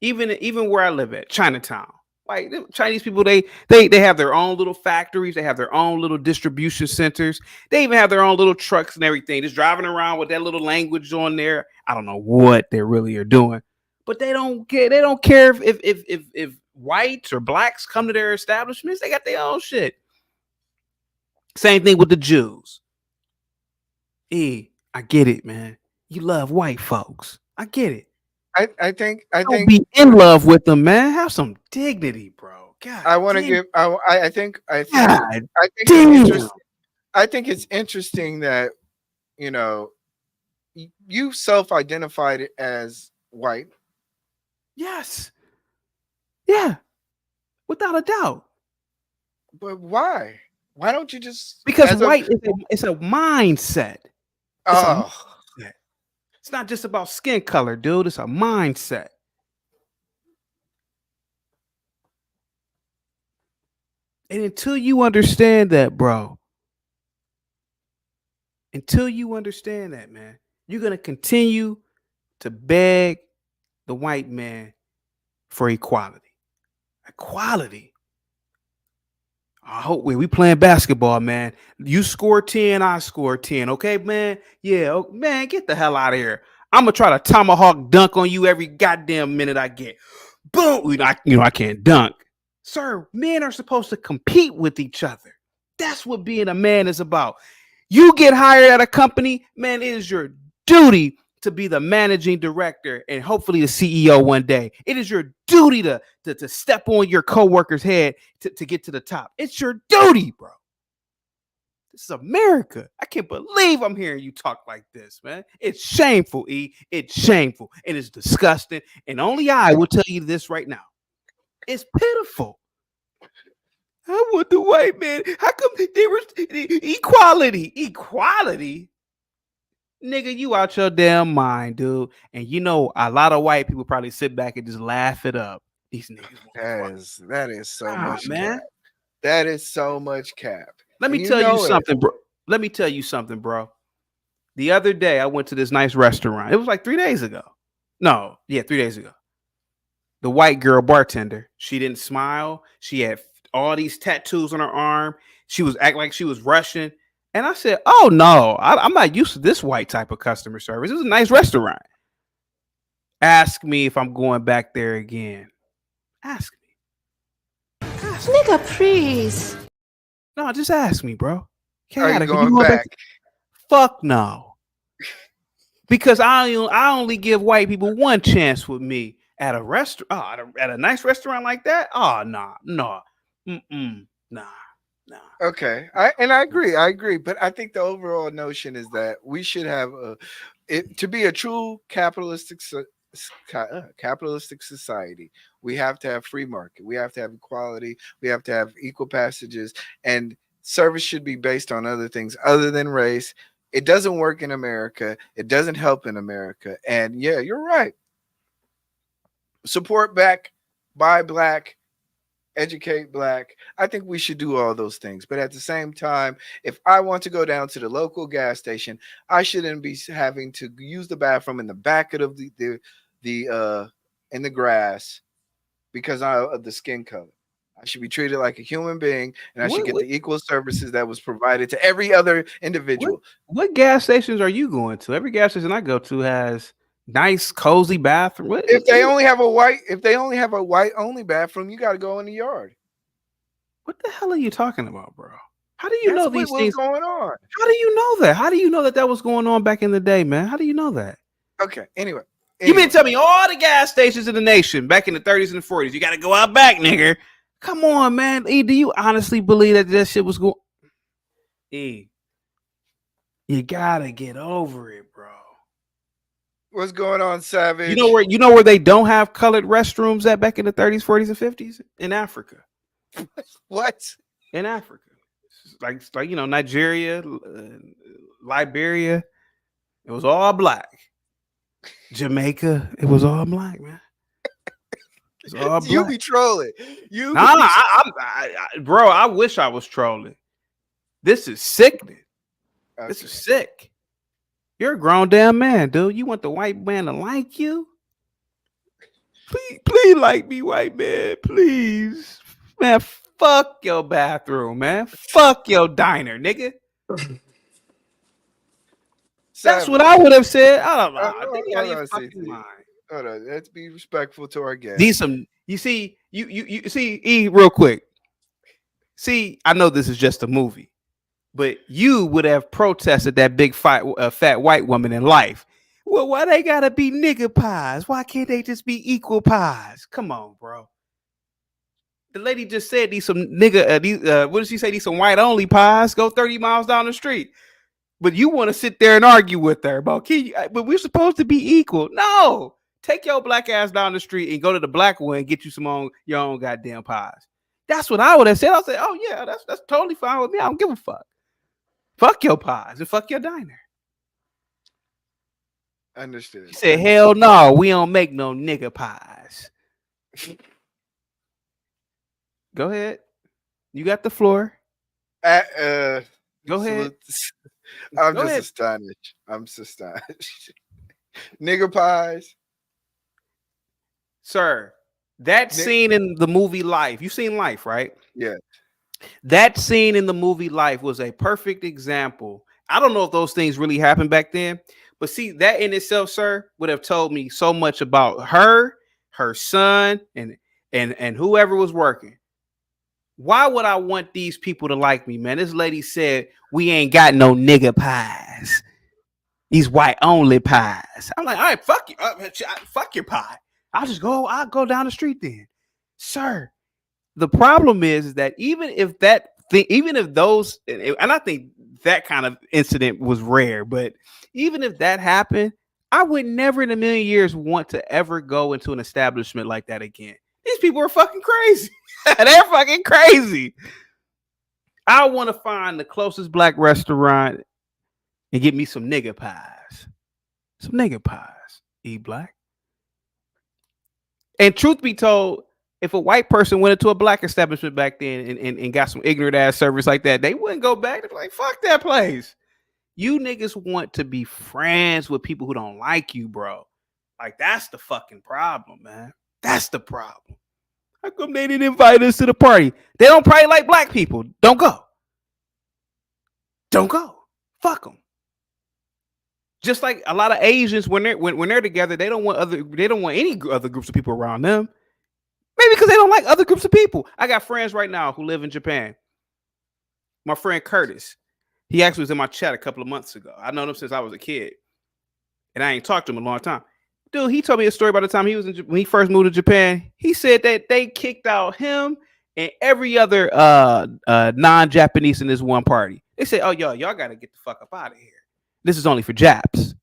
Even where I live at, Chinatown. Like Chinese people, they have their own little factories. They have their own little distribution centers. They even have their own little trucks and everything. Just driving around with that little language on there. I don't know what they really are doing, but they don't care. They don't care if whites or blacks come to their establishments, they got their own shit. Same thing with the Jews. I get it, man. You love white folks. I get it. I think Don't be in love with them, man. Have some dignity, bro. God, I want to give. I think God it's interesting. I think it's interesting that you self-identified it as white. Yes. Yeah. Without a doubt. But why? Why don't you just? Because white is a mindset. Oh. It's not just about skin color, dude. It's a mindset. And until you understand that, bro, man, you're going to continue to beg the white man for equality. Equality. I hope we playing basketball, man. You score 10, I score 10. Okay, man? Yeah, man, get the hell out of here. I'm going to try to tomahawk dunk on you every goddamn minute I get. Boom! I can't dunk. Sir, men are supposed to compete with each other. That's what being a man is about. You get hired at a company, man, it is your duty to be the managing director and hopefully the CEO one day. It is your duty to step on your coworker's head to get to the top. It's your duty, bro. This is America. I can't believe I'm hearing you talk like this, man. It's shameful, E. It's shameful. And it's disgusting. And only I will tell you this right now. It's pitiful. I want the white man. How come they were equality? Equality? Nigga, you out your damn mind, dude. And a lot of white people probably sit back and just laugh it up. These niggas. That is so much cap. That is so much cap. Let me tell you something, bro. Let me tell you something, bro. The other day, I went to this nice restaurant. It was like 3 days ago. 3 days ago. The white girl bartender, she didn't smile. She had all these tattoos on her arm. She was acting like she was Russian. And I said, oh, no, I'm not used to this white type of customer service. This is a nice restaurant. Ask me if I'm going back there again. Ask me. Nigga, please. No, just ask me, bro. Are you going back? Fuck no. Because I only give white people one chance with me at a restaurant. At a nice restaurant like that. Oh, nah. Nah. Okay, I agree, but I think the overall notion is that we should have to be a true capitalistic society. We have to have free market. We have to have equality. We have to have equal passages, and service should be based on other things other than race. It doesn't work in America. It doesn't help in America. And yeah, you're right. Support black, buy black, educate black. I think we should do all those things. But at the same time, if I want to go down to the local gas station, I shouldn't be having to use the bathroom in the back of the in the grass because of the skin color. I should be treated like a human being, and I should get the equal services that was provided to every other individual. What gas stations are you going to? Every gas station I go to has nice, cozy bathroom. If they only have a white only bathroom, you got to go in the yard. What the hell are you talking about, bro? How do you know these things going on? How do you know that? How do you know that was going on back in the day, man? How do you know that? Okay. Anyway. You've been telling me all the gas stations in the nation back in the 30s and the 40s. You got to go out back, nigga. Come on, man. E, do you honestly believe that shit was going? E, you gotta get over it, bro. What's going on, Savage? You know where they don't have colored restrooms at back in the 30s, 40s, and 50s? In Africa. What? In Africa. Like Nigeria, Liberia. It was all black. Jamaica, it was all black, man. It's all black. You be trolling. Bro, I wish I was trolling. This is sickening. Okay. This is sick. You're a grown damn man, dude. You want the white man to like you? Please like me, white man. Please. Man, fuck your bathroom, man. Fuck your diner, nigga. That's what I would have said. I don't know. I think you out of your fucking mind. Hold on. Let's be respectful to our guests. You see, You see, E, real quick. See, I know this is just a movie, but you would have protested that big fight, fat white woman in life. Well, why they gotta be nigger pies? Why can't they just be equal pies? Come on, bro. The lady just said these some nigga. What did she say? These some white only pies. Go 30 miles down the street. But you want to sit there and argue with her about, but we're supposed to be equal. No, take your black ass down the street and go to the black one and get you your own goddamn pies. That's what I would have said. I'll say, oh yeah, that's totally fine with me. I don't give a fuck. Fuck your pies and fuck your diner. Understood. She said, hell no, we don't make no nigga pies. Go ahead. You got the floor. Go ahead. I'm just astonished. I'm so astonished. Nigger pies. Sir, that scene in the movie Life, you've seen Life, right? Yeah. That scene in the movie Life was a perfect example. I don't know if those things really happened back then, but see, that in itself, sir, would have told me so much about her son, and whoever was working. Why would I want these people to like me, man? This lady said, we ain't got no nigga pies. These white only pies. I'm like, all right, fuck you. Fuck your pie. I'll go down the street then. Sir, the problem is that even if those, and I think that kind of incident was rare, but even if that happened, I would never in a million years want to ever go into an establishment like that again. These people are fucking crazy. They're fucking crazy. I want to find the closest black restaurant and get me some nigga pies. Some nigga pies. eBlack. And truth be told, if a white person went into a black establishment back then and got some ignorant ass service like that, they wouldn't go back. They'd be like, fuck that place. You niggas want to be friends with people who don't like you, bro. Like, that's the fucking problem, man. That's the problem. How come they didn't invite us to the party? They don't probably like black people. Don't go. Don't go. Fuck them. Just like a lot of Asians, when they're together, they don't want any other groups of people around them. Maybe because they don't like other groups of people. I got friends right now who live in Japan. My friend Curtis, he actually was in my chat a couple of months ago. I've known him since I was a kid, and I ain't talked to him in a long time. Dude, he told me a story about the time when he first moved to Japan. He said that they kicked out him and every other non-Japanese in this one party. They said, "Oh, y'all got to get the fuck up out of here. This is only for Japs."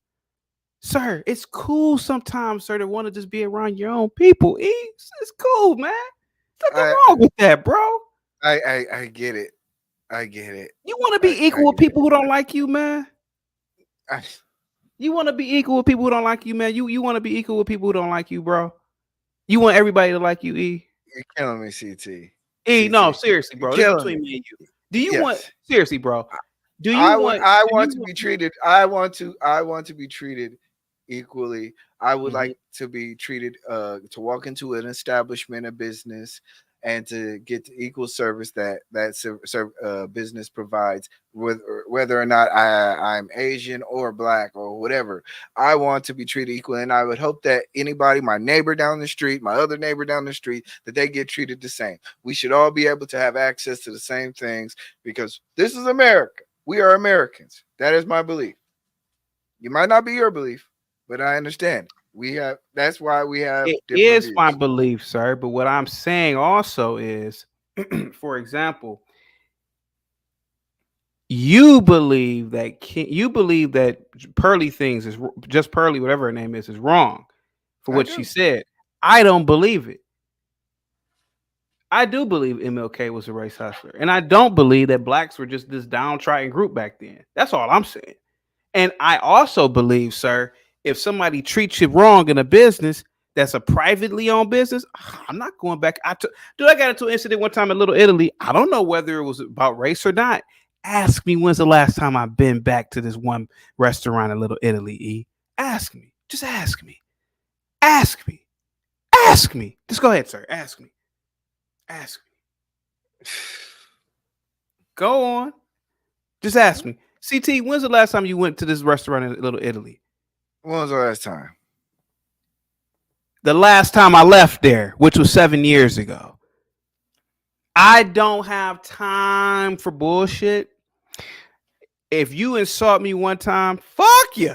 Sir, it's cool sometimes, sir, to want to just be around your own people. It's cool, man. Nothing wrong with that, bro. I get it. I get it. You want to be equal with people who don't like you, man? You want to be equal with people who don't like you, man? You want to be equal with people who don't like you, bro? You want everybody to like you, E? You're killing me, CT. E, no, seriously, bro. This is between me and you. Do you want seriously, bro? Do you I want to be treated equally. I would like to be treated to walk into an establishment, a business, and to get the equal service that business provides, whether or not I'm Asian or black or whatever. I want to be treated equally, and I would hope that anybody, my neighbor down the street, my other neighbor down the street, that they get treated the same. We should all be able to have access to the same things because this is America. We are Americans. That is my belief. You might not be your belief, but I understand. That's why we have. It is views. My belief, sir. But what I'm saying also is, for example, you believe that Pearly Things is just Pearly, whatever her name is wrong for what she said. I don't believe it. I do believe MLK was a race hustler, and I don't believe that blacks were just this downtrodden group back then. That's all I'm saying. And I also believe, sir, if somebody treats you wrong in a business that's a privately owned business, I'm not going back. I got into an incident one time in Little Italy. I don't know whether it was about race or not. Ask me when's the last time I've been back to this one restaurant in Little Italy, E. Ask me. Just ask me. Ask me. Ask me. Just go ahead, sir. Ask me. Ask me. Go on. Just ask me. CT, when's the last time you went to this restaurant in Little Italy? When was the last time? the last time I left there, which was 7 years ago. I don't have time for bullshit. If you insult me one time, fuck you.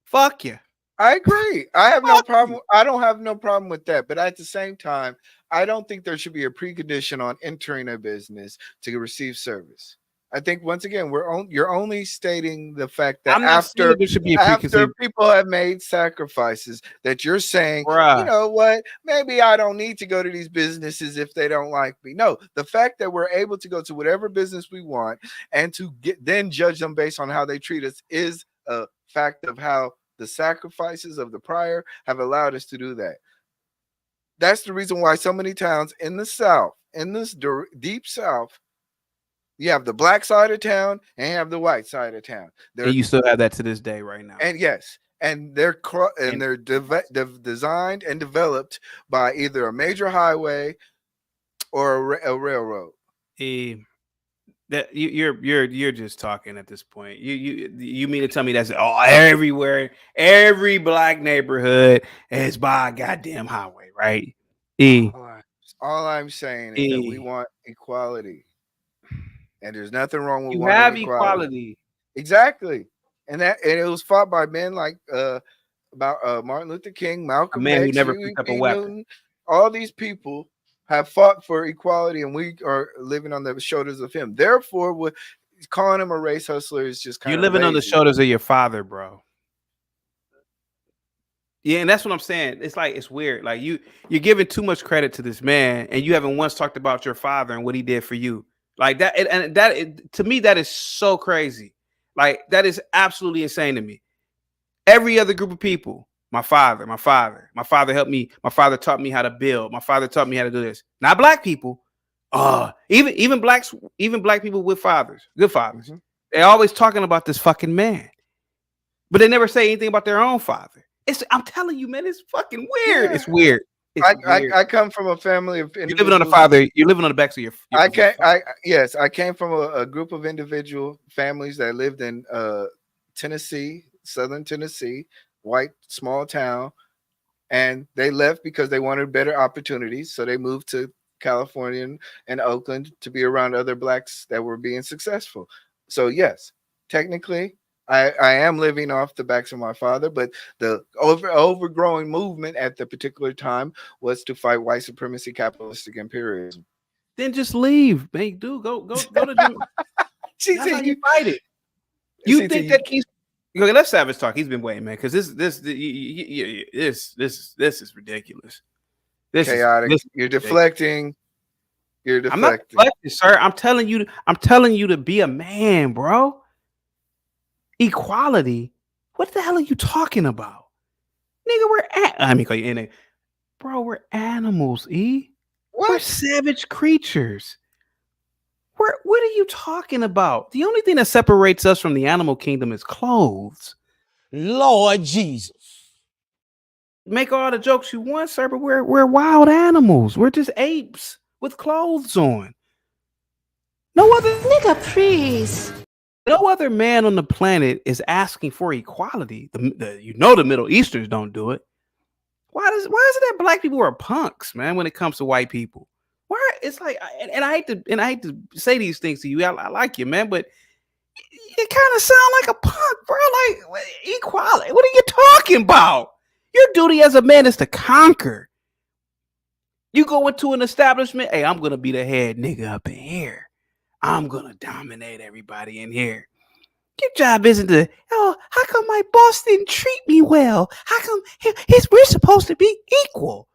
Fuck you. I agree. I have no problem. I don't have no problem with that. But at the same time, I don't think there should be a precondition on entering a business to receive service. I think once again, you're only stating the fact that I'm not saying that there should be a preconceived. people have made sacrifices, that you're saying, you Bruh. know what, maybe I don't need to go to these businesses if they don't like me. No, the fact that we're able to go to whatever business we want and to then judge them based on how they treat us is a fact of how the sacrifices of the prior have allowed us to do that. That's the reason why so many towns in the South, in this deep South, you have the black side of town and you have the white side of town. And you still have that to this day right now. And yes, and they're designed and developed by either a major highway or a railroad. That you're just talking at this point. You mean to tell me that's everywhere, every black neighborhood is by a goddamn highway, right? All I'm saying is that we want equality. And there's nothing wrong with you wanting have equality. Exactly. And it was fought by men like about Martin Luther King, Malcolm X, who never Huey picked up P. a weapon. Newton. All these people have fought for equality, and we are living on the shoulders of him. Therefore, calling him a race hustler is just kind of living lazy. On the shoulders of your father, bro. Yeah, and that's what I'm saying. It's like it's weird. Like you're giving too much credit to this man, and you haven't once talked about your father and what he did for you. Like that, to me, that is so crazy. Like that is absolutely insane to me. Every other group of people, my father helped me. My father taught me how to build. My father taught me how to do this. Not black people. Even black people with fathers, good fathers. Mm-hmm. They're always talking about this fucking man, but they never say anything about their own father. I'm telling you, man, it's fucking weird. Yeah. It's weird. I come from a family of individuals. You're living on the father. You're living on the backs of your. I came from a group of individual families that lived in Tennessee, southern Tennessee, white small town, and they left because they wanted better opportunities. So they moved to California and Oakland to be around other blacks that were being successful. So yes, technically, I am living off the backs of my father, but the overgrowing movement at the particular time was to fight white supremacy, capitalistic imperialism. Then just leave, man. Dude, go to Jim. That's how you fight it. You think that he's okay? Let's Savage talk. He's been waiting, man, because this is ridiculous. This chaotic. You're deflecting. You're deflecting. I'm not deflecting, sir. I'm telling you to be a man, bro. Equality? What the hell are you talking about? Nigga, we're animals, E. What? We're savage creatures. What are you talking about? The only thing that separates us from the animal kingdom is clothes. Lord Jesus. Make all the jokes you want, sir, but we're wild animals. We're just apes with clothes on. No other nigga, please. No other man on the planet is asking for equality. The Middle Easterns don't do it. Why is it that black people are punks, man, when it comes to white people? Why? It's like, and I hate to say these things to you. I like you, man, but you kind of sound like a punk, bro. Like equality. What are you talking about? Your duty as a man is to conquer. You go into an establishment, hey, I'm gonna be the head nigga up in here. I'm gonna dominate everybody in here. Your job isn't to, how come my boss didn't treat me well? How come we're supposed to be equal?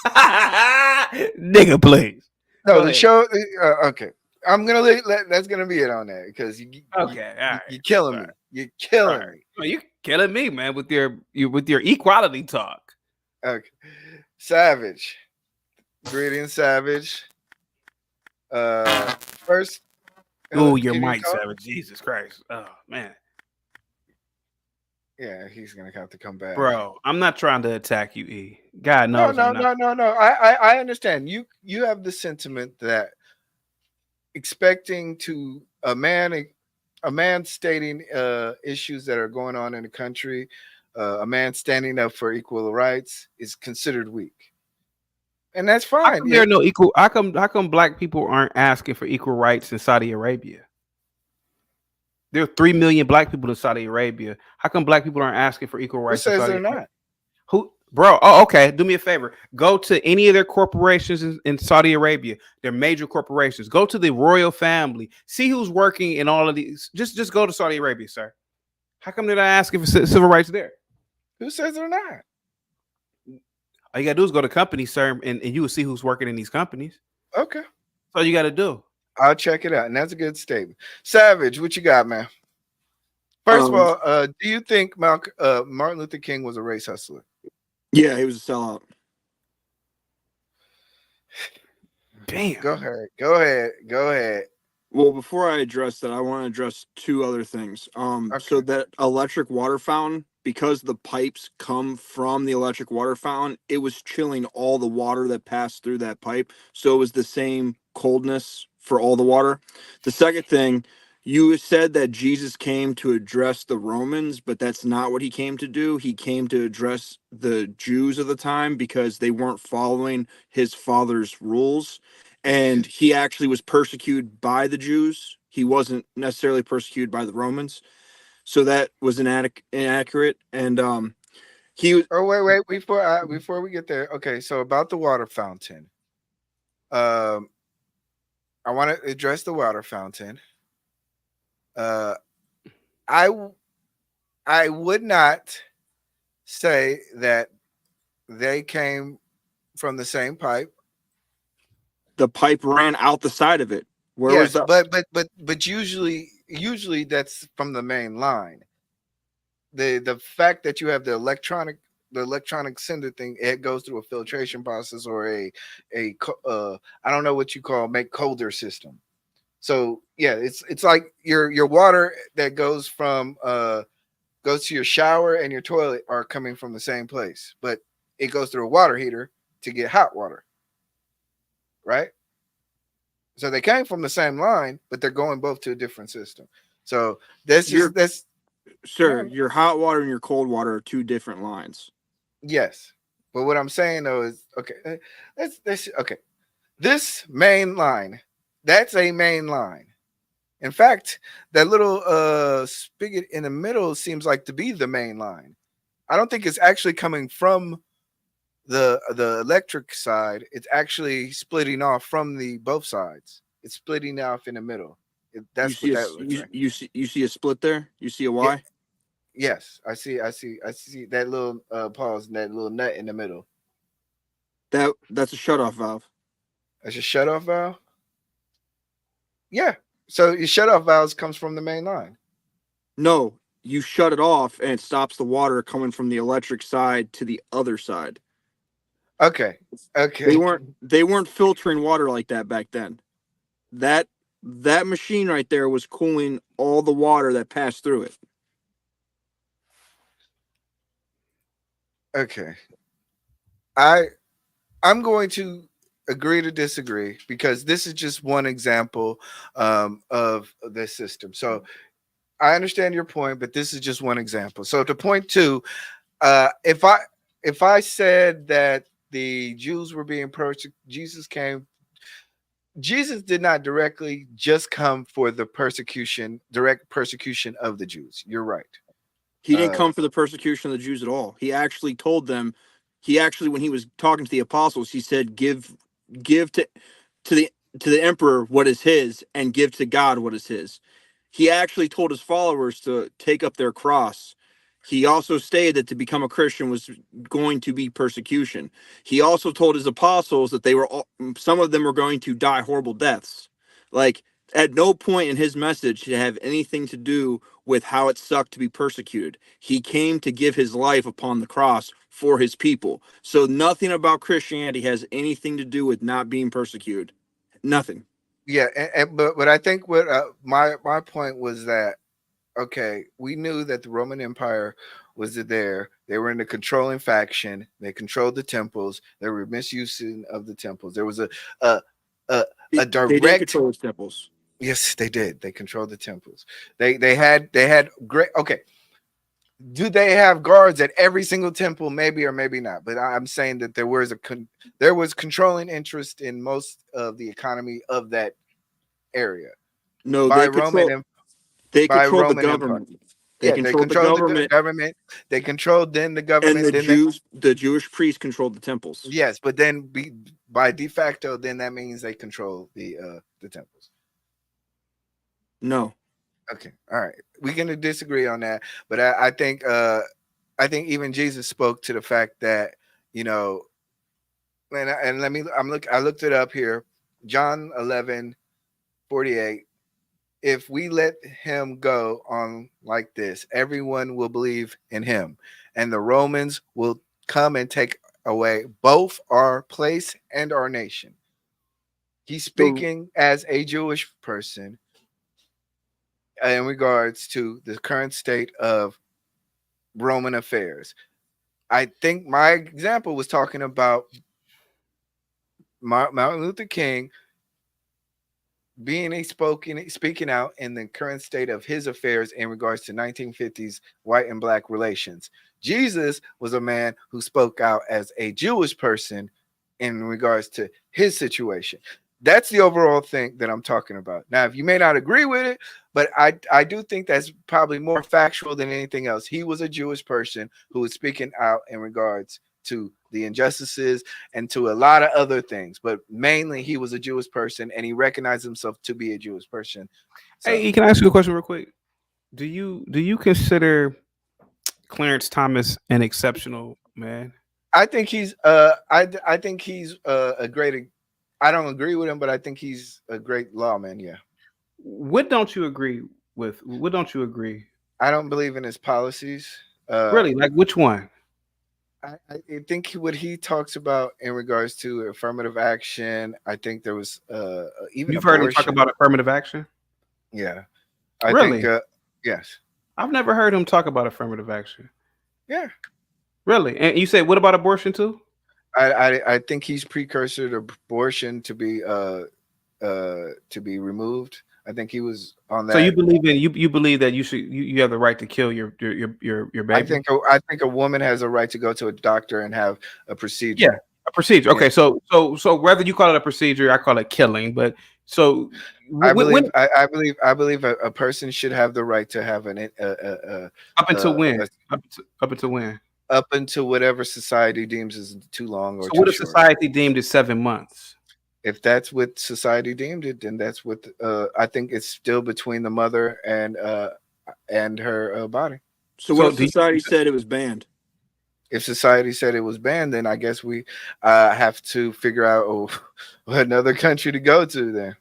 Nigga, please. No, the show. Okay, I'm gonna that's gonna be it on that because you're killing me. You're killing me. Well, you're killing me, man, with your equality talk. Okay, Savage. Greetings, Savage. First. Oh, your mic, Savage. Jesus Christ. Oh, man. Yeah, he's going to have to come back. Bro, I'm not trying to attack you, E. God knows. No. I understand. You have the sentiment that expecting a man stating issues that are going on in the country a man standing up for equal rights is considered weak, and that's fine. How come there are no equal? How come black people aren't asking for equal rights in Saudi Arabia? There are 3 million black people in Saudi Arabia. How come black people aren't asking for equal Who rights in says Saudi they're Arabia? not? Who, bro? Oh, okay. Do me a favor. Go to any of their corporations in Saudi Arabia. They're major corporations. Go to the royal family. See who's working in all of these. Just go to Saudi Arabia, sir. How come they're not asking for civil rights there? Who says they're not? All you gotta do is go to companies, sir, and you will see who's working in these companies. Okay. That's all you gotta do. I'll check it out. And that's a good statement. Savage, what you got, man? First of all, do you think Martin Luther King was a race hustler? Yeah, he was a sellout. Damn. Go ahead. Well, before I address that, I want to address two other things. So that electric water fountain, because the pipes come from the electric water fountain, it was chilling all the water that passed through that pipe. So it was the same coldness for all the water. The second thing, you said that Jesus came to address the Romans, but that's not what he came to do. He came to address the Jews of the time because they weren't following his father's rules. And he actually was persecuted by the Jews. He wasn't necessarily persecuted by the Romans. So that was inaccurate. And he was. Oh, wait, before we get there. Okay, so about the water fountain. I want to address the water fountain. I would not say that they came from the same pipe. The pipe ran out the side of it. Where Yes, was that? but usually that's from the main line. The fact that you have the electronic sender thing, it goes through a filtration process or I don't know what you call make colder system. So yeah, it's like your water that goes to your shower and your toilet are coming from the same place, but it goes through a water heater to get hot water, right? So they came from the same line, but they're going both to a different system. So Sir, your hot water and your cold water are two different lines. Yes, but what I'm saying though is okay. Okay. This main line, that's a main line. In fact, that little spigot in the middle seems like to be the main line. I don't think it's actually coming from the electric side. It's actually splitting off from the both sides. It's splitting off in the middle. That's what that looks like. You see a split there? You see a Y? Yeah. Yes, I see that little pause and that little nut in the middle. That's a shutoff valve. That's a shutoff valve? Yeah. So your shutoff valves comes from the main line. No, you shut it off and it stops the water coming from the electric side to the other side. Okay. They weren't filtering water like that back then. That machine right there was cooling all the water that passed through it. Okay. I'm going to agree to disagree because this is just one example of this system. So I understand your point, but this is just one example. So to point two, if I said that the Jews were being persecuted, Jesus did not directly just come for the direct persecution of the Jews. You're right. He didn't come for the persecution of the Jews at all. He actually told them, when he was talking to the apostles, he said, give to the emperor what is his and give to God what is his. He actually told his followers to take up their cross. He also stated that to become a Christian was going to be persecution. He also told his apostles that some of them were going to die horrible deaths. Like, at no point in his message did it have anything to do with how it sucked to be persecuted. He came to give his life upon the cross for his people. So nothing about Christianity has anything to do with not being persecuted. Nothing. Yeah, but I think what my point was that, okay, we knew that the Roman Empire was there. They were in the controlling faction. They controlled the temples. They were misusing of the temples. There was a direct. They did control the temples. Yes, they did. They controlled the temples. They had great. Okay, Do they have guards at every single temple? Maybe or maybe not. But I'm saying that there was controlling interest in most of the economy of that area. No, by they control. They by control the Roman Empire. government. Yeah, they controlled the government. They controlled then the government. And then the Jewish priests controlled the temples. Yes, but then by de facto, then that means they control the temples. No. Okay, all right. We can disagree on that, but I think even Jesus spoke to the fact that, you know, and I looked it up here. John 11:48. If we let him go on like this, everyone will believe in him, and the Romans will come and take away both our place and our nation. He's speaking as a Jewish person in regards to the current state of Roman affairs. I think my example was talking about Martin Luther King speaking out in the current state of his affairs in regards to 1950s white and black relations. Jesus was a man who spoke out as a Jewish person in regards to his situation. That's the overall thing that I'm talking about. Now, if you may not agree with it, but I do think that's probably more factual than anything else. He was a Jewish person who was speaking out in regards to the injustices and to a lot of other things, but mainly he was a Jewish person and he recognized himself to be a Jewish person. So. Hey, can I ask you a question real quick? Do you consider Clarence Thomas an exceptional man? I think he's I think he's a great. I don't agree with him, but I think he's a great lawman. Yeah. What don't you agree with? What don't you agree? I don't believe in his policies. Really? Like which one? I think what he talks about in regards to affirmative action. I think there was even you've heard him talk about affirmative action. Yeah, I think yes. I've never heard him talk about affirmative action. Yeah, really. And you say what about abortion too? I think he's precursor to abortion to be removed. I think he was on that. So you believe in you believe that you have the right to kill your baby? I think a woman has a right to go to a doctor and have a procedure. Yeah, a procedure. Okay, yeah. So whether you call it a procedure, I call it killing. But so I believe a person should have the right to have an up until when? Up until when? Up until whatever society deems is too long or so too what if short. Society deemed it 7 months? If that's what society deemed it, then that's what I think it's still between the mother and her body. So what if society said it was banned? If society said it was banned, then I guess we have to figure out another country to go to then.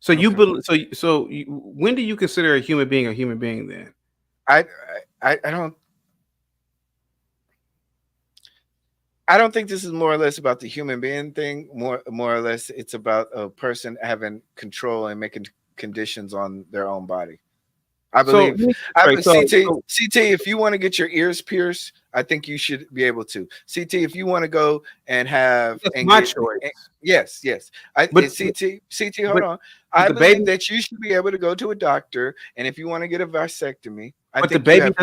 So you believe? So when do you consider a human being then? I don't think this is more or less about the human being thing. More or less, it's about a person having control and making conditions on their own body. I believe. CT, if you want to get your ears pierced, I think you should be able to. CT, if you want to go and have my choice. Yes. CT, hold on. I believe that you should be able to go to a doctor, and if you want to get a vasectomy, I think the baby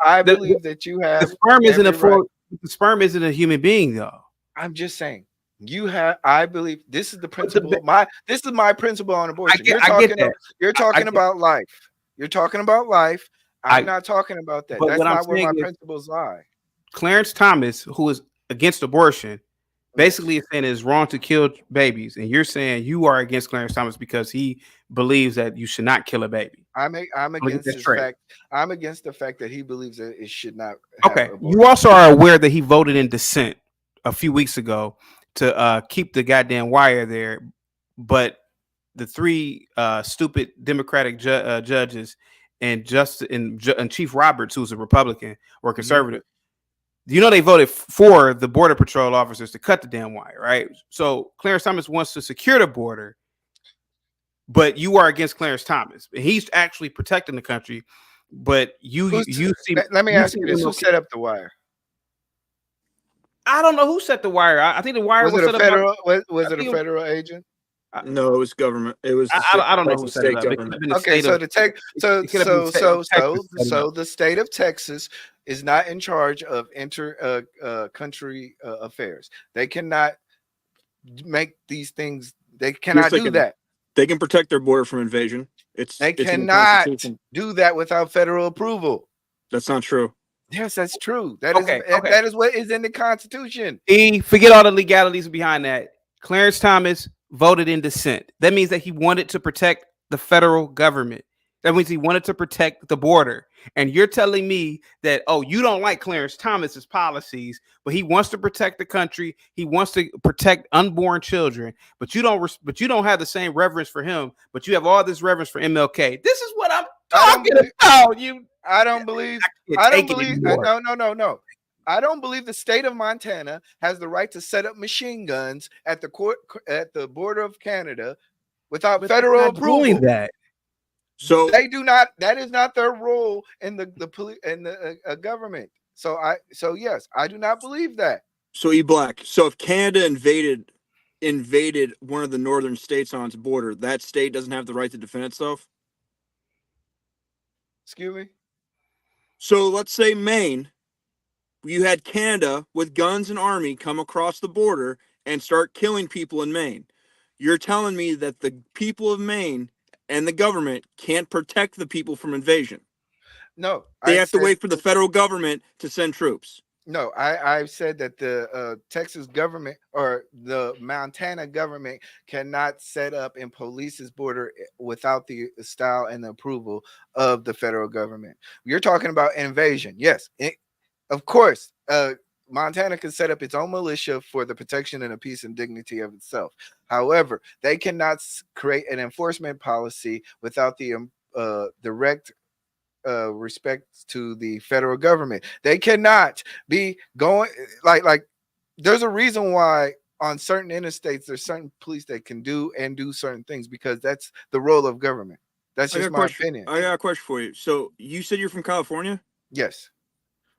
I believe that you have. The sperm isn't the sperm isn't a human being, though. I'm just saying. I believe this is the principle. This is my principle on abortion. You're talking about life. You're talking about life. I'm not talking about that. That's not where my principles lie. Clarence Thomas, who is against abortion, basically is saying it's wrong to kill babies, and you're saying you are against Clarence Thomas because he believes that you should not kill a baby. I'm against the fact. I'm against the fact that he believes that it should not. Okay. You also are aware that he voted in dissent a few weeks ago to keep the goddamn wire there, but the three stupid Democratic judges and Chief Roberts, who's a Republican or conservative, you know, they voted for the Border Patrol officers to cut the damn wire, right? So Clarence Thomas wants to secure the border, but you are against Clarence Thomas. He's actually protecting the country, but you see. Let me ask you this: who set up the wire? I don't know who set the wire. I think the wire was set up. Was it a federal federal agent? No, it was government. It was the I don't know who Texas set it state up. It could government. have been the Okay, state so of. the tech, It could have been the state of Texas set it up. so the state of Texas is not in charge of country affairs. They cannot make these things. They cannot do that. They can protect their border from invasion. It's They in the cannot Constitution. do that without federal approval. That's not true. Yes, that's true. Okay. That is what is in the Constitution. Forget all the legalities behind that. Clarence Thomas voted in dissent. That means that he wanted to protect the federal government. That means he wanted to protect the border. And you're telling me that, oh, you don't like Clarence Thomas's policies, but he wants to protect the country. He wants to protect unborn children, but you don't have the same reverence for him, but you have all this reverence for MLK. This is what I'm talking about. I don't believe. No. I don't believe the state of Montana has the right to set up machine guns at the border of Canada without federal approval. Doing that. So they do not. That is not their role in the police and the government. So yes, I do not believe that. So eBlack. So if Canada invaded one of the northern states on its border, that state doesn't have the right to defend itself. Excuse me. So let's say Maine, you had Canada with guns and army come across the border and start killing people in Maine. You're telling me that the people of Maine and the government can't protect the people from invasion? No. They have to wait for the federal government to send troops. No, I've said that the Texas government or the Montana government cannot set up and police its border without the style and the approval of the federal government. You're talking about invasion. Yes, of course. Montana can set up its own militia for the protection and the peace and dignity of itself. However, they cannot create an enforcement policy without the direct respect to the federal government. They cannot be going like there's a reason why on certain interstates there's certain police that can do certain things, because that's the role of government. That's just my opinion. I got a question for you. So you said you're from California? Yes.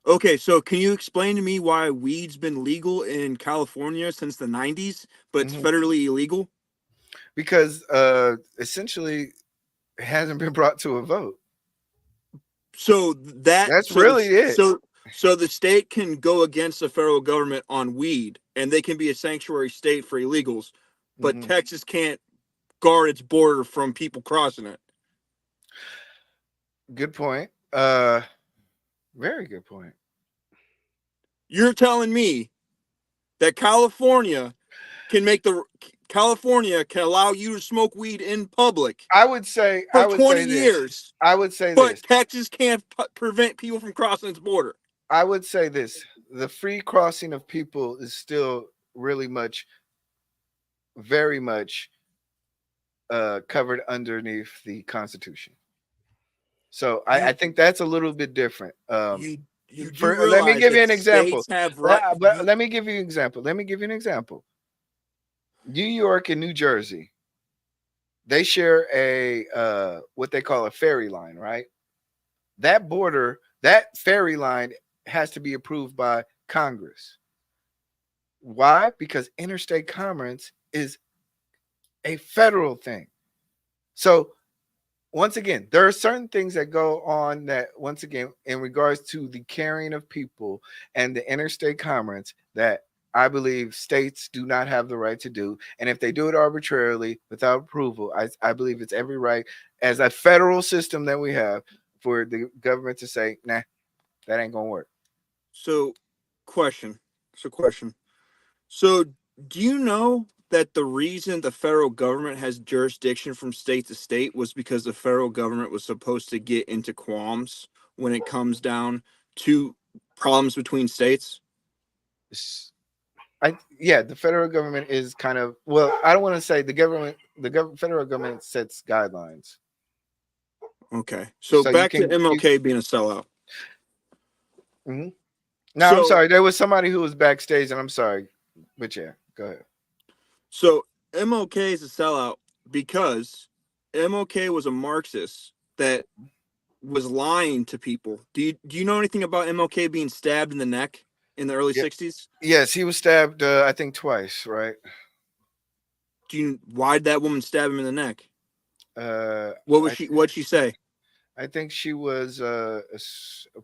Okay, so can you explain to me why weed's been legal in California since the 90s, but it's federally illegal? Because essentially it hasn't been brought to a vote. So that's really it. So the state can go against the federal government on weed, and they can be a sanctuary state for illegals, but Texas can't guard its border from people crossing it. Good point. Very good point. You're telling me that California can allow you to smoke weed in public? I would say for 20 years. I would say but this. Texas can't prevent people from crossing its border. I would say this: the free crossing of people is still really very much covered underneath the Constitution. So I think that's a little bit different. Let me give you an example. Let me give you an example. New York and New Jersey, they share a what they call a ferry line, right? That ferry line has to be approved by Congress. Why? Because interstate commerce is a federal thing. So once again, there are certain things that go on that, once again, in regards to the carrying of people and the interstate commerce, that I believe states do not have the right to do. And if they do it arbitrarily without approval, I believe it's every right as a federal system that we have for the government to say, nah, that ain't gonna work. So do you know that the reason the federal government has jurisdiction from state to state was because the federal government was supposed to get into qualms when it comes down to problems between states? The federal government is kind of, well, I don't want to say federal government sets guidelines. Okay. So back to MLK being a sellout. Mm-hmm. No, I'm sorry. There was somebody who was backstage, and I'm sorry. But yeah, go ahead. So MLK is a sellout because MLK was a Marxist that was lying to people. Do you know anything about MLK being stabbed in the neck in the early 60s? Yes, he was stabbed, I think twice, right? Why'd that woman stab him in the neck? What'd she say? I think she was a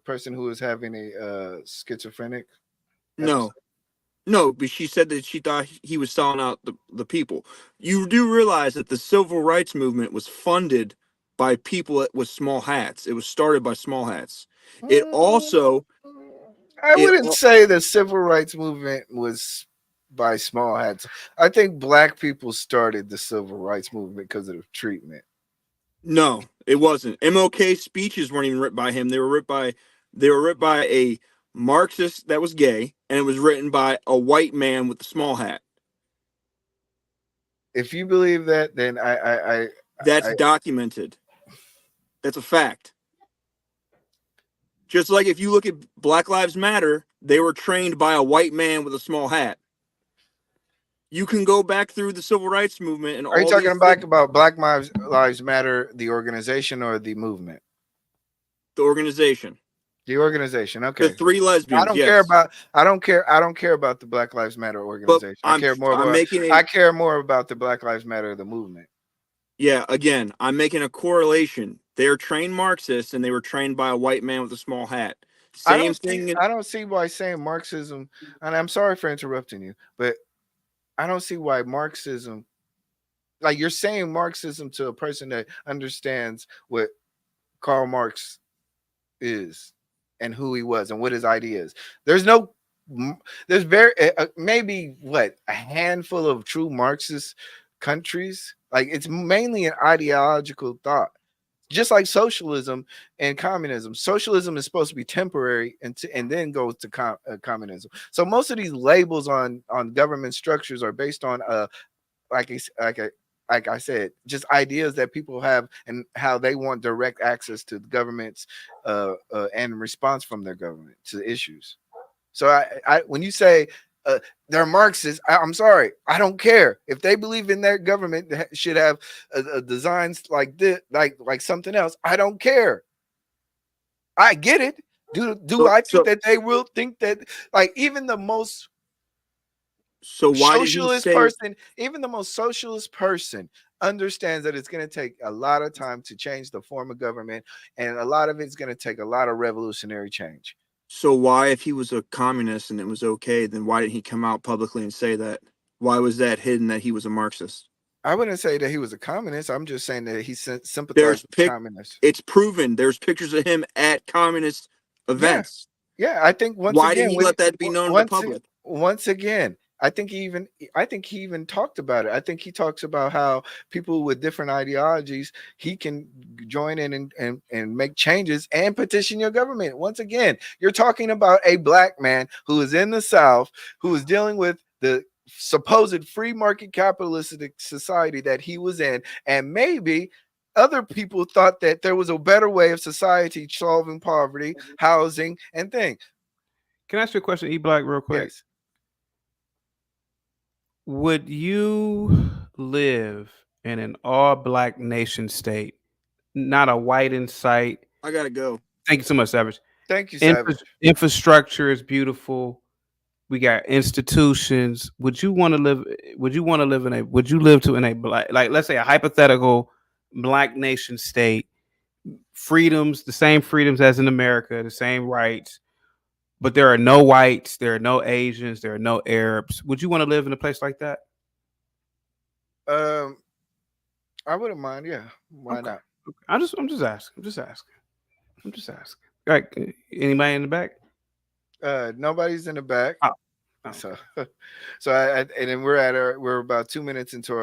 person who was having a schizophrenic episode. No, but she said that she thought he was selling out the people. You do realize that the civil rights movement was funded by people with small hats. It was started by small hats. It also, I wouldn't say the civil rights movement was by small hats. I think black people started the civil rights movement because of the treatment. No, it wasn't. MLK speeches weren't even written by him. They were written by a Marxist that was gay, and it was written by a white man with a small hat. If you believe that, then that's documented. That's a fact. Just like if you look at Black Lives Matter, they were trained by a white man with a small hat. You can go back through the civil rights movement and are you talking about Black Lives Matter, the organization, or the movement? The organization. The organization. Okay. The three lesbians. I don't care about. I don't care about the Black Lives Matter organization. I care more about the Black Lives Matter, the movement. Yeah. Again, I'm making a correlation. They're trained Marxists, and they were trained by a white man with a small hat. Same thing. I don't see why saying Marxism. And I'm sorry for interrupting you, but I don't see why Marxism. Like you're saying Marxism to a person that understands what Karl Marx is and who he was and what his ideas. There's maybe a handful of true Marxist countries. Like it's mainly an ideological thought, just like socialism and communism. Socialism is supposed to be temporary and then goes to communism. So most of these labels on government structures are based on like I said, just ideas that people have and how they want direct access to the governments and response from their government to issues. So I when you say they're Marxists, I'm sorry, I don't care if they believe in their government should have designs like this, like something else. I don't care. I get it. I think that they will think that like even the most socialist person, even the most socialist person understands that it's going to take a lot of time to change the form of government, and a lot of it's going to take a lot of revolutionary change. So why, if he was a communist and it was okay, then why didn't he come out publicly and say that? Why was that hidden that he was a Marxist? I wouldn't say that he was a communist. I'm just saying that he sympathized with communists. It's proven. There's pictures of him at communist events. Yeah, I think why didn't he let that be known to the public? Once again, I think he even talked about it. I think he talks about how people with different ideologies, he can join in and make changes and petition your government. Once again, you're talking about a black man who is in the South, who is dealing with the supposed free market capitalistic society that he was in, and maybe other people thought that there was a better way of society solving poverty, housing, and things. Can I ask you a question, eBlack, real quick? Yes. Would you live in an all-black nation state, not a white in sight? I gotta go. Thank you so much, Savage. Thank you, Savage. Infrastructure is beautiful. We got institutions. Would you want to live in a black, like, let's say a hypothetical black nation state, freedoms, the same freedoms as in America, the same rights, but there are no whites, there are no Asians, there are no Arabs. Would you want to live in a place like that? I wouldn't mind. Yeah, why not? Okay. I'm just asking. All right, anybody in the back? Nobody's in the back. Oh. So and then we're about 2 minutes into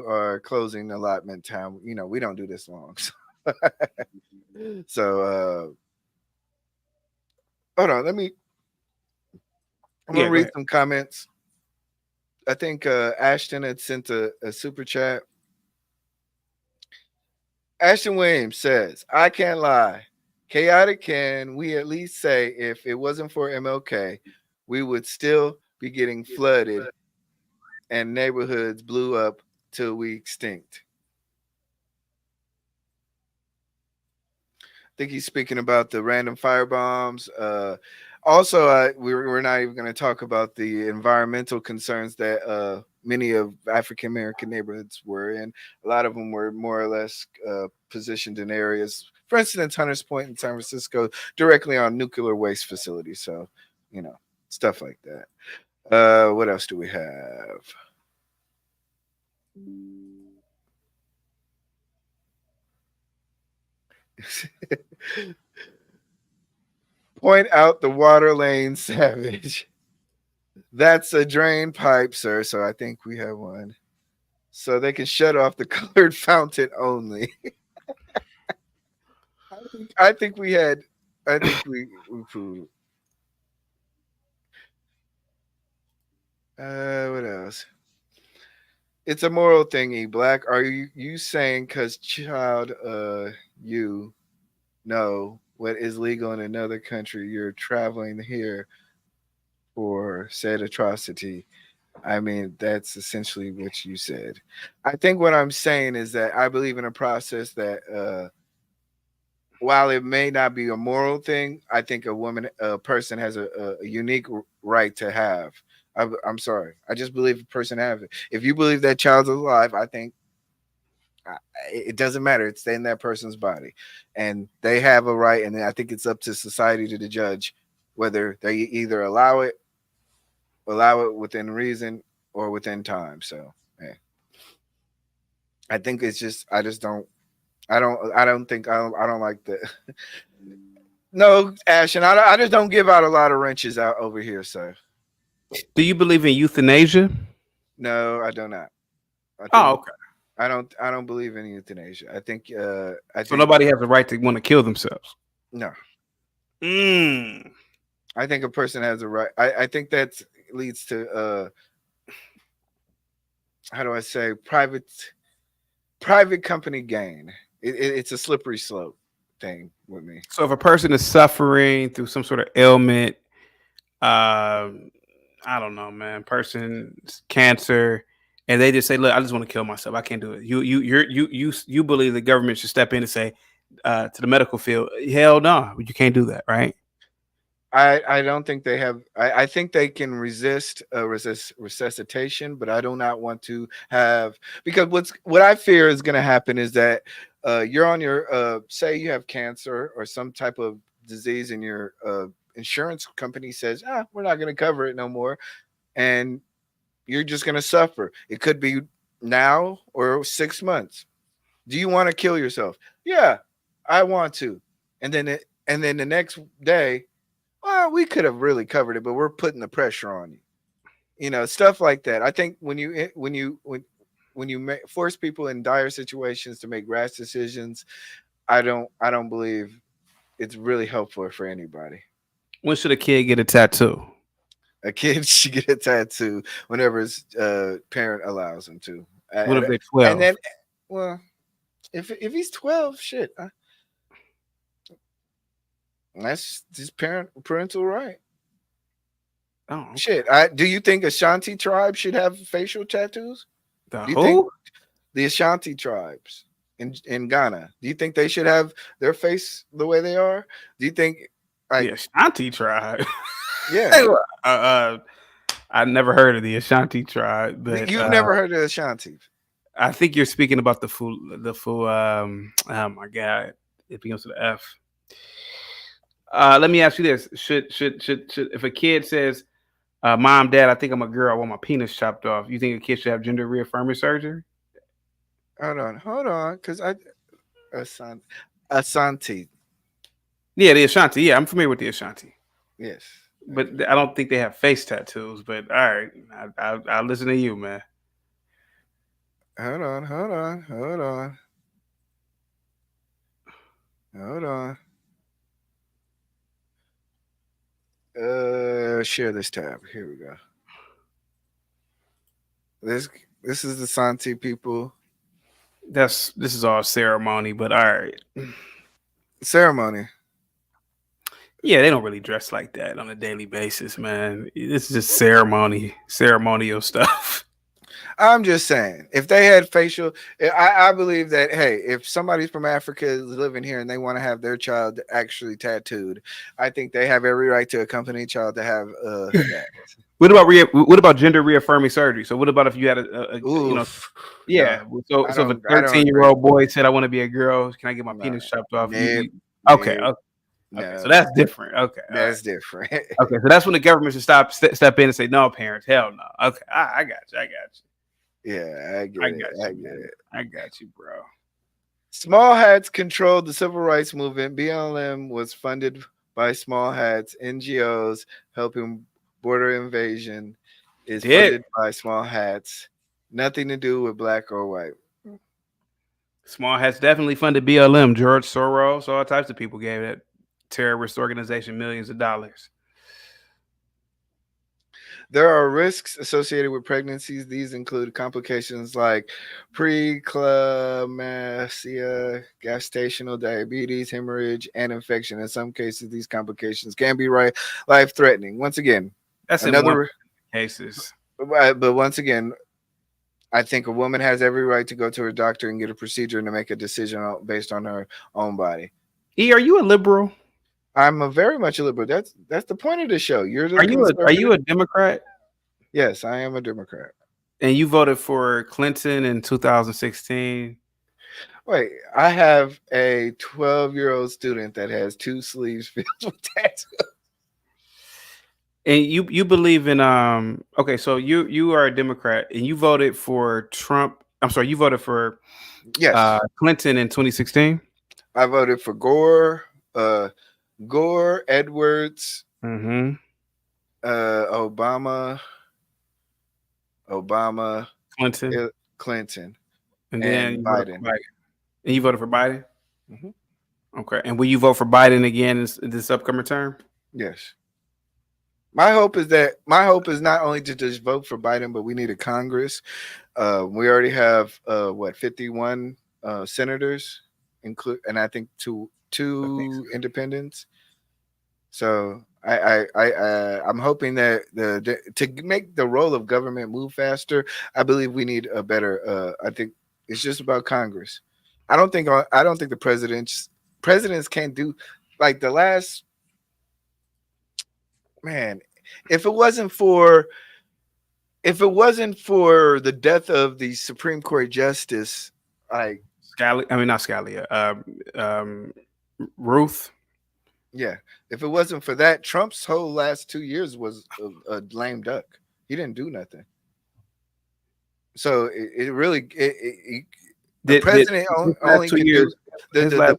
our closing allotment time. You know, we don't do this long. So hold on, I'm gonna read some comments. I think Ashton had sent a super chat. Ashton Williams says, I can't lie. Chaotic, can we at least say if it wasn't for MLK, we would still be getting flooded and neighborhoods blew up till we extinct. I think he's speaking about the random firebombs. Also, we're not even going to talk about the environmental concerns that many of African American neighborhoods were in. A lot of them were more or less positioned in areas, for instance, Hunters Point in San Francisco, directly on nuclear waste facilities. So, stuff like that. What else do we have? Point out the water lane, Savage. That's a drain pipe, sir. So I think we have one. So they can shut off the colored fountain only. I think we had. I think we proved. What else? It's a moral thing, eBlack. Are you saying because child, you know what is legal in another country, you're traveling here for said atrocity? I mean, that's essentially what you said. I think what I'm saying is that I believe in a process that while it may not be a moral thing, I think a person has a unique right to have. I'm sorry. I just believe a person have it. If you believe that child's alive, I think it doesn't matter. It's in that person's body, and they have a right. And I think it's up to society to judge whether they either allow it within reason or within time. So, yeah. I think it's just I just don't I don't think I don't like the no, Ashton. I just don't give out a lot of wrenches out over here, sir. Do you believe in euthanasia? No, I do not. Okay. I don't believe in euthanasia. I think so nobody has the right to want to kill themselves. No. Mm. I think a person has a right. I think that leads to how do I say private company gain. It's a slippery slope thing with me. So if a person is suffering through some sort of ailment, I don't know, man, person's cancer, and they just say, "Look, I just want to kill myself. I can't do it." You believe the government should step in and say to the medical field, "Hell no, you can't do that," right? I don't think they have. I think they can resist resuscitation, but I do not want to have because what I fear is going to happen is that you're on your say you have cancer or some type of disease, and your insurance company says, we're not going to cover it no more, and you're just going to suffer. It could be now or 6 months. Do you want to kill yourself? Yeah, I want to, and then the next day. Well, we could have really covered it, but we're putting the pressure on you. Stuff like that. I think when you force people in dire situations to make rash decisions, I don't believe it's really helpful for anybody. When should a kid get a tattoo? A kid should get a tattoo whenever his parent allows him to. What if they're 12? And then, well, if he's 12, shit. That's his parental right. Oh, okay. Shit. Do you think Ashanti tribe should have facial tattoos? The do you who? think the Ashanti tribes in Ghana? Do you think they should have their face the way they are? Do you think the Ashanti tribe? Yeah. I never heard of the Ashanti tribe, but you've never heard of the Ashanti. I think you're speaking about the full. Oh my god, it begins with an F. Let me ask you this: Should if a kid says, "Mom, Dad, I think I'm a girl. I want my penis chopped off," you think a kid should have gender reaffirming surgery? Hold on, because Ashanti. Yeah, the Ashanti. Yeah, I'm familiar with the Ashanti. Yes, but I don't think they have face tattoos. But all right, I'll listen to you, man. Hold on. Share this tab. Here we go. This is the Santi people. This is all ceremony, but all right. Ceremony. Yeah, they don't really dress like that on a daily basis, man. This is just ceremonial stuff. I'm just saying, if they had facial, I believe that, hey, if somebody's from Africa is living here and they want to have their child actually tattooed, I think they have every right to accompany a child to have that. What about gender reaffirming surgery? So what about if you had Oof, no, yeah. So if a I don't agree. 13-year-old boy said, "I want to be a girl, can I get my No, penis chopped off?" nope, Okay, nope, okay. So no, that's different. Okay, all right. that's different. Okay, so that's when the government should step in and say, "No, parents, hell no." Okay, I got you. I got you. Yeah, I get I it. got I you, get man. it. I got you, bro. Small hats controlled the civil rights movement. BLM was funded by small hats. NGOs helping border invasion is Did funded by small hats. Nothing to do with black or white. Small Hats definitely funded BLM. George Soros, all types of people gave that terrorist organization millions of dollars. There are risks associated with pregnancies. These include complications like preeclampsia, gestational diabetes, hemorrhage, and infection. In some cases, these complications can be life-threatening. Once again, That's in one another cases. but once again, I think a woman has every right to go to her doctor and get a procedure and to make a decision based on her own body. E, are you a liberal? I'm very much a liberal. That's the point of the show. You're the Are conservative. you a Democrat? Yes, I am a Democrat. And you voted for Clinton in 2016. Wait, I have a 12-year-old student that has 2 sleeves filled with tattoos. And you believe in okay, so you are a Democrat and you voted for Trump. I'm sorry, you voted for Yes, Clinton in 2016. I voted for Gore, Edwards, Mm-hmm. Obama, Clinton. Clinton, And then and you voted for Biden. Biden. And you voted for Biden? Mhm. Okay. And will you vote for Biden again this upcoming term? Yes. My hope is not only to just vote for Biden, but we need a Congress. We already have 51 senators, and I think two independents. So I'm hoping that to make the role of government move faster. I believe we need a better. I think it's just about Congress. I don't think the presidents can't do like the last man. If it wasn't for the death of the Supreme Court justice, like Not Scalia. Ruth. yeah, if it wasn't for that, Trump's whole last 2 years was a lame duck. He didn't do nothing. So it really the president only can do the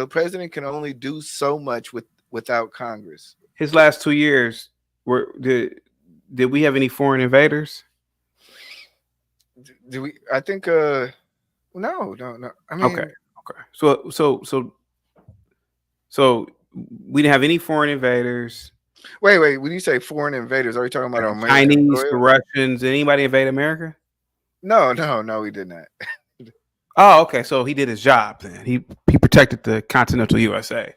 president can only do so much without Congress. His last 2 years did we have any foreign invaders? Do we? I think no. I mean, Okay. So we didn't have any foreign invaders. Wait. When you say foreign invaders, are you talking about American Chinese, soil? the Russians? Did anybody invade America? No, we did not. Oh, okay. So he did his job then. He protected the continental USA.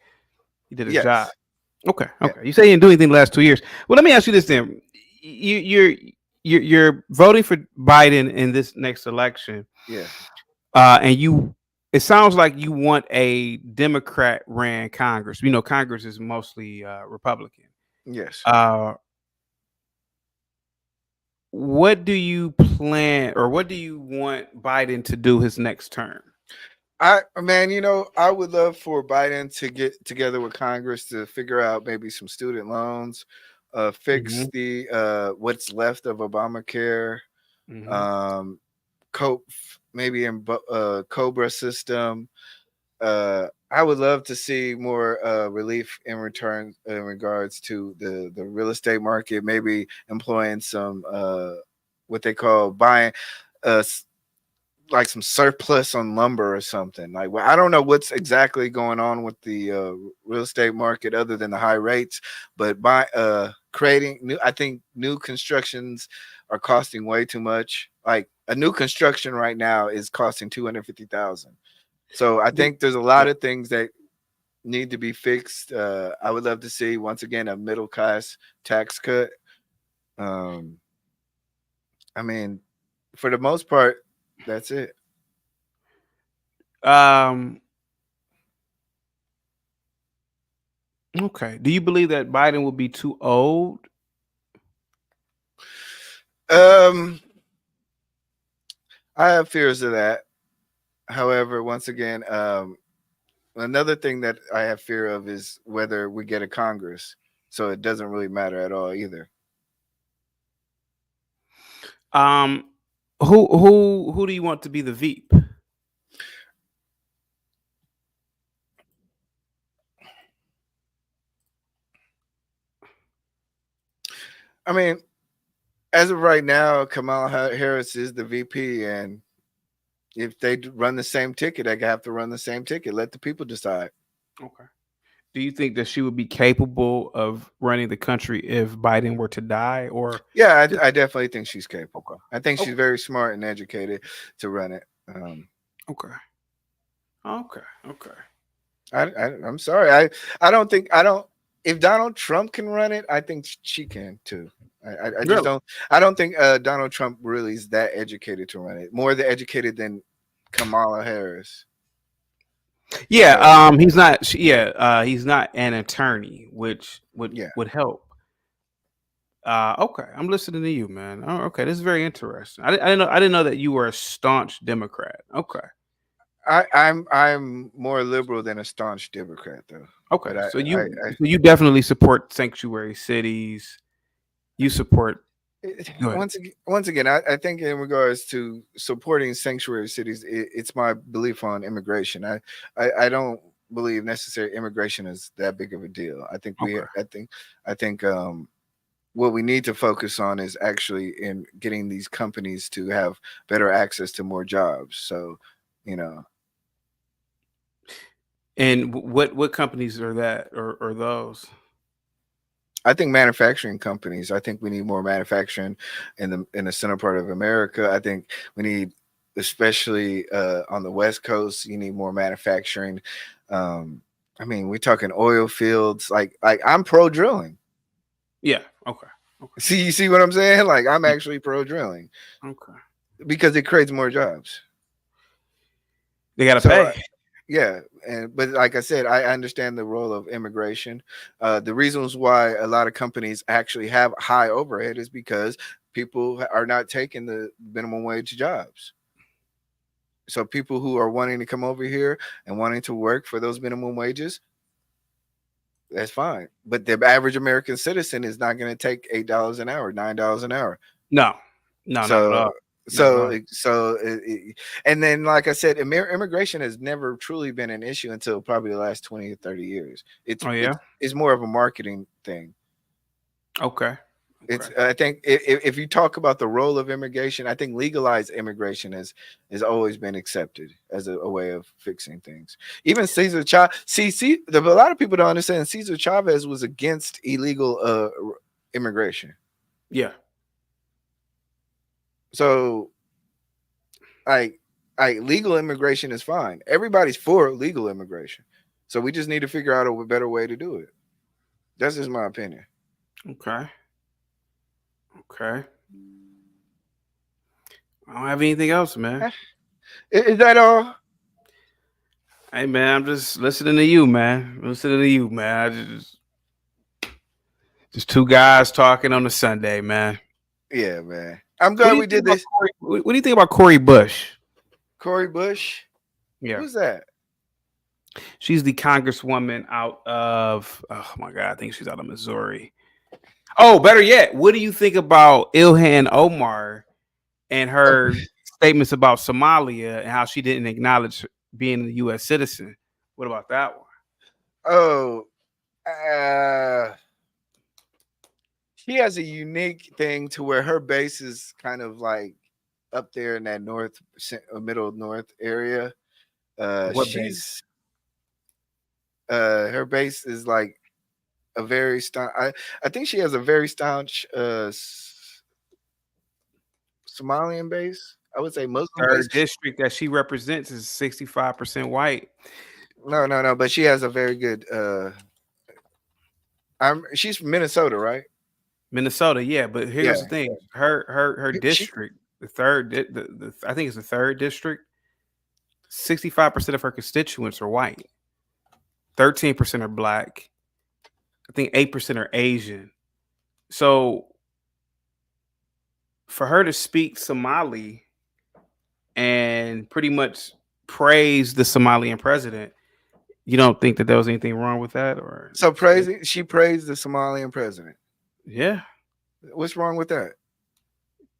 He did his job. Okay. Yeah. You say he didn't do anything the last 2 years. Well, let me ask you this then. You're voting for Biden in this next election. Yeah. And it sounds like you want a Democrat ran Congress. You know, Congress is mostly Republican. Yes. What do you plan or what do you want Biden to do his next term? I would love for Biden to get together with Congress to figure out maybe some student loans, fix the what's left of Obamacare, maybe in Cobra system. I would love to see more relief in regards to the real estate market, maybe employing some what they call buying like some surplus on lumber or something. Like, well, I don't know what's exactly going on with the real estate market other than the high rates, but creating new constructions are costing way too much. Like a new construction right now is costing $250,000. So I think there's a lot of things that need to be fixed. I would love to see once again a middle class tax cut. I mean, For the most part, that's it. Okay. Do you believe that Biden will be too old? I have fears of that. However, once again, another thing that I have fear of is whether we get a Congress. So it doesn't really matter at all either. Who do you want to be the VP? I mean, as of right now, Kamala Harris is the VP, and if they run the same ticket, they have to run the same ticket. Let the people decide. Okay. Do you think that she would be capable of running the country if Biden were to die? Or yeah, I definitely think she's capable. I think she's very smart and educated to run it. Okay. I'm sorry. I don't think if Donald Trump can run it, I think she can too. I just don't. I don't think Donald Trump really is that educated to run it. More educated than Kamala Harris. Yeah, he's not. He's not an attorney, which would help. Okay, I'm listening to you, man. Oh, okay, this is very interesting. I didn't know that you were a staunch Democrat. Okay. I'm more liberal than a staunch Democrat, though. Okay, so you definitely support sanctuary cities. You support. Once again, I think in regards to supporting sanctuary cities, it's my belief on immigration. I don't believe necessary immigration is that big of a deal. I think I think what we need to focus on is actually in getting these companies to have better access to more jobs. So, And what companies are that or those? I think manufacturing companies. I think we need more manufacturing in the center part of America. I think we need, especially on the West Coast, you need more manufacturing. I mean, we're talking oil fields. Like I'm pro drilling. Yeah. Okay. See, you see what I'm saying? Like I'm actually pro drilling. Okay. Because it creates more jobs. They gotta pay. Yeah, but like I said, I understand the role of immigration. The reasons why a lot of companies actually have high overhead is because people are not taking the minimum wage jobs. So people who are wanting to come over here and wanting to work for those minimum wages, that's fine. But the average American citizen is not going to take $8 an hour, $9 an hour. No, not at all. And then, like I said, immigration has never truly been an issue until probably the last 20 or 30 years. It's more of a marketing thing. Okay. I think if you talk about the role of immigration, I think legalized immigration has always been accepted as a way of fixing things. Even Cesar Chavez. A lot of people don't understand. Cesar Chavez was against illegal immigration. Yeah. So, legal immigration is fine. Everybody's for legal immigration. So we just need to figure out a better way to do it. That's just my opinion. Okay. I don't have anything else, man. Is that all? Hey, man, I'm just listening to you, man. Just two guys talking on a Sunday, man. Yeah, man. I'm glad we did this. What do you think about Cori Bush? Cori Bush? Yeah. Who's that? She's the congresswoman out of, oh my God, I think she's out of Missouri. Oh, better yet, what do you think about Ilhan Omar and her statements about Somalia and how she didn't acknowledge being a U.S. citizen? What about that one? Oh, she has a unique thing to where her base is kind of like up there in that middle north area. What base? Her base is like a very staunch. I think she has a very staunch Somalian base. I would say Muslim. Her district that she represents is 65% white. No, but she has a very good. She's from Minnesota, right? Minnesota, yeah. But here's the thing: her district the third, I think it's the third district. 65% of her constituents are white. 13% are black. I think 8% are Asian. So for her to speak Somali and pretty much praise the Somalian president, you don't think that there was anything wrong with that? Or so she praised the Somalian president. Yeah. What's wrong with that?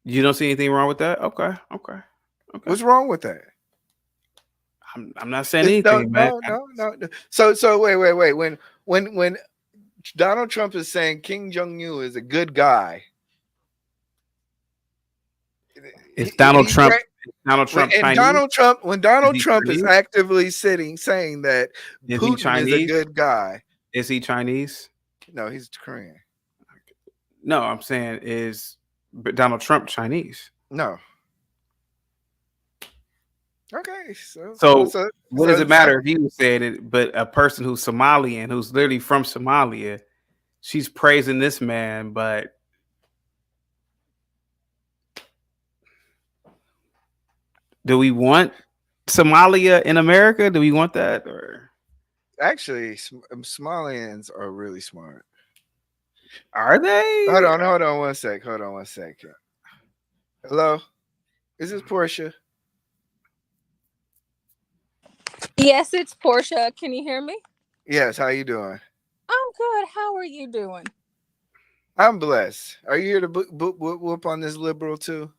You don't see anything wrong with that? Okay. What's wrong with that? I'm not saying anything, man. No. So wait. When Donald Trump is saying Kim Jong-un is a good guy, it's Donald Trump. When Donald Trump is actively saying that Putin is a good guy. Is he Chinese? No, he's Korean. No, I'm saying is Donald Trump Chinese? No. Okay, so what does it matter if he was saying it? But a person who's Somalian, who's literally from Somalia, she's praising this man. But do we want Somalia in America? Do we want that? Or actually, Somalians are really smart. Are they? Hold on one sec. Hello, is this Portia? Yes, it's Portia. Can you hear me? Yes. How you doing? I'm good. How are you doing? I'm blessed. Are you here to whoop on this liberal too?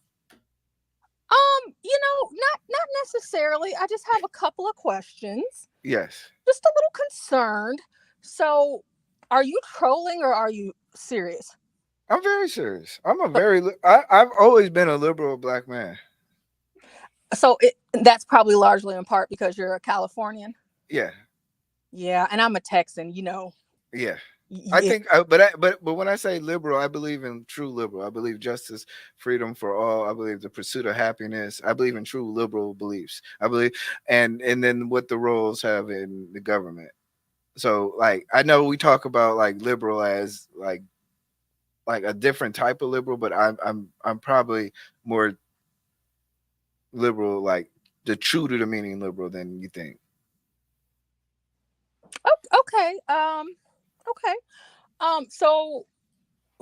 Not necessarily. I just have a couple of questions. Yes. Just a little concerned. So, are you trolling or are you serious? I'm very serious. I've always been a liberal black man. So that's probably largely in part because you're a Californian. Yeah. Yeah, and I'm a Texan. Yeah. I think, but when I say liberal, I believe in true liberal. I believe justice, freedom for all. I believe the pursuit of happiness. I believe in true liberal beliefs. I believe, and then what the roles have in the government. So, like, I know we talk about like liberal as like a different type of liberal, but I'm probably more liberal, like the true to the meaning liberal than you think. Okay. So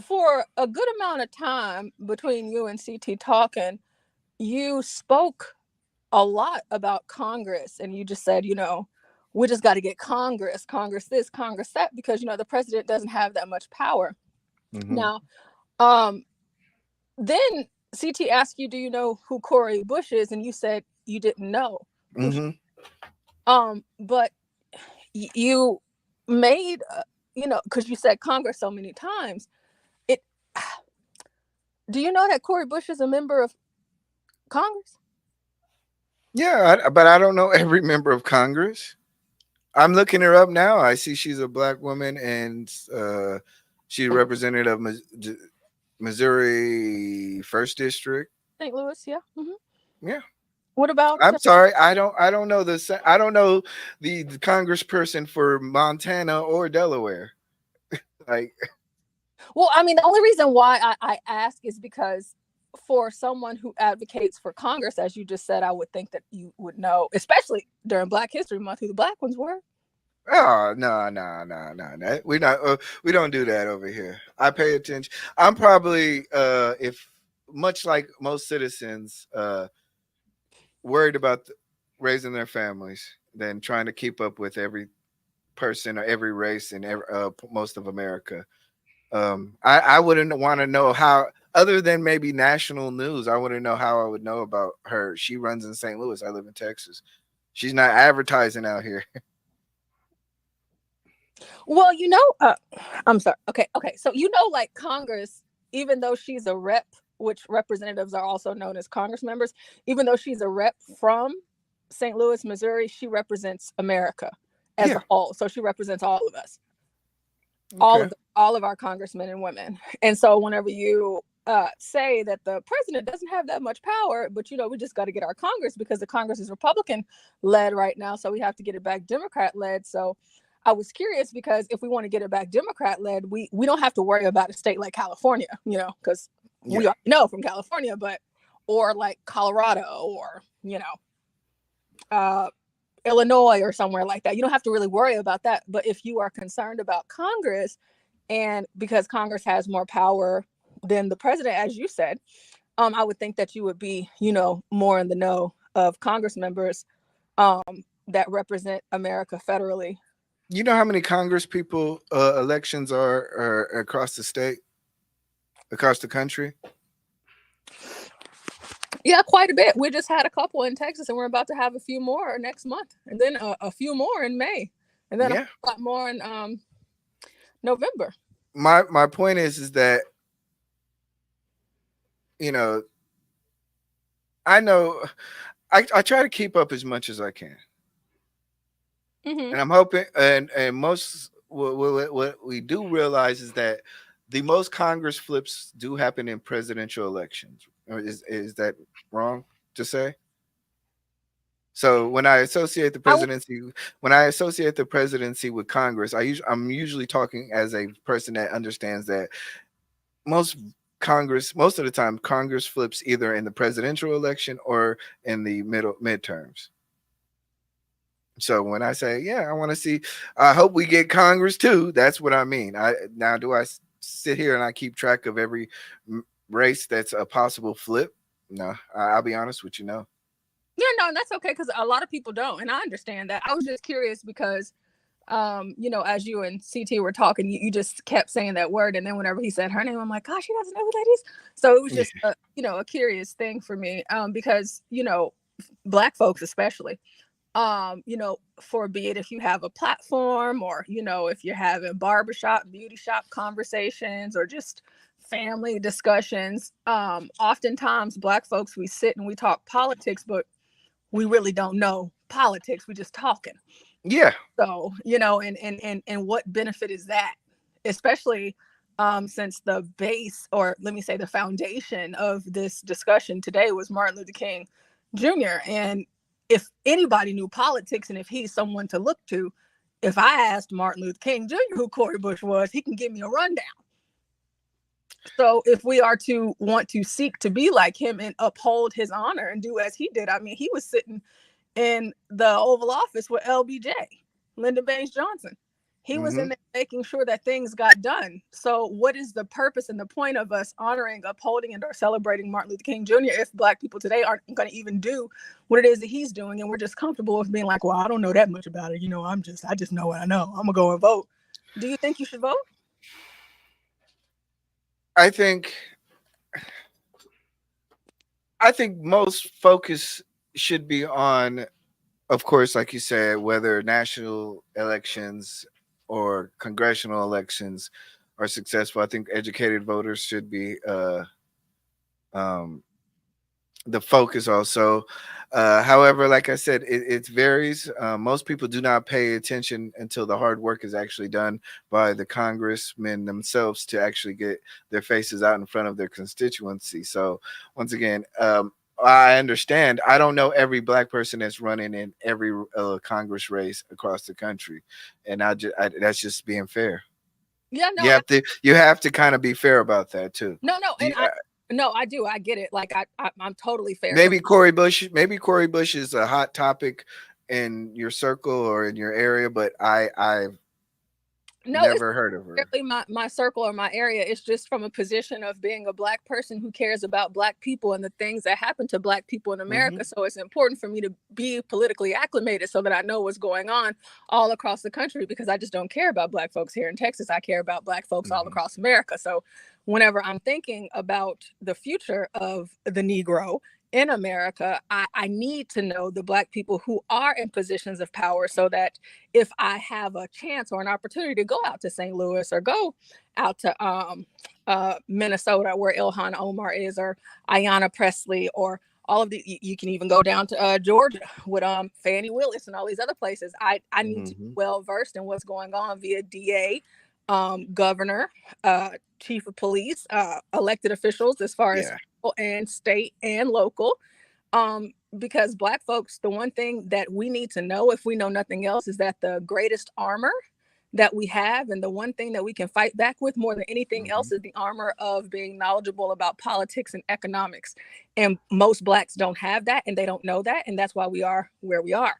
for a good amount of time between you and CT talking, you spoke a lot about Congress, and you just said, we just got to get Congress this, Congress that, because the president doesn't have that much power. Mm-hmm. Now, then CT asked you, do you know who Cori Bush is? And you said you didn't know. Mm-hmm. But you made, because you said Congress so many times. Do you know that Cori Bush is a member of Congress? Yeah, but I don't know every member of Congress. I'm looking her up now. I see she's a black woman, and she's representative of Missouri 1st District. St. Louis, yeah. Mm-hmm. Yeah. What about? I'm sorry, I don't know the congressperson for Montana or Delaware. Like, well, I mean, the only reason why I ask is because for someone who advocates for Congress, as you just said, I would think that you would know, especially during Black History Month, who the black ones were. Oh, no. We don't do that over here. I pay attention. I'm probably, if much like most citizens, worried about raising their families than trying to keep up with every person or every race in most of America. I wouldn't want to know how, other than maybe national news, I wouldn't know how I would know about her. She runs in St. Louis. I live in Texas. She's not advertising out here. Well, I'm sorry. Okay. So, like Congress, even though she's a rep, which representatives are also known as Congress members, even though she's a rep from St. Louis, Missouri, she represents America as a whole. So she represents all of us, all of our congressmen and women. And so whenever you say that the president doesn't have that much power, but we just got to get our Congress because the Congress is Republican led right now, so we have to get it back Democrat led. So I was curious because if we want to get it back Democrat led, we don't have to worry about a state like California, because we already know from California. But or like Colorado or, Illinois or somewhere like that. You don't have to really worry about that. But if you are concerned about Congress, and because Congress has more power than the president, as you said, I would think that you would be, more in the know of Congress members that represent America federally. You know how many Congress people elections are across the state, across the country? Yeah, quite a bit. We just had a couple in Texas, and we're about to have a few more next month, and then a few more in May, and then a lot more in November. My point is that, I know I try to keep up as much as I can. Mm-hmm. And I'm hoping, and most what we do realize is that the most Congress flips do happen in presidential elections. Is that wrong to say? So when I associate the presidency, with Congress, I'm usually talking as a person that understands that most of the time, Congress flips either in the presidential election or in the midterms. So when I say, I want to see, I hope we get Congress too. That's what I mean. Do I sit here and I keep track of every race that's a possible flip? No, I'll be honest with you. No. Yeah, no, that's okay, because a lot of people don't, and I understand that. I was just curious because, as you and CT were talking, you just kept saying that word, and then whenever he said her name, I'm like, gosh, he doesn't know who that is. So it was just, a curious thing for me, because Black folks especially. Forbid if you have a platform or, if you're having barbershop, beauty shop conversations or just family discussions, oftentimes Black folks, we sit and we talk politics, but we really don't know politics. We're just talking. Yeah. So, and what benefit is that? Especially since the base, or let me say the foundation of this discussion today was Martin Luther King Jr. And if anybody knew politics and if he's someone to look to, if I asked Martin Luther King Jr. who Cori Bush was, he can give me a rundown. So if we are to want to seek to be like him and uphold his honor and do as he did, I mean, he was sitting in the Oval Office with LBJ, Lyndon Baines Johnson. He was in there making sure that things got done. So what is the purpose and the point of us honoring, upholding, and or celebrating Martin Luther King Jr. if Black people today aren't going to even do what it is that he's doing? And we're just comfortable with being like, well, I don't know that much about it. I just know what I know. I'm going to go and vote. Do you think you should vote? I think most focus should be on, of course, like you said, whether national elections or congressional elections are successful. I think educated voters should be the focus also. However, like I said, it varies. Most people do not pay attention until the hard work is actually done by the congressmen themselves to actually get their faces out in front of their constituency. So once again, I understand. I don't know every Black person that's running in every Congress race across the country, and that's just being fair. Yeah, no, you have to kind of be fair about that too. No, I do. I get it. Like I'm totally fair. Maybe Cori Bush is a hot topic in your circle or in your area, but I've never heard of her. My circle or my area. It's just from a position of being a Black person who cares about Black people and the things that happen to Black people in America. So it's important for me to be politically acclimated so that I know what's going on all across the country, because I just don't care about Black folks here in Texas. I care about Black folks all across America. So whenever I'm thinking about the future of the Negro in America, I need to know the Black people who are in positions of power, so that if I have a chance or an opportunity to go out to St. Louis or go out to Minnesota, where Ilhan Omar is, or Ayanna Pressley, or all of you can even go down to Georgia with Fannie Willis and all these other places. I need to be well versed in what's going on via DA, governor, chief of police, elected officials, as far as and state and local, because Black folks, the one thing that we need to know, if we know nothing else, is that the greatest armor that we have, and the one thing that we can fight back with more than anything else is the armor of being knowledgeable about politics and economics. And most Blacks don't have that, and they don't know that, and that's why we are where we are.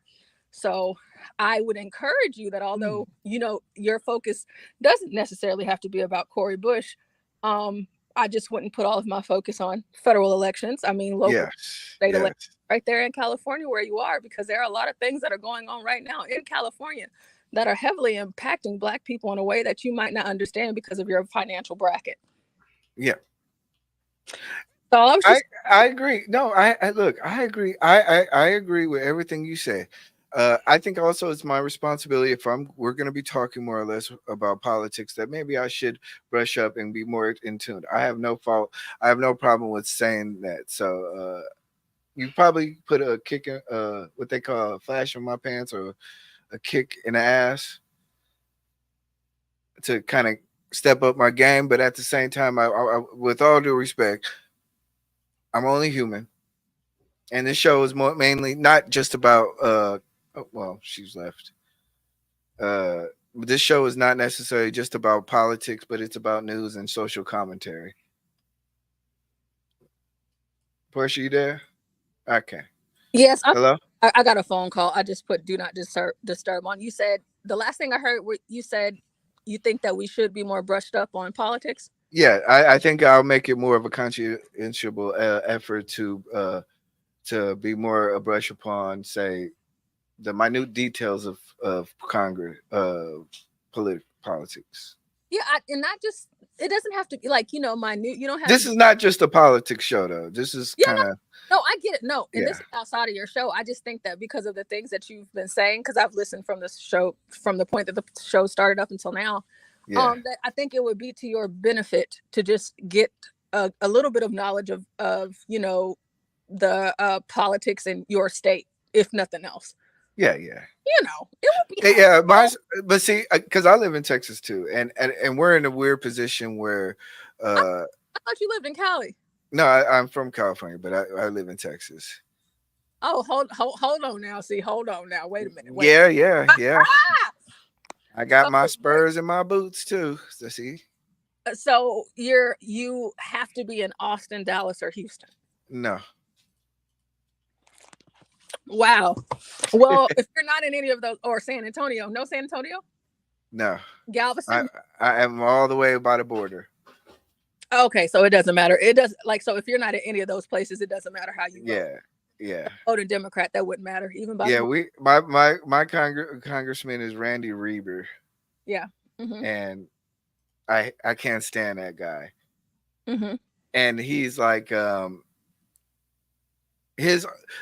So I would encourage you that although your focus doesn't necessarily have to be about Cori Bush, I just wouldn't put all of my focus on federal elections. I mean, local state elections right there in California where you are, because there are a lot of things that are going on right now in California that are heavily impacting Black people in a way that you might not understand because of your financial bracket. Yeah. So I agree. No, I look, I agree. I agree with everything you say. I think also it's my responsibility, if we're going to be talking more or less about politics, that maybe I should brush up and be more in tune. I have no problem with saying that. So you probably put a kick in, what they call a flash in my pants, or a kick in the ass, to kind of step up my game. But at the same time, I with all due respect, I'm only human, and this show is mainly not just about well, she's left. This show is not necessarily just about politics, but it's about news and social commentary. Portia, you there? Okay. Yes. Hello? I got a phone call. I just put do not disturb on. You said, the last thing I heard, you said you think that we should be more brushed up on politics? Yeah, I think I'll make it more of a conscientious effort to be more brush upon, say, the minute details of Congress, politics. Yeah, and not just, it doesn't have to be like, minute. You don't have. This is not just a politics show, though. This is kind of. No, I get it. No, and this is outside of your show. I just think that because of the things that you've been saying, because I've listened from this show from the point that the show started up until now, that I think it would be to your benefit to just get a little bit of knowledge of the politics in your state, if nothing else. Yeah. It would be. Yeah, but see, because I live in Texas too, and we're in a weird position where. I thought you lived in Cali. No, I'm from California, but I live in Texas. Oh, hold on now. See, hold on now. Wait a minute. Yeah. I got my Spurs and my boots too. So see. So you have to be in Austin, Dallas, or Houston. No. Wow. Well, if you're not in any of those, or San Antonio, no San Antonio? No. Galveston? I am all the way by the border. Okay, so it doesn't matter. It does, like, so if you're not in any of those places, it doesn't matter how you vote. Yeah. Vote a Democrat, that wouldn't matter. Even by my congressman is Randy Reber. Yeah. And I can't stand that guy. And he's like the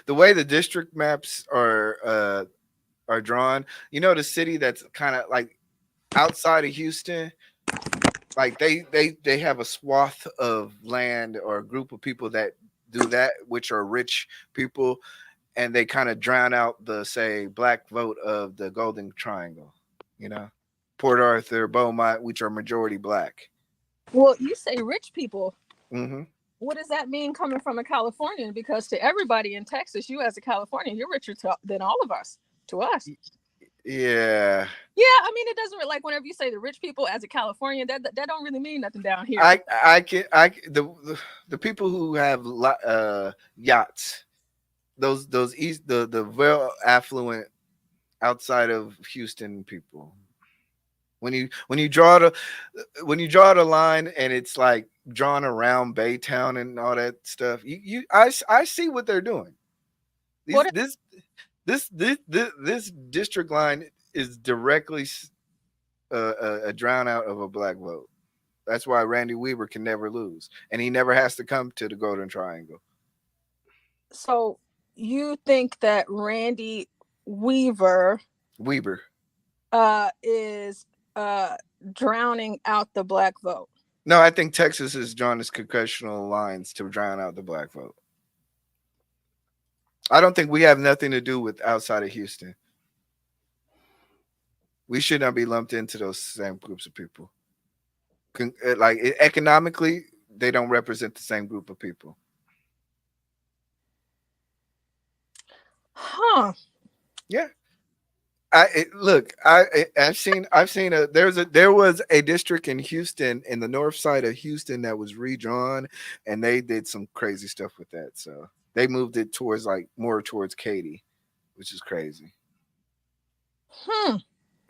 way the district maps are drawn, the city that's kind of like outside of Houston, like they have a swath of land or a group of people that do that, which are rich people, and they kind of drown out the, say, Black vote of the Golden Triangle, Port Arthur, Beaumont, which are majority Black. Well, you say rich people. Mm-hmm. What does that mean coming from a Californian? Because to everybody in Texas, you as a Californian, you're richer than all of us. To us. Yeah. Yeah, I mean, it doesn't, like, whenever you say the rich people as a Californian, that don't really mean nothing down here. The people who have yachts, the well affluent outside of Houston people. When you draw the line and it's like drawn around Baytown and all that stuff, I see what they're doing. This district line is directly a drown out of a Black vote. That's why Randy Weber can never lose, and he never has to come to the Golden Triangle. So you think that Randy Weber is drowning out the Black vote? No, I think Texas is drawing its congressional lines to drown out the Black vote. I don't think we have nothing to do with outside of Houston. We should not be lumped into those same groups of people. Like, economically, they don't represent the same group of people. Huh. Yeah. I've seen there was a district in Houston, in the north side of Houston, that was redrawn, and they did some crazy stuff with that. So they moved it towards more towards Katy, which is crazy.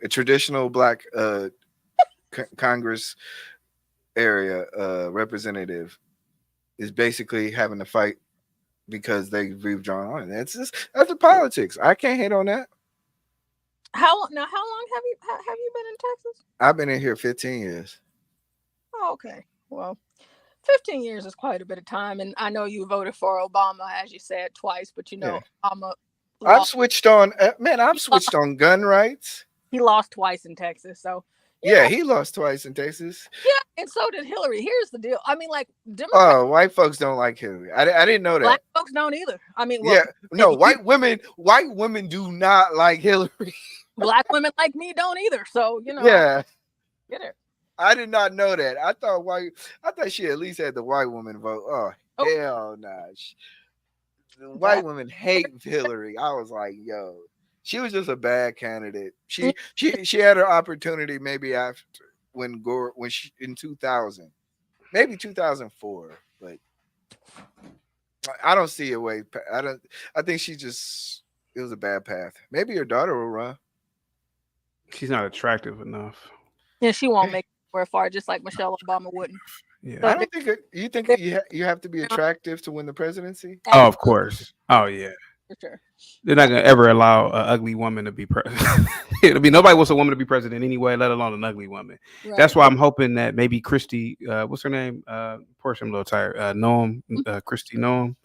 A traditional black Congress area representative is basically having to fight because they redrawn on it. That's the politics. I can't hate on that. How long have you been in Texas? I've been in here 15 years. Oh, okay. Well, 15 years is quite a bit of time, and I know you voted for Obama, as you said, twice, but Obama. I've switched on gun rights. He lost twice in Texas, so he lost twice in Texas. Yeah, and so did Hillary. Here's the deal. I mean, like, Democrats, white folks don't like Hillary. I didn't know that. Black folks don't either. I mean, white women do not like Hillary. Black women like me don't either. So get it. I did not know that. I thought she at least had the white woman vote. Oh. Hell nah. The white women hate Hillary. I was like, yo, she was just a bad candidate. She had her opportunity maybe after when she in 2000, maybe 2004, but I don't see a way. I think it was a bad path. Maybe your daughter will run. She's not attractive enough. Yeah, she won't make it very far, just like Michelle Obama wouldn't. Yeah, so I don't think you think you have to be attractive to win the presidency. Oh, of course. Oh yeah. For sure. They're not gonna ever allow an ugly woman to be president. I mean, nobody wants a woman to be president anyway, let alone an ugly woman. Right. That's why I'm hoping that maybe Christy, what's her name? Poor, I'm a little tired. Noam, Christy Noam.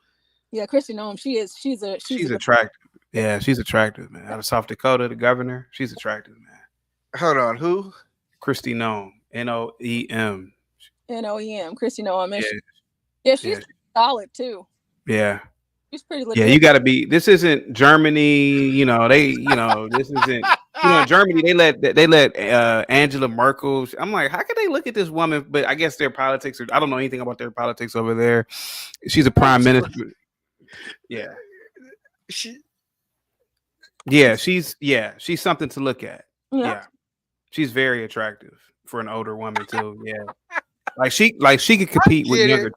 Yeah, Christy Noam. She's attractive. Yeah, she's attractive, man. Out of South Dakota, the governor. She's attractive, man. Hold on, who? Christy Noam. Noem. Noem. Christy Noam. She's solid too. Yeah. She's pretty legit. Yeah, you got to be. This isn't Germany. This isn't. In Germany, they let Angela Merkel. I'm like, how can they look at this woman? But I guess their politics. I don't know anything about their politics over there. She's a prime minister. Yeah. She's something to look at. Yeah. She's very attractive for an older woman too. Yeah. Like she could compete with younger.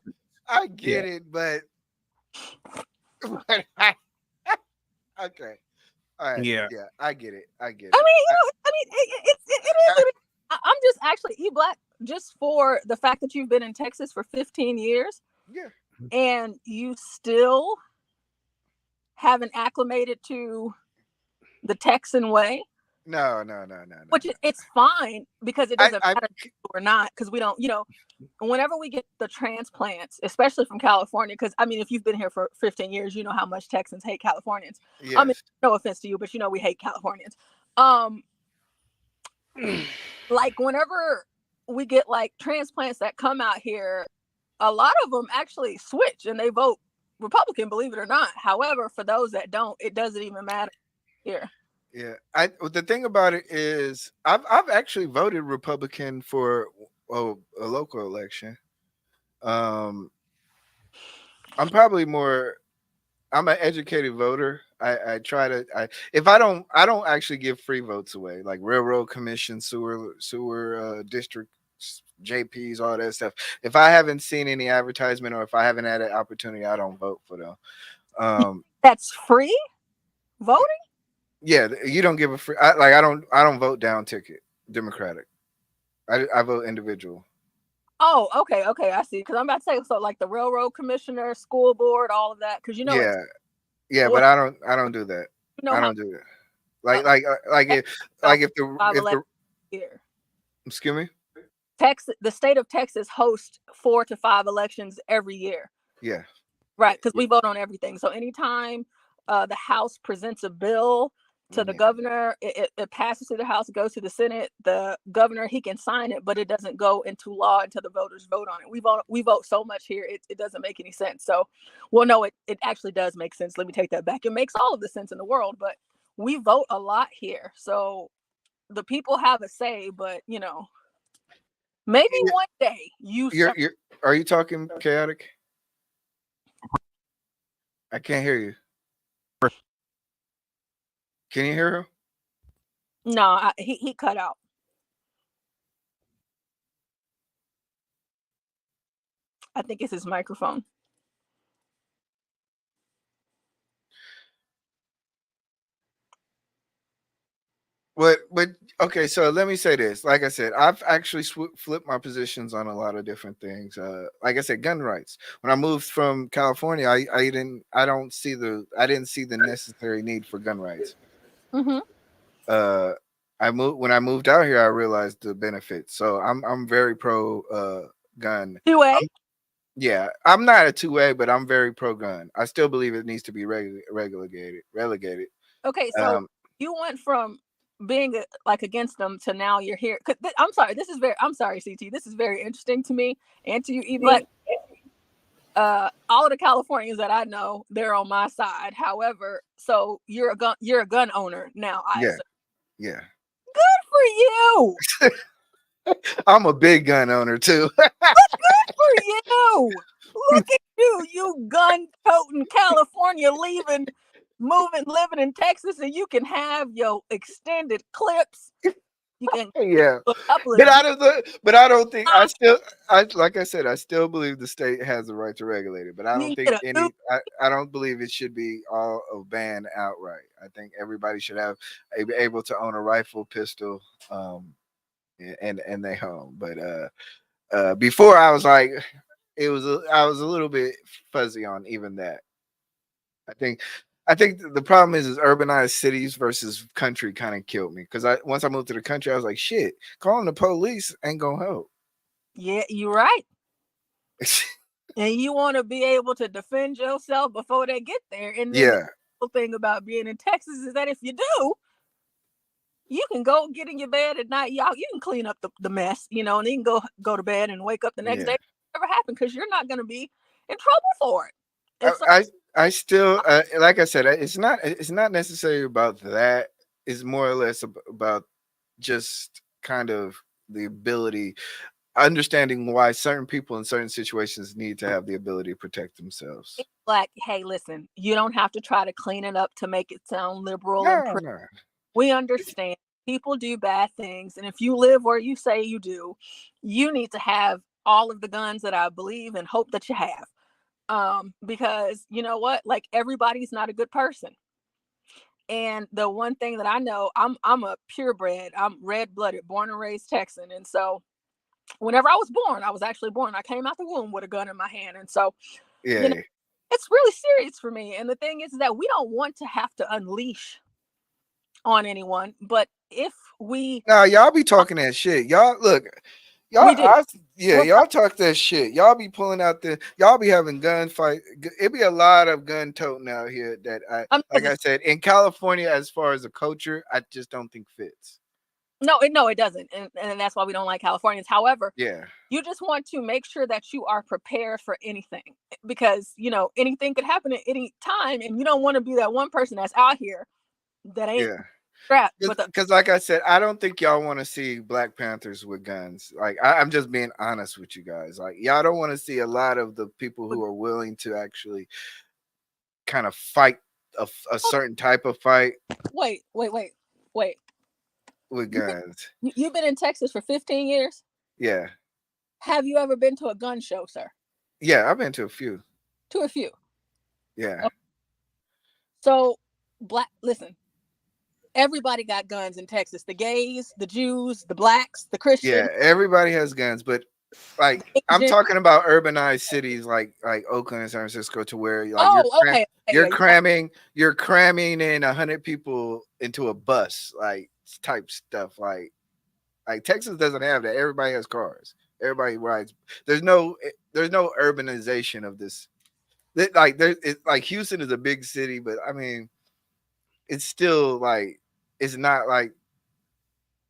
I get it, but okay. All right. Yeah, I get it. I mean, it is. I'm just actually eBlack just for the fact that you've been in Texas for 15 years. Yeah. And you still haven't acclimated to the Texan way. No. Which it's fine because it doesn't matter or not, because we don't, whenever we get the transplants, especially from California, because I mean, if you've been here for 15 years, you know how much Texans hate Californians. Yes. I mean, no offense to you, but we hate Californians. Like whenever we get like transplants that come out here, a lot of them actually switch and they vote Republican, believe it or not. However, for those that don't, it doesn't even matter here. Yeah, the thing about it is, I've actually voted Republican for a local election. I'm probably more. I'm an educated voter. I try to. I don't actually give free votes away, like railroad commission, sewer district, JPs, all that stuff. If I haven't seen any advertisement or if I haven't had an opportunity, I don't vote for them. That's free voting. Yeah, you don't give a free. I don't vote down ticket Democratic. I vote individual. Oh, okay, I see. Because I'm about to say, so like the railroad commissioner, school board, all of that. Because yeah, but I don't do that. I don't do that. If the excuse me. Texas, the state of Texas hosts 4 to 5 elections every year. Yeah. Right, because we vote on everything. So anytime the House presents a bill to the governor, it passes through the House, it goes to the Senate. The governor, he can sign it, but it doesn't go into law until the voters vote on it. We vote so much here, it doesn't make any sense. So, well, no, it actually does make sense. Let me take that back. It makes all of the sense in the world, but we vote a lot here. So the people have a say, but maybe one day are you talking chaotic? I can't hear you. Can you hear her? No, he cut out. I think it's his microphone. But okay, so let me say this. Like I said, I've actually flipped my positions on a lot of different things. Like I said, gun rights. When I moved from California, I didn't see the necessary need for gun rights. Mm-hmm. When I moved out here, I realized the benefits. So I'm very pro gun. 2A. Yeah, I'm not a 2A, but I'm very pro gun. I still believe it needs to be relegated. Okay, so you went from being like against them to now you're here. I'm sorry, I'm sorry, CT. This is very interesting to me and to you, eBlack. All of the Californians that I know, they're on my side. However, so you're a gun owner now. Yeah. Good for you. I'm a big gun owner too. Good for you. Look at you, you gun toting California living in Texas, and you can have your extended clips. You can but I don't think like I said, I still believe the state has the right to regulate it, but I don't think I don't believe it should be all banned outright. I think everybody should have able to own a rifle, pistol, and their home. But before I was like, I was a little bit fuzzy on even that. I think the problem is urbanized cities versus country kind of killed me, because once I moved to the country, I was like, shit, calling the police ain't gonna help. Yeah, you're right. And you want to be able to defend yourself before they get there. And then the thing about being in Texas is that if you do, you can go get in your bed at night. You can clean up the mess, and then you can go to bed and wake up the next day. Never happened, because you're not going to be in trouble for it. I still like I said, it's not necessarily about that. It's more or less about just kind of the ability, understanding why certain people in certain situations need to have the ability to protect themselves. Like, hey, listen, you don't have to try to clean it up to make it sound liberal and pretty. No. We understand people do bad things, and if you live where you say you do, you need to have all of the guns that I believe and hope that you have. Because you know what, like, everybody's not a good person. And the one thing that I know, I'm a purebred, I'm red-blooded, born and raised Texan. And so whenever I was born, I came out the womb with a gun in my hand. And so it's really serious for me. And the thing is that we don't want to have to unleash on anyone, but if we y'all be talking that shit. Y'all look. Y'all talk that shit. Y'all be pulling out y'all be having gunfight. It be a lot of gun toting out here that like I said, in California, as far as the culture, I just don't think fits. No, it doesn't. And that's why we don't like Californians. However, you just want to make sure that you are prepared for anything, because, anything could happen at any time. And you don't want to be that one person that's out here that ain't strapped. Because like I said, I don't think y'all want to see Black Panthers with guns. Like, I'm just being honest with you guys. Like, y'all don't want to see a lot of the people who are willing to actually kind of fight a certain type of fight. Wait. With guns. You've been in Texas for 15 years? Yeah. Have you ever been to a gun show, sir? Yeah, I've been to a few. Yeah. Okay. So, listen, everybody got guns in Texas. The gays, the Jews, the blacks, the Christians. Yeah, everybody has guns, but like, I'm talking about urbanized cities like Oakland and San Francisco, to where like you're cramming in 100 people into a bus, like type stuff. Like Texas doesn't have that. Everybody has cars. Everybody rides. There's no urbanization of this. Like Houston is a big city, but I mean, it's still like, it's not like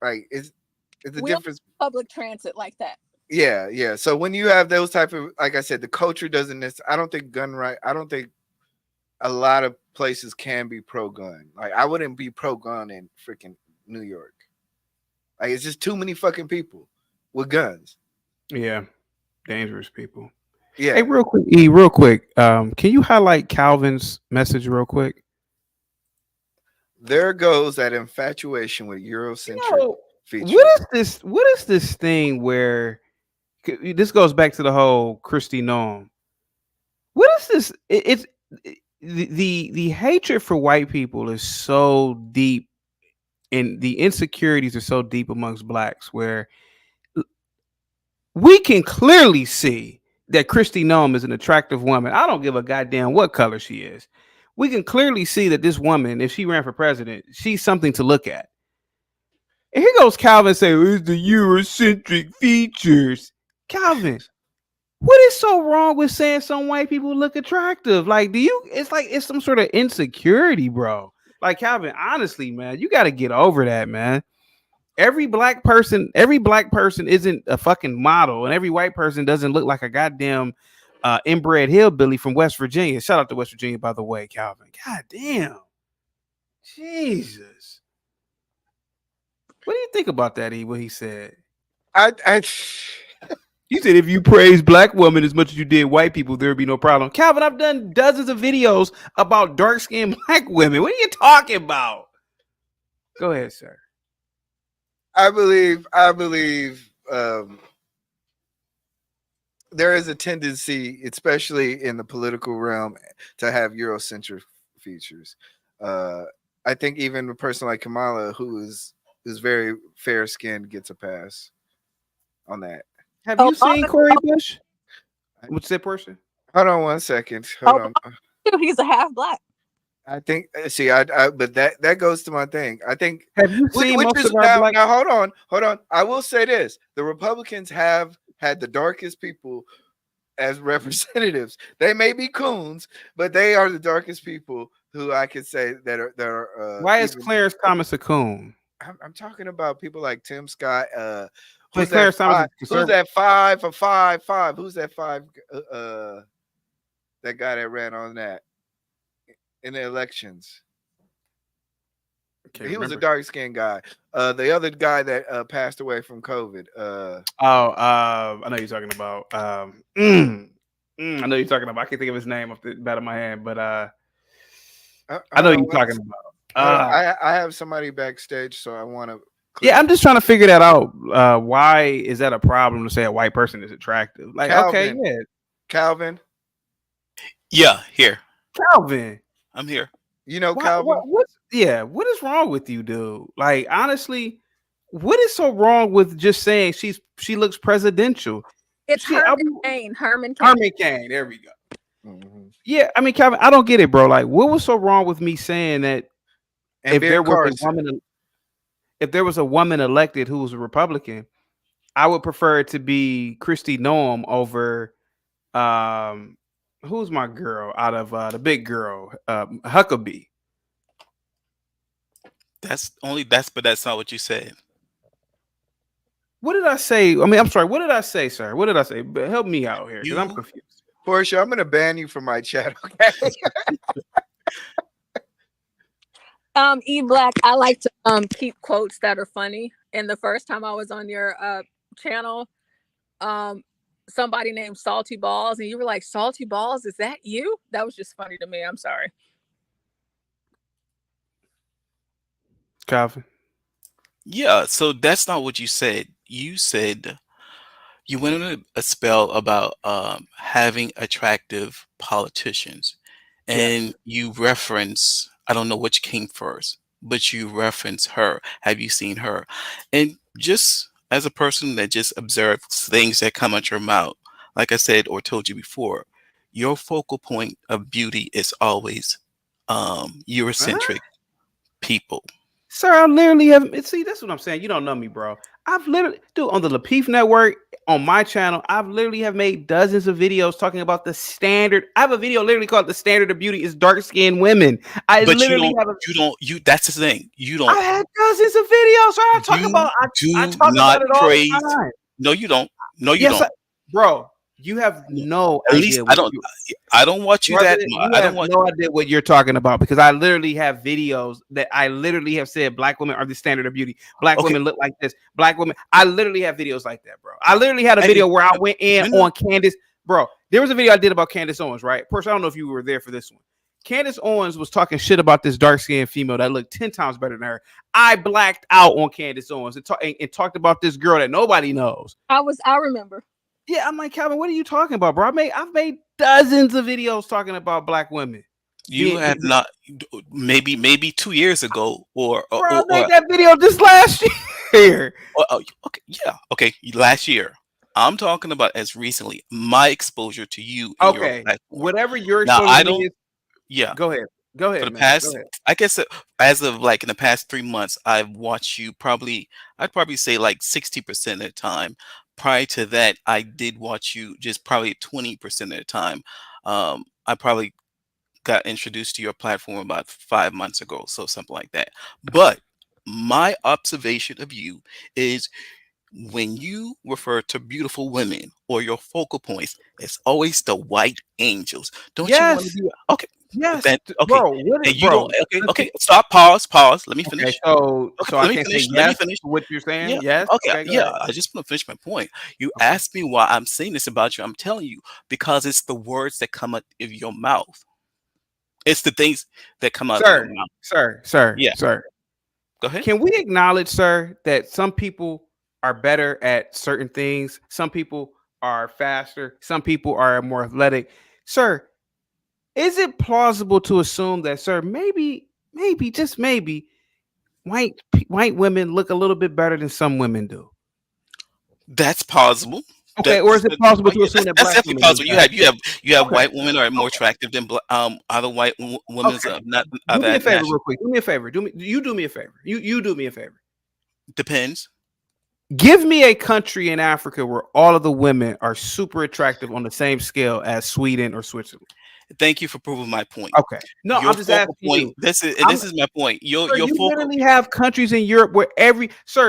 it's a difference. Public transit like that. Yeah. So when you have those type of, like I said, the culture doesn't. I don't think I don't think a lot of places can be pro gun. Like, I wouldn't be pro gun in freaking New York. Like, it's just too many fucking people with guns. Yeah, dangerous people. Yeah. Hey, real quick. Can you highlight Calvin's message real quick? there goes that infatuation with Eurocentric features. What is this thing where this goes back to the whole Christy Noam? What is this? It's the hatred for white people is so deep, and the insecurities are so deep amongst blacks, where we can clearly see that Christy Noam is an attractive woman. I don't give a goddamn what color she is. We can clearly see that this woman, if she ran for president, she's something to look at. And here goes Calvin saying, it's the Eurocentric features. Calvin, what is so wrong with saying some white people look attractive? Like, it's like it's some sort of insecurity, bro. Like, Calvin, honestly, man, you got to get over that, man. Every black person isn't a fucking model, and every white person doesn't look like a goddamn inbred hillbilly from West Virginia. Shout out to West Virginia, by the way, Calvin. God damn. Jesus. What do you think about that, E? What he said? He said, if you praise black women as much as you did white people, there would be no problem. Calvin, I've done dozens of videos about dark-skinned black women. What are you talking about? Go ahead, sir. I believe there is a tendency, especially in the political realm, to have Eurocentric features. I think even a person like Kamala, who is very fair-skinned, gets a pass on that. Have you seen Corey Bush? What's that person? Hold on one second. Hold on. He's a half black. I think. See, but that goes to my thing. I think. Have you seen most of our black? Now, hold on. I will say this: the Republicans have had the darkest people as representatives. They may be coons, but they are the darkest people who I could say that are. Why is Clarence Thomas a coon? I'm talking about people like Tim Scott. Who's that 5? Who's that 5 for 5? Who's that 5? That guy that ran on that in the elections. He was a dark skinned guy. The other guy that passed away from COVID. I know you're talking about. I know you're talking about. I can't think of his name off the bat of my hand, but I know you're talking about. I have somebody backstage, so I want to. Yeah, I'm just trying to figure that out. Why is that a problem to say a white person is attractive? Like, Calvin, okay, yeah. Calvin. Yeah, here. Calvin. I'm here. You know, Calvin. What is wrong with you, dude? Like, honestly, what is so wrong with just saying she looks presidential? It's Herman Cain. Herman Cain. There we go. Mm-hmm. Yeah, I mean, Calvin, I don't get it, bro. Like, what was so wrong with me saying that if there was a woman elected who was a Republican, I would prefer it to be Christy Noam over who's my girl out of the big girl, Huckabee. But that's not what you said. What did I say? I mean, I'm sorry. What did I say, sir? What did I say? Help me out here, because I'm confused. Portia, I'm gonna ban you from my chat. Okay. eBlack, I like to keep quotes that are funny. And the first time I was on your channel, somebody named Salty Balls, and you were like, Salty Balls, is that you? That was just funny to me. I'm sorry. Calvin. Yeah, so that's not what you said. You said you went on a spell about having attractive politicians, and you reference, I don't know which came first, but you reference her. Have you seen her? And just as a person that just observes things that come out your mouth, like I said or told you before, your focal point of beauty is always Eurocentric people. Sir, I literally have. See, that's what I'm saying. You don't know me, bro. I've literally, dude, on the Lapeef Network, on my channel, I've literally have made dozens of videos talking about the standard. I have a video literally called "The Standard of Beauty is Dark-Skinned Women." That's the thing. You don't. I had dozens of videos. Sir, I talk about it all the time. No, you don't. No, you don't, bro. You have no At idea. Least I don't want you that much. I have no idea what you're talking about, because I literally have videos that I literally have said black women are the standard of beauty. Black women look like this. Black women. I literally have videos like that, bro. I literally had a video where I went in on Candace. Bro, there was a video I did about Candace Owens, right? Of course, I don't know if you were there for this one. Candace Owens was talking shit about this dark-skinned female that looked 10 times better than her. I blacked out on Candace Owens and talked about this girl that nobody knows. I remember. Yeah, I'm like, Calvin, what are you talking about, bro? I've made dozens of videos talking about black women. You have not, maybe 2 years ago, or bro, I made that video just last year. Okay, yeah, okay, last year. I'm talking about as recently my exposure to you and your platform. Whatever your now, exposure I don't. is. Yeah, go ahead. Go ahead. For the man. past, I guess, as of like in the past 3 months, I've watched you I'd probably say like 60% of the time. Prior to that, I did watch you just probably 20% of the time. I probably got introduced to your platform about 5 months ago, so something like that. But my observation of you is when you refer to beautiful women or your focal points, it's always the white angels. Don't you want to be okay? Yes, okay. bro. And you don't. Okay. Stop. Pause. Let me finish. So let I me can't finish. say Let me yes finish to what you're saying. Yeah. Yes. Okay. Go Yeah. ahead. I just want to finish my point. You asked me why I'm saying this about you. I'm telling you because it's the words that come out of your mouth. It's the things that come out of your mouth. Sir. Go ahead. Can we acknowledge, sir, that some people are better at certain things? Some people are faster. Some people are more athletic. Sir, is it plausible to assume that, sir, maybe, just maybe, white women look a little bit better than some women do? That's possible. Okay, or is it plausible to assume that that's black definitely women possible. You have white women are more attractive than other white women. Not do me a favor, national. real quick. Do me a favor. Do me a favor. You do me a favor. Depends. Give me a country in Africa where all of the women are super attractive on the same scale as Sweden or Switzerland. Thank you for proving my point. Okay. No, I'm just asking you. This is my point. Your focal literally have countries in Europe where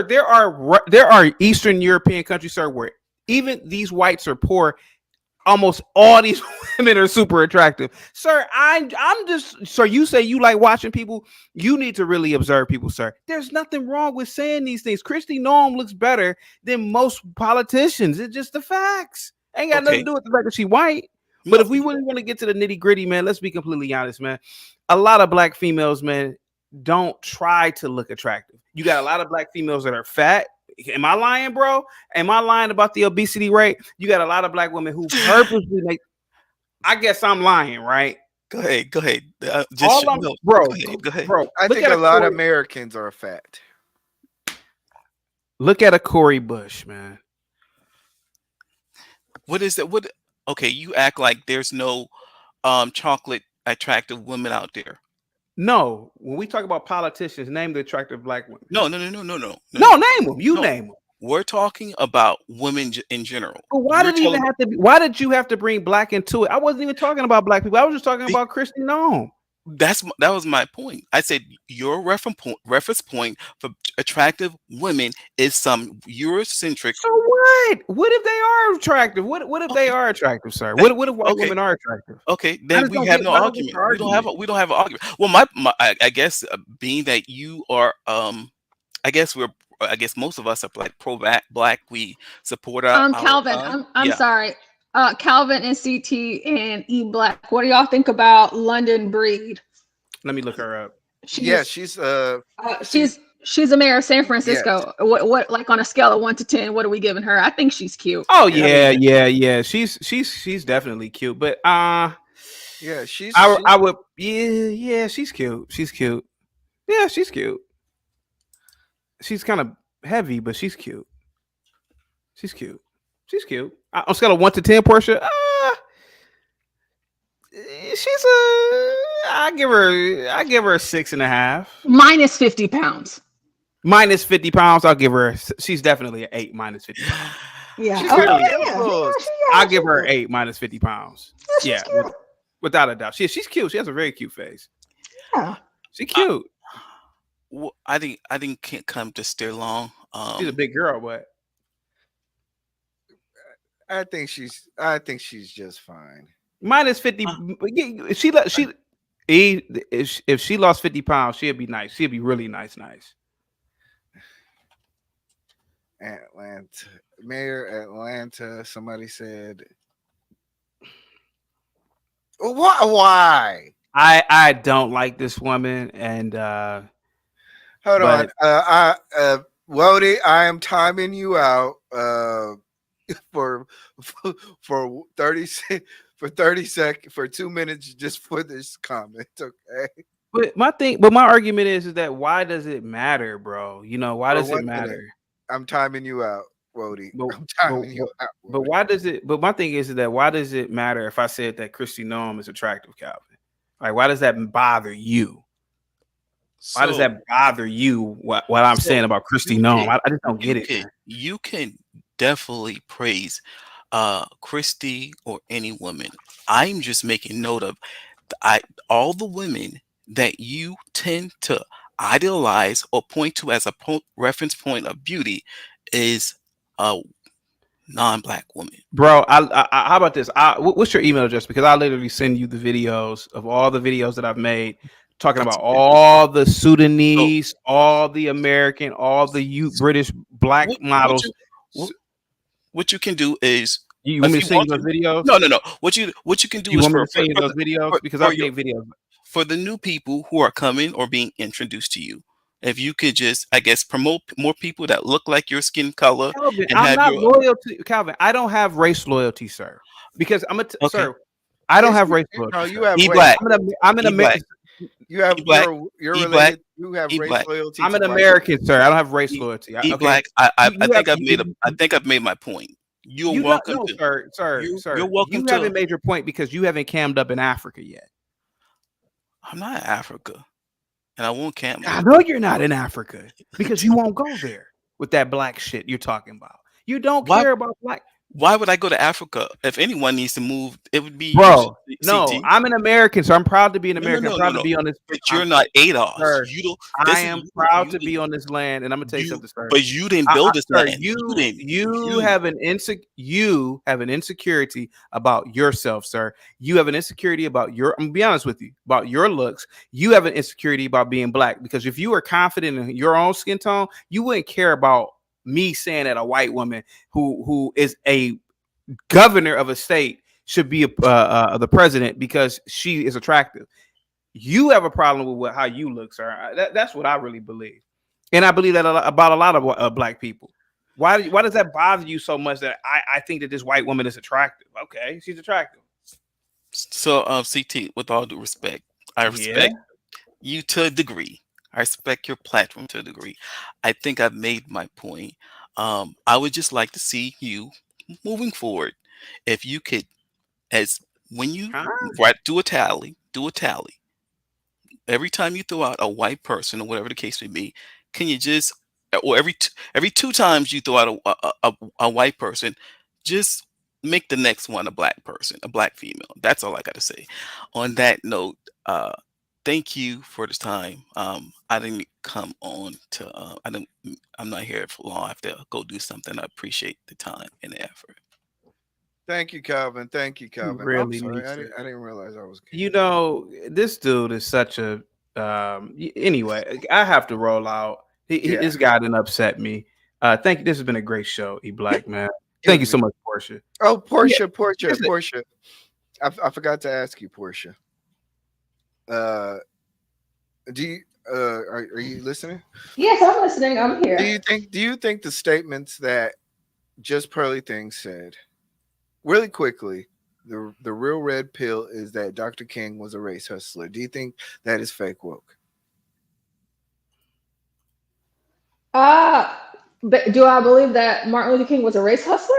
there are Eastern European countries, sir, where even these whites are poor. Almost all these women are super attractive, sir. I'm just, sir. You say you like watching people. You need to really observe people, sir. There's nothing wrong with saying these things. Kristi Noem looks better than most politicians. It's just the facts. Ain't got nothing to do with the fact that she white. But if we really want to get to the nitty gritty, man, let's be completely honest, man. A lot of black females, man, don't try to look attractive. You got a lot of black females that are fat. Am I lying, bro? Am I lying about the obesity rate? You got a lot of black women who purposely make. I guess I'm lying, right? Go ahead. Go ahead. Bro. I think a lot of Americans are fat. Look at a Corey Bush, man. What is that? What? Okay, you act like there's no chocolate attractive women out there. No, when we talk about politicians, name the attractive black women. No. No, name them. Name them. We're talking about women in general. But why did it even have to be? Why did you have to bring black into it? I wasn't even talking about black people. I was just talking about Kristi Noem. That was my point. I said your reference point for attractive women is some Eurocentric. So what? What if they are attractive? What if they are attractive, sir? What if white women are attractive? Okay, then we have no argument. We don't have an argument. Well, I guess being that you are I guess most of us are like pro black. We support our Calvin. I'm sorry. Calvin and CT and eBlack. What do y'all think about London Breed? Let me look her up. She's a mayor of San Francisco. Yes. What like on a scale of 1 to 10, what are we giving her? I think she's cute. Oh yeah. She's definitely cute. But she's cute. She's cute. Yeah, she's cute. She's kind of heavy, but she's cute. She's cute. On a scale of 1 to 10, Portia, I give her a 6.5. Minus 50 pounds. Minus 50 pounds, I'll give her. She's definitely an 8 minus 50 pounds. Yeah. I'll give her an 8 minus 50 pounds. Yeah, without a doubt. She's cute. She has a very cute face. Yeah. She's cute. I didn't come to stay long. She's a big girl, but I think she's just fine. Minus 50. If she lost 50 pounds, she'd be nice. She'd be really nice. Mayor Atlanta. Somebody said, "Why? I don't like this woman, and hold on. Wody, I am timing you out for for 30 for 30 seconds for 2 minutes just for this comment, okay? But my argument is that why does it matter, bro? You know, why For does it 1 minute, matter? I'm timing you out, Wody. But, I'm but, timing you out. but why does it? But my thing is that why does it matter if I said that Christy Noam is attractive, Calvin? Like, why does that bother you? Why does that bother you? What I'm saying about Christy Noam? I just don't get it. You can definitely praise Christy or any woman. I'm just making note of all the women that you tend to idolize or point to as a reference point of beauty is a non-black woman. Bro, how about this? What's your email address? Because I literally send you the videos of all the videos that I've made talking about all the Sudanese, all the American, all the British black models. What you can do is you want me to send you those videos? No. What you can do you is want me to send you those videos because I've made videos for the new people who are coming or being introduced to you. If you could just, I guess, promote more people that look like your skin color. Calvin, I'm not loyal to Calvin. I don't have race loyalty, sir. Because sir, I don't have race loyalty. No, you have eBlack. I'm an American. You have you're related. You have race loyalty. I'm an American, sir. I don't have race loyalty. eBlack. I think I've made my point. You're welcome. No, sir. You're welcome. You haven't made your point because you haven't cammed up in Africa yet. I'm not in Africa. And I won't camp. I know you're not in Africa because you won't go there with that black shit you're talking about. You don't care about black. Why would I go to Africa? If anyone needs to move, it would be bro. No, I'm an American, so I'm proud to be an American. I'm proud to be on this. But you're not ADOS. Sir, you don't. I am proud to be on this land, and I'm gonna tell you something, sir. But you didn't build this land. You have an insecurity about yourself, sir. You have an insecurity about I'm gonna be honest with you about your looks. You have an insecurity about being black because if you were confident in your own skin tone, you wouldn't care about me saying that a white woman who is a governor of a state should be the president because she is attractive. You have a problem with how you look, sir. That's what I really believe, and I believe that about a lot of black people. Why does that bother you so much that I think that this white woman is attractive? Okay, she's attractive. So, CT, with all due respect, I respect you to a degree. I respect your platform to a degree. I think I've made my point. I would just like to see you moving forward. If you could, as when you do a tally. Every time you throw out a white person or whatever the case may be, can you just, or every two times you throw out a white person, just make the next one a black person, a black female. That's all I got to say. On that note, thank you for this time. I didn't come on to. I'm not here for long. I have to go do something. I appreciate the time and the effort. Thank you, Calvin. Thank you, Calvin. Really, I'm sorry. I didn't realize I was. You know, this dude is such a. Anyway, I have to roll out. This guy didn't upset me. Thank you. This has been a great show, eBlack, man. Thank you so much, Portia. Oh, Portia. I forgot to ask you, Portia. Do you are you listening? Yes, I'm listening. I'm here. Do you think the statements that Just Pearly Things said, really quickly, the real red pill is that Dr. King was a race hustler? Do you think that is fake woke? But do I believe that Martin Luther King was a race hustler?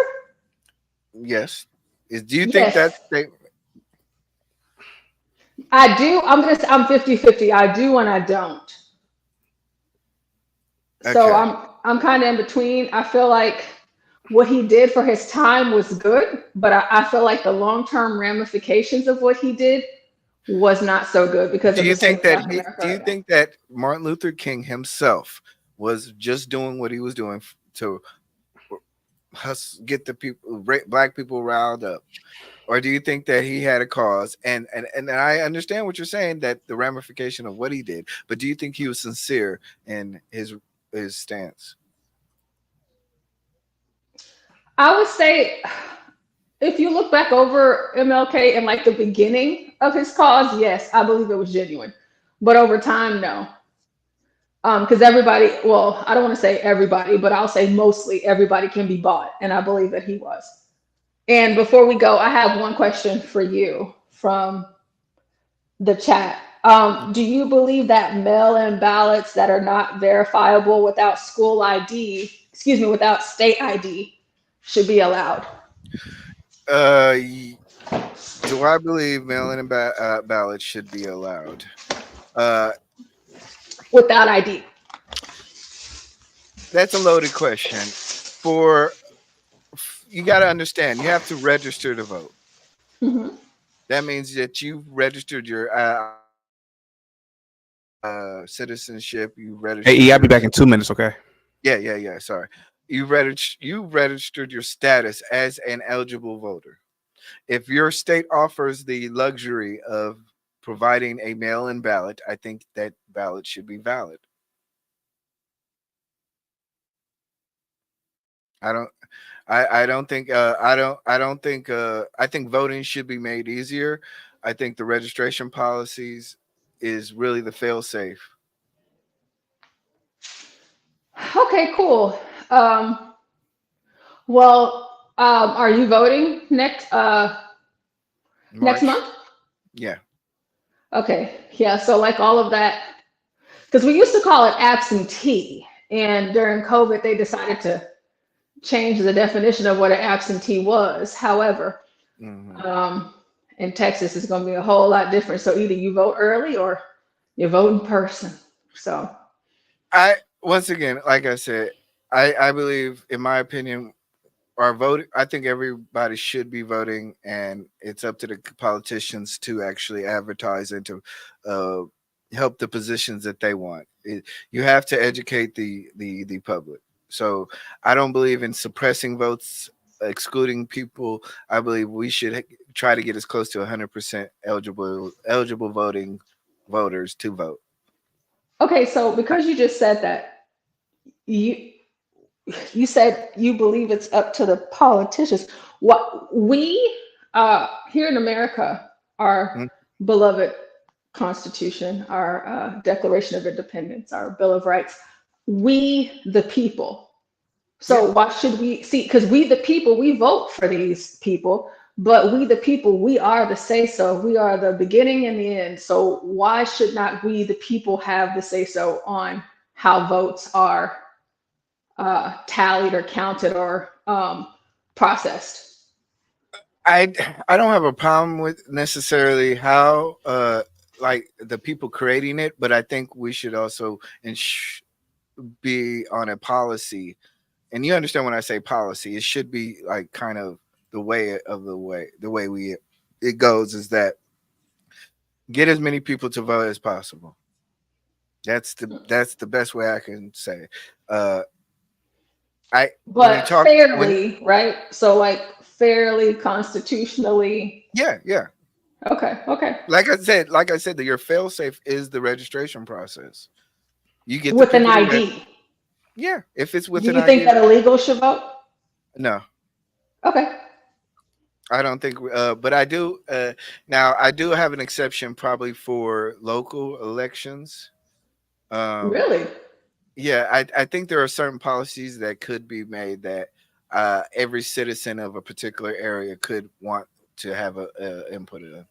Yes. Do you think that statement? I do. I'm 50-50. I do and I don't. Okay. So I'm kind of in between. I feel like what he did for his time was good, but I feel like the long-term ramifications of what he did was not so good because do you think that Martin Luther King himself was just doing what he was doing to get the people, black people riled up? Or do you think that he had a cause? And I understand what you're saying, that the ramification of what he did, but do you think he was sincere in his stance? I would say if you look back over MLK and like the beginning of his cause, yes, I believe it was genuine. But over time, no. Because everybody, well, I don't want to say everybody, but I'll say mostly everybody can be bought. And I believe that he was. And before we go, I have one question for you from the chat. Do you believe that mail-in ballots that are not verifiable without school ID, excuse me, without state ID, should be allowed? Do I believe mail-in ballots should be allowed? Without ID. That's a loaded question. You got to understand, you have to register to vote. Mm-hmm. That means that you've registered your citizenship. You registered. Hey, I'll be back in 2 minutes. Okay. Yeah. Sorry, you registered your status as an eligible voter. If your state offers the luxury of providing a mail-in ballot, I think that ballot should be valid. I think voting should be made easier. I think the registration policies is really the fail-safe. Okay, cool. Are you voting next month? Yeah. Okay. Yeah. So like all of that, because we used to call it absentee, and during COVID they decided to change the definition of what an absentee was. However, in Texas it's going to be a whole lot different. So either you vote early or you vote in person. So once again, like I said, I believe, in my opinion, our vote, I think everybody should be voting, and it's up to the politicians to actually advertise and to help the positions that they want. You have to educate the public. So I don't believe in suppressing votes, excluding people. I believe we should try to get as close to 100% eligible voting voters to vote. okay, so because you just said that, you said you believe it's up to the politicians. What we here in America, our beloved Constitution, our Declaration of Independence, our Bill of Rights, we the people. So why should we see? Because we the people, we vote for these people, but we the people, we are the say so. We are the beginning and the end. So why should not we the people have the say so on how votes are tallied or counted or processed? I don't have a problem with necessarily how like the people creating it, but I think we should also be on a policy. And you understand when I say policy, it should be like kind of the way it goes is that get as many people to vote as possible. That's the best way I can say. Fairly, right? So like fairly, constitutionally. Yeah. Okay. Like I said, that your fail-safe is the registration process. You get with an ID. Yeah, if it's with Do an you ID. think that illegal should vote? No. Okay. I don't think, but I do. Now, I do have an exception probably for local elections. Really? Yeah, I think there are certain policies that could be made that every citizen of a particular area could want to have a input in.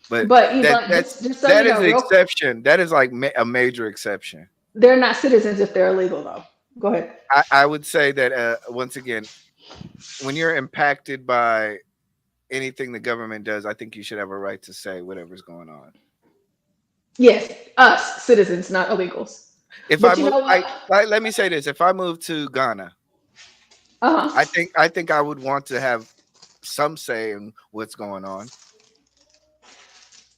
But just so that you is know, the exception. That is like a major exception. They're not citizens if they're illegal, though. Go ahead. I would say that once again, when you're impacted by anything the government does, I think you should have a right to say whatever's going on. Yes, us citizens, not illegals. Let me say this: if I move to Ghana, I think I would want to have some say in what's going on.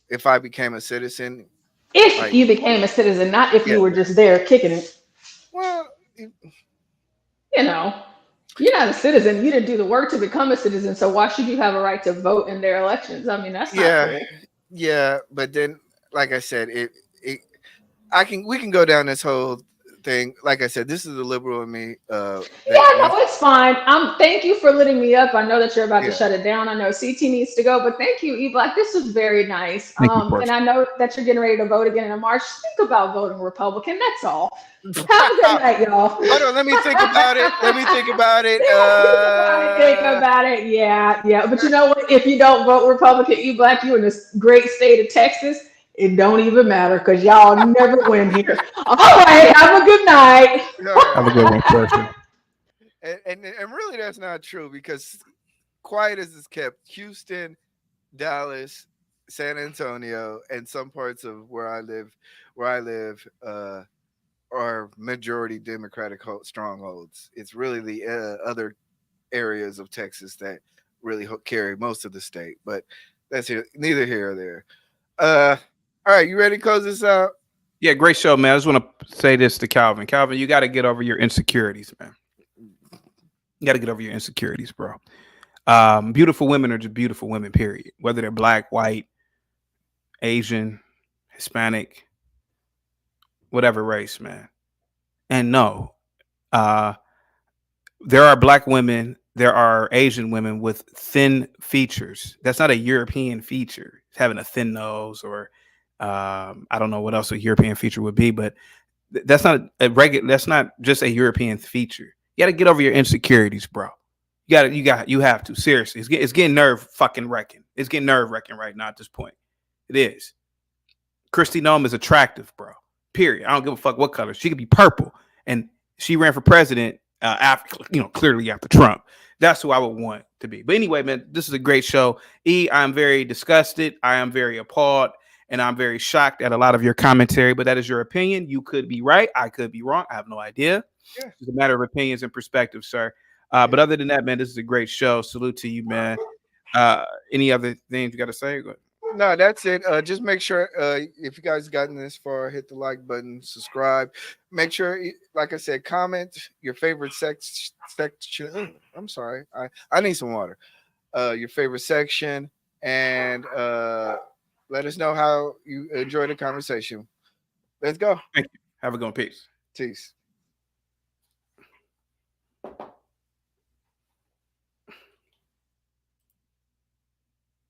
If I became a citizen, if you became a citizen, not if you were just there kicking it. Well, you know, you're not a citizen. You didn't do the work to become a citizen. So why should you have a right to vote in their elections? I mean, that's not fair. Yeah, but then, like I said, we can go down this whole thing. Like I said, this is the liberal in me. Yeah, no, it's fine. Thank you for letting me up. I know that you're about to shut it down. I know CT needs to go, but thank you, eBlack. This was very nice. Thank you, and I know that you're getting ready to vote again in March. Think about voting Republican. That's all. Have a good night, y'all. Hold on, let me think about it. Let me think about it. Think about it. Yeah, yeah. But you know what? If you don't vote Republican, eBlack, you in this great state of Texas. It don't even matter because y'all never win here. All right, have a good night. Have a good one, person. And really, that's not true because quiet as it's kept, Houston, Dallas, San Antonio, and some parts of where I live, are majority Democratic strongholds. It's really the other areas of Texas that really carry most of the state. But that's neither here or there. All right, you ready to close this out? Yeah, great show, man. I just want to say this to Calvin. Calvin, you got to get over your insecurities, man. You got to get over your insecurities, bro. Beautiful women are just beautiful women, period. Whether they're black, white, Asian, Hispanic, whatever race, man. And no, there are black women, there are Asian women with thin features. That's not a European feature. Having a thin nose or I don't know what else a European feature would be, but that's not a regular. That's not just a European feature. You got to get over your insecurities, bro. You have to. Seriously, it's getting nerve fucking wrecking. It's getting nerve wrecking right now at this point. It is. Kristi Noem is attractive, bro. Period. I don't give a fuck what color. She could be purple, and she ran for president after, clearly after Trump. That's who I would want to be. But anyway, man, this is a great show. I'm very disgusted. I am very appalled. And I'm very shocked at a lot of your commentary, but that is your opinion. You could be right. I could be wrong. I have no idea. Yeah. It's a matter of opinions and perspective, sir. But other than that, man, this is a great show. Salute to you, man. Any other things you got to say? No, that's it. Just make sure if you guys gotten this far, hit the like button, subscribe. Make sure, like I said, comment your favorite section. I'm sorry. I need some water. Your favorite section, and let us know how you enjoy the conversation. Let's go. Thank you. Have a good one. Peace. Peace.